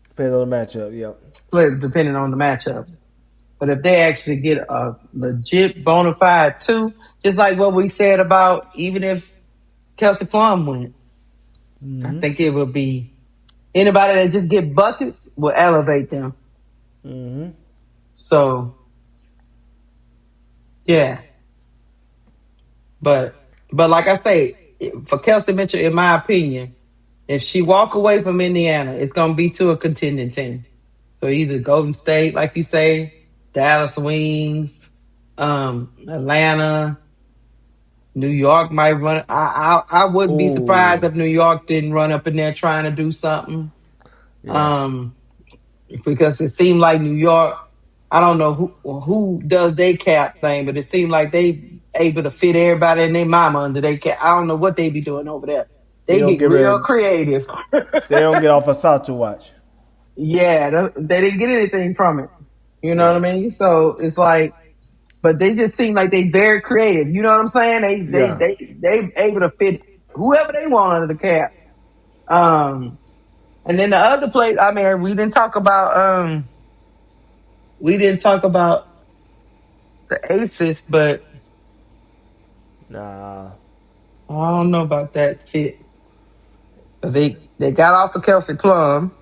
Depends on the matchup, yep. Split depending on the matchup. But if they actually get a legit bona fide two, just like what we said about even if Kelsey Plum went, I think it would be anybody that just get buckets will elevate them. So, yeah. But like I say, for Kelsey Mitchell, in my opinion, if she walk away from Indiana, it's gonna be to a contending team. So either Golden State, like you say, Dallas Wings, Atlanta, New York might run. I wouldn't be surprised if New York didn't run up in there trying to do something. Yeah. Because it seemed like New York, I don't know who does their cap thing, but it seemed like they able to fit everybody and their mama under their cap. I don't know what they be doing over there. They get real creative. They don't get off a Satu watch. Yeah, they didn't get anything from it. You know what I mean? So it's like, but they just seem like they very creative. You know what I'm saying? They able to fit whoever they want under the cap. And then the other place, I mean, we didn't talk about the Aces, but nah, I don't know about that fit because they got off of Kelsey Plum.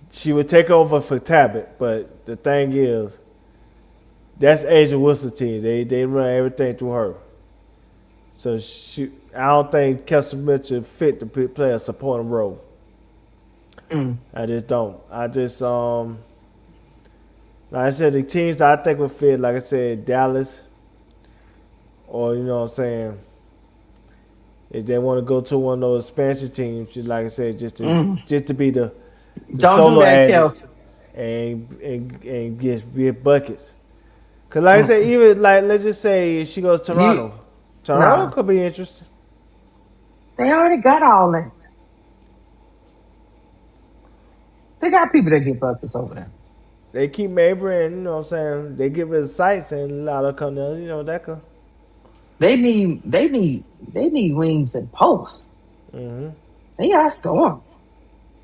She would take over for Tabit, but the thing is, that's Asia Wilson team. They run everything through her. So I don't think Kelsey Mitchell fit to play a supporting role. I just don't. Like I said, the teams that I think would fit, like I said, Dallas, or you know what I'm saying, if they want to go to one of those expansion teams, just like I said, just to be the solo addict and get buckets. Cause like I said, even like let's just say she goes to Toronto. Toronto could be interesting. They already got all that. They got people that get buckets over there. They keep Mabry and you know what I'm saying, they get rid of sites and a lot of come there, you know, that could. They need wings and posts. They got storm.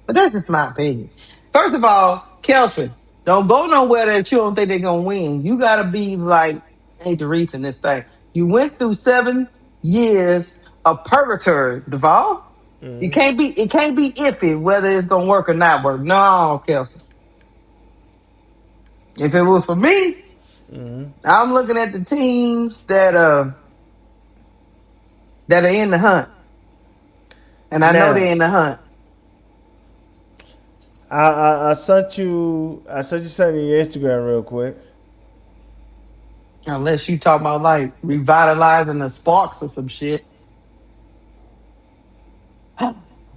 But that's just my opinion. First of all, Kelsey, don't go nowhere that you don't think they're gonna win. You gotta be like Angel Reese in this thing. You went through 7 years of purgatory, Duval. It can't be iffy whether it's gonna work or not work. No, Kelsey. If it was for me, I'm looking at the teams that are in the hunt. And I know they're in the hunt. I sent you something on your Instagram real quick. Unless you talk about like revitalizing the Sparks or some shit.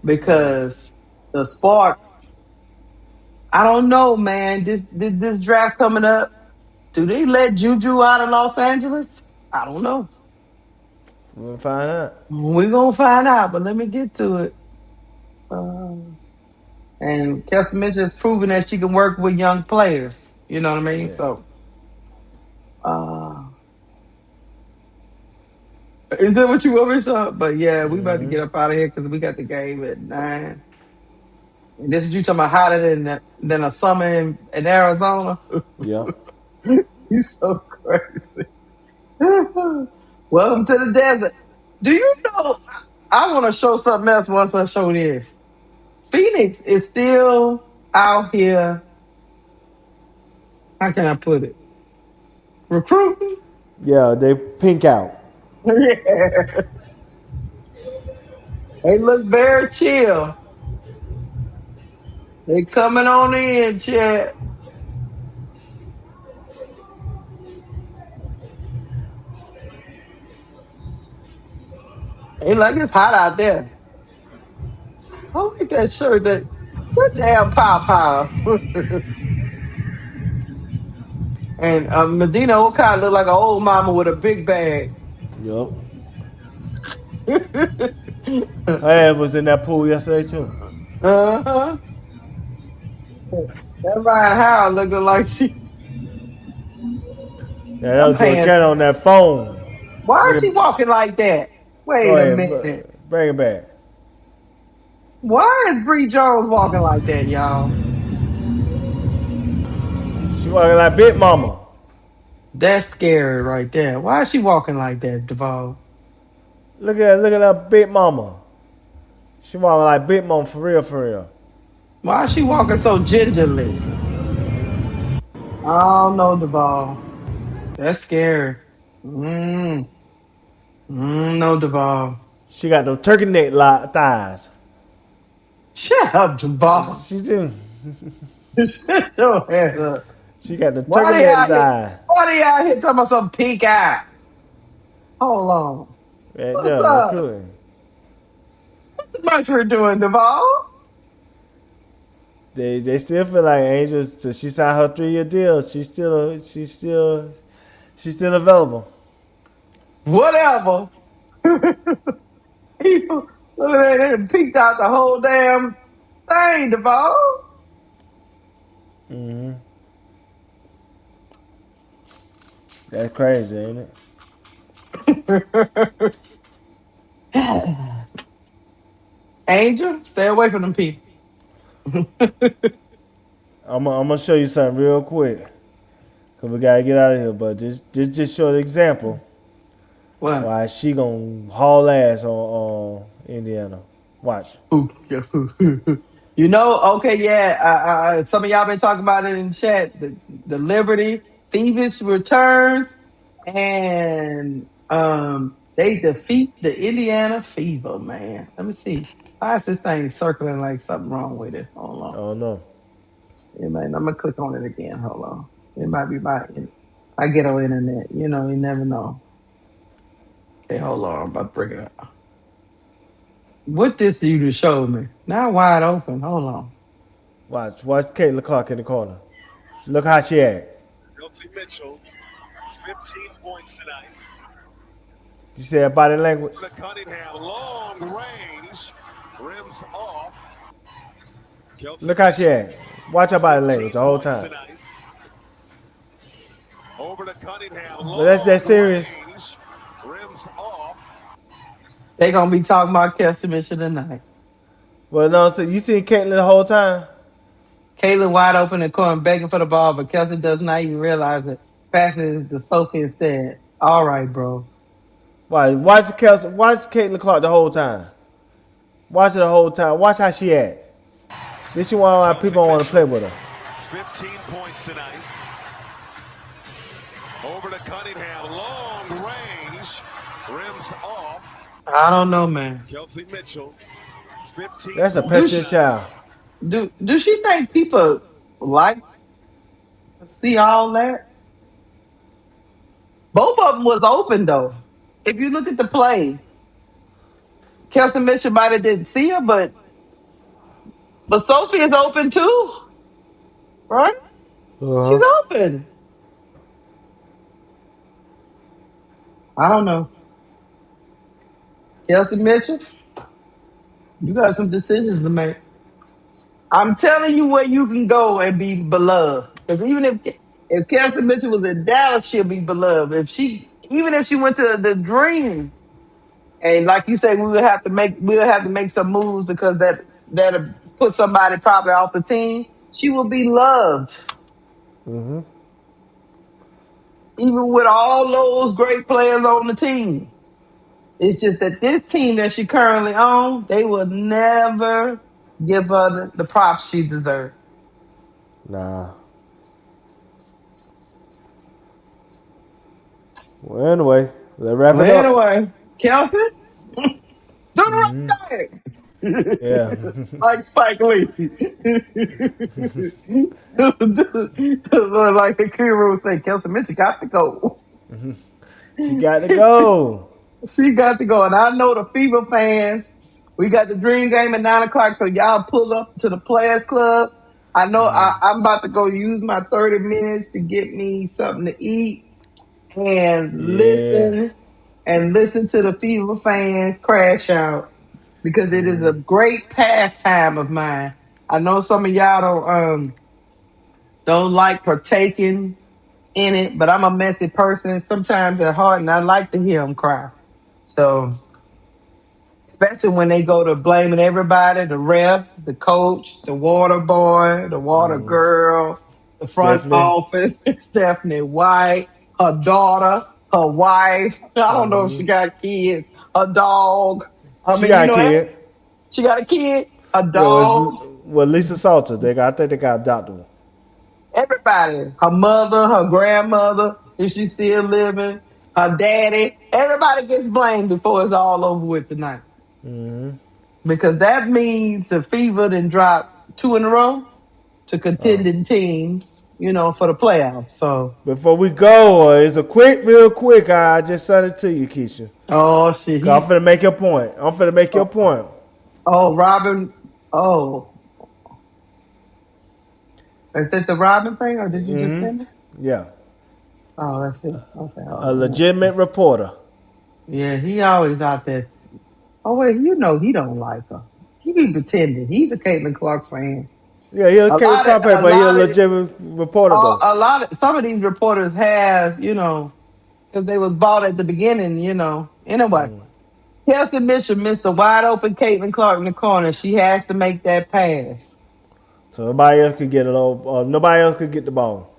Because the Sparks, I don't know, man. This draft coming up, do they let Juju out of Los Angeles? I don't know. We're gonna find out. We're gonna find out, but let me get to it. And Kelsey Mitchell has proven that she can work with young players. You know what I mean? Yeah. So, is that what you want me to say? But yeah, we about to get up out of here because we got the game at 9. And this is you talking about hotter than a summer in Arizona? Yeah. You so crazy. Welcome to the desert. Do you know, I want to show something else once I show this. Phoenix is still out here. How can I put it? Recruiting? Yeah, they pink out. Yeah. They look very chill. They coming on in, chat. They like it's hot out there. I like that shirt. That damn pow. And Medina Okai look like an old mama with a big bag. Yup. I was in that pool yesterday too. That Ryan Howard looking like she. Yeah, that was doing cat on that phone. Why is she walking like that? Wait a minute. Bring it back. Why is Bree Jones walking like that, y'all? She walking like Big Mama. That's scary right there. Why is she walking like that, Duval? Look at that Big Mama. She walking like Big Mama for real. Why is she walking so gingerly? I don't know, Duval. That's scary. No, Duval. She got those turkey neck thighs. Shut up, Duval. She do. Shut your ass up. She got the turkey neck thighs. Why they out here talking about some pink eye? Hold on. Right What's there, up? recruiting. What's Mercury doing, Duval? They still feel like Angel. So she signed her 3-year deal. She's still available. Whatever. People, look at that. They peeked out the whole damn thing, Duval. That's crazy, ain't it? Angel, stay away from them people. I'm gonna show you something real quick, cause we gotta get out of here. But just show the example. What? Why she gonna haul ass on Indiana? Watch. You know, okay, yeah. Some of y'all been talking about it in chat. The Liberty Thievish returns, and they defeat the Indiana Fever. Man, let me see. Why is this thing circling like something wrong with it? Hold on. Oh no. I'm gonna click on it again. Hold on. It might be my ghetto internet. You know, you never know. Okay, hold on. I'm about to bring it up. What this you just showed me? Now wide open. Hold on. Watch Caitlin Clark in the corner. Look how she act. Kelsey Mitchell, 15 points tonight. You see her body language? Cunningham, long range, rims off. Kelsey Look how she act. Watch her body language the whole time. Tonight. Over to Cunningham, but that's that serious. Range, rims off. They gonna be talking about Kelsey Mitchell tonight. Well, no, so you seen Caitlin the whole time? Caitlin wide open and corner begging for the ball, but Kelsey does not even realize it. Passing it to Sophie instead. All right, bro. Watch Caitlin Clark the whole time. Watch her the whole time. Watch how she acts. This is why a lot of people don't want to play with her. 15 points tonight. Over to Cunningham, long range, rims off. I don't know, man. Kelsey Mitchell, 15. That's a petulant child. Do she think people like to see all that? Both of them was open though. If you look at the play, Kelsey Mitchell might have didn't see her, but Sophie is open too, right? She's open. I don't know. Kelsey Mitchell, you got some decisions to make. I'm telling you where you can go and be beloved. Because even if Kelsey Mitchell was in Dallas, she'll be beloved. Even if she went to the Dream, and like you say, we'll have to make some moves because that'll put somebody probably off the team. She will be loved. Mm-hmm. Even with all those great players on the team. It's just that this team that she currently on, they will never give her the props she deserves. Nah. Well, anyway, let's wrap it up. Anyway, Kelsey, do the right thing. Yeah. Like Spike Lee. Like the Kira would say, Kelsey Mitchell got to go. She got to go. She got to go. And I know the Fever fans, we got the Dream game at 9 o'clock, so y'all pull up to the Players Club. I know I'm about to go use my 30 minutes to get me something to eat and listen to the Fever fans crash out because it is a great pastime of mine. I know some of y'all don't like partaking in it, but I'm a messy person sometimes at heart, and I like to hear them cry. So, especially when they go to blaming everybody, the ref, the coach, the water boy, the water girl, the front Stephanie. office, Stephanie White, her daughter, her wife. I don't know if she got kids, her dog. I She mean, got a kid. she got a kid, a Yeah, dog. well, Lisa Salter. I think they got adopted one. Everybody, her mother, her grandmother, if she's still living, her daddy, everybody gets blamed before it's all over with tonight. Because that means the Fever done dropped 2 in a row to contending teams, for the playoffs. So Before we go, it's a real quick. I just sent it to you, Keysha. oh shit, I'm finna make your point. Robin. Oh, is it the Robin thing, or did you just send it? Yeah. Oh, let's see. Okay, A legitimate reporter. yeah, he always out there. Oh wait, he don't like her. He be pretending. He's a Caitlin Clark fan. Yeah, he's a Caitlin Clark fan, but he's a legitimate reporter though. Some of these reporters have, because they was bought at the beginning, Anyway, Kelsey Mitchell missed a wide open Caitlin Clark in the corner. She has to make that pass. So nobody else could get it. Nobody else could get the ball.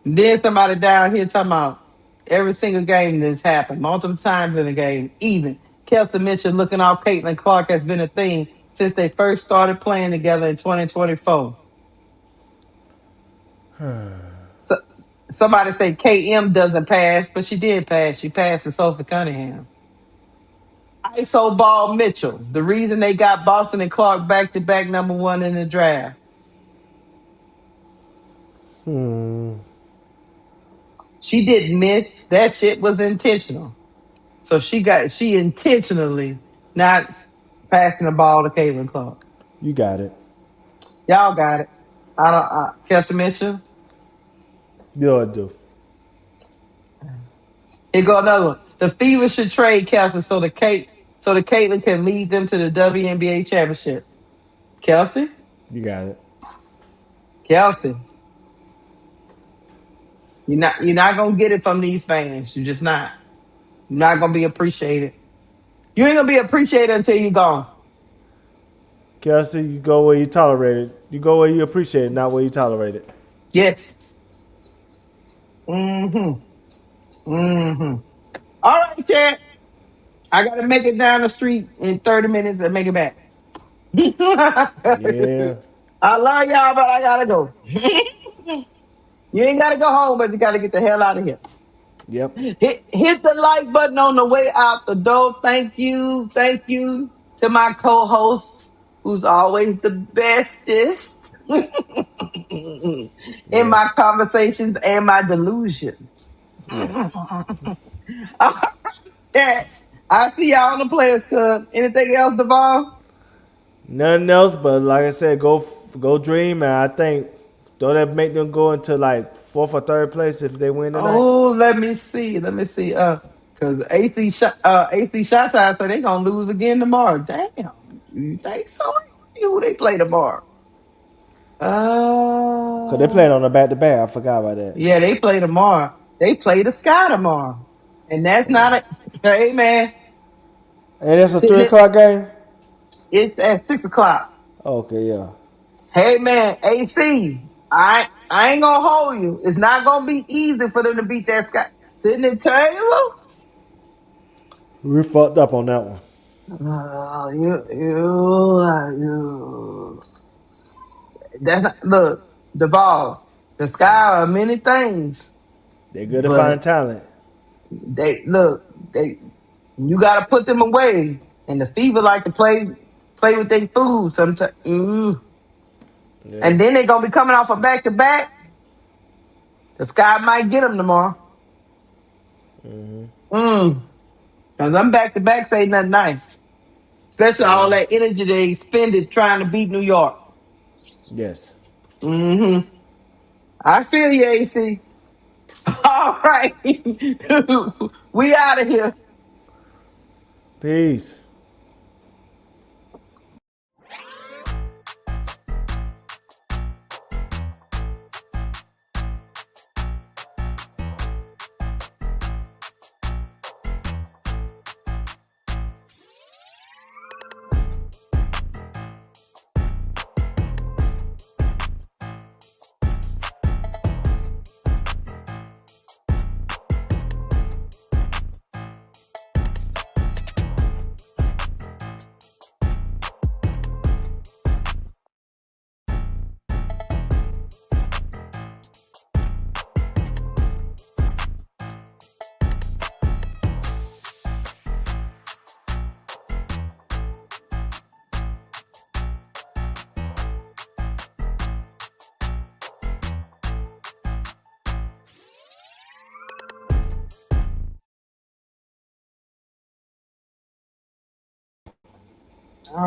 And then somebody down here talking about every single game that's happened, multiple times in the game, even. Kelsey Mitchell looking off Caitlin Clark has been a thing since they first started playing together in 2024. So, somebody say KM doesn't pass, but she did pass. She passed to Sophie Cunningham. ISO Ball Mitchell, the reason they got Boston and Clark back-to-back number 1 in the draft. She didn't miss. That shit was intentional. So she intentionally not passing the ball to Caitlin Clark. You got it. Y'all got it. Kelsey Mitchell. Yeah, I do. Here go another one. The Fever should trade Kelsey so the Caitlin can lead them to the WNBA championship. Kelsey? You got it. Kelsey. You're not gonna get it from these fans. You're just not. You're not gonna be appreciated. You ain't gonna be appreciated until you're gone. Kelsey, you go where you tolerate it. You go where you appreciate it, not where you tolerate it. Yes. All right, Chad. I gotta make it down the street in 30 minutes and make it back. Yeah. I love y'all, but I gotta go. You ain't gotta go home, but you gotta get the hell out of here. Yep. Hit the like button on the way out the door. Thank you to my co-host, who's always the bestest in my conversations and my delusions. All right, I see y'all on the Players Club. Anything else, Duval? Nothing else, but like I said, go dream, and I think don't that make them go into like 4th or 3rd place if they win tonight? Oh, let me see. Because AC Shot said they gonna lose again tomorrow. Damn, you think so? Who they play tomorrow? Because they playing on a back-to-back. I forgot about that. Yeah, they play tomorrow. They play the Sky tomorrow, and that's not a hey man. And it's a 3 o'clock game. It's at 6 o'clock. Okay, yeah. Hey man, AC. I ain't gonna hold you. It's not gonna be easy for them to beat that Sky. Sidney Taylor. We fucked up on that one. That's not, look, Duval. The Sky are many things. They're good to find talent. You got to put them away. And the Fever like to play with their food sometimes. Yeah. And then they're gonna be coming off a back-to-back. The Sky might get them tomorrow. Because them back-to-backs ain't nothing nice. Especially all that energy they expended trying to beat New York. Yes. I feel you, AC. All right. We out of here. Peace.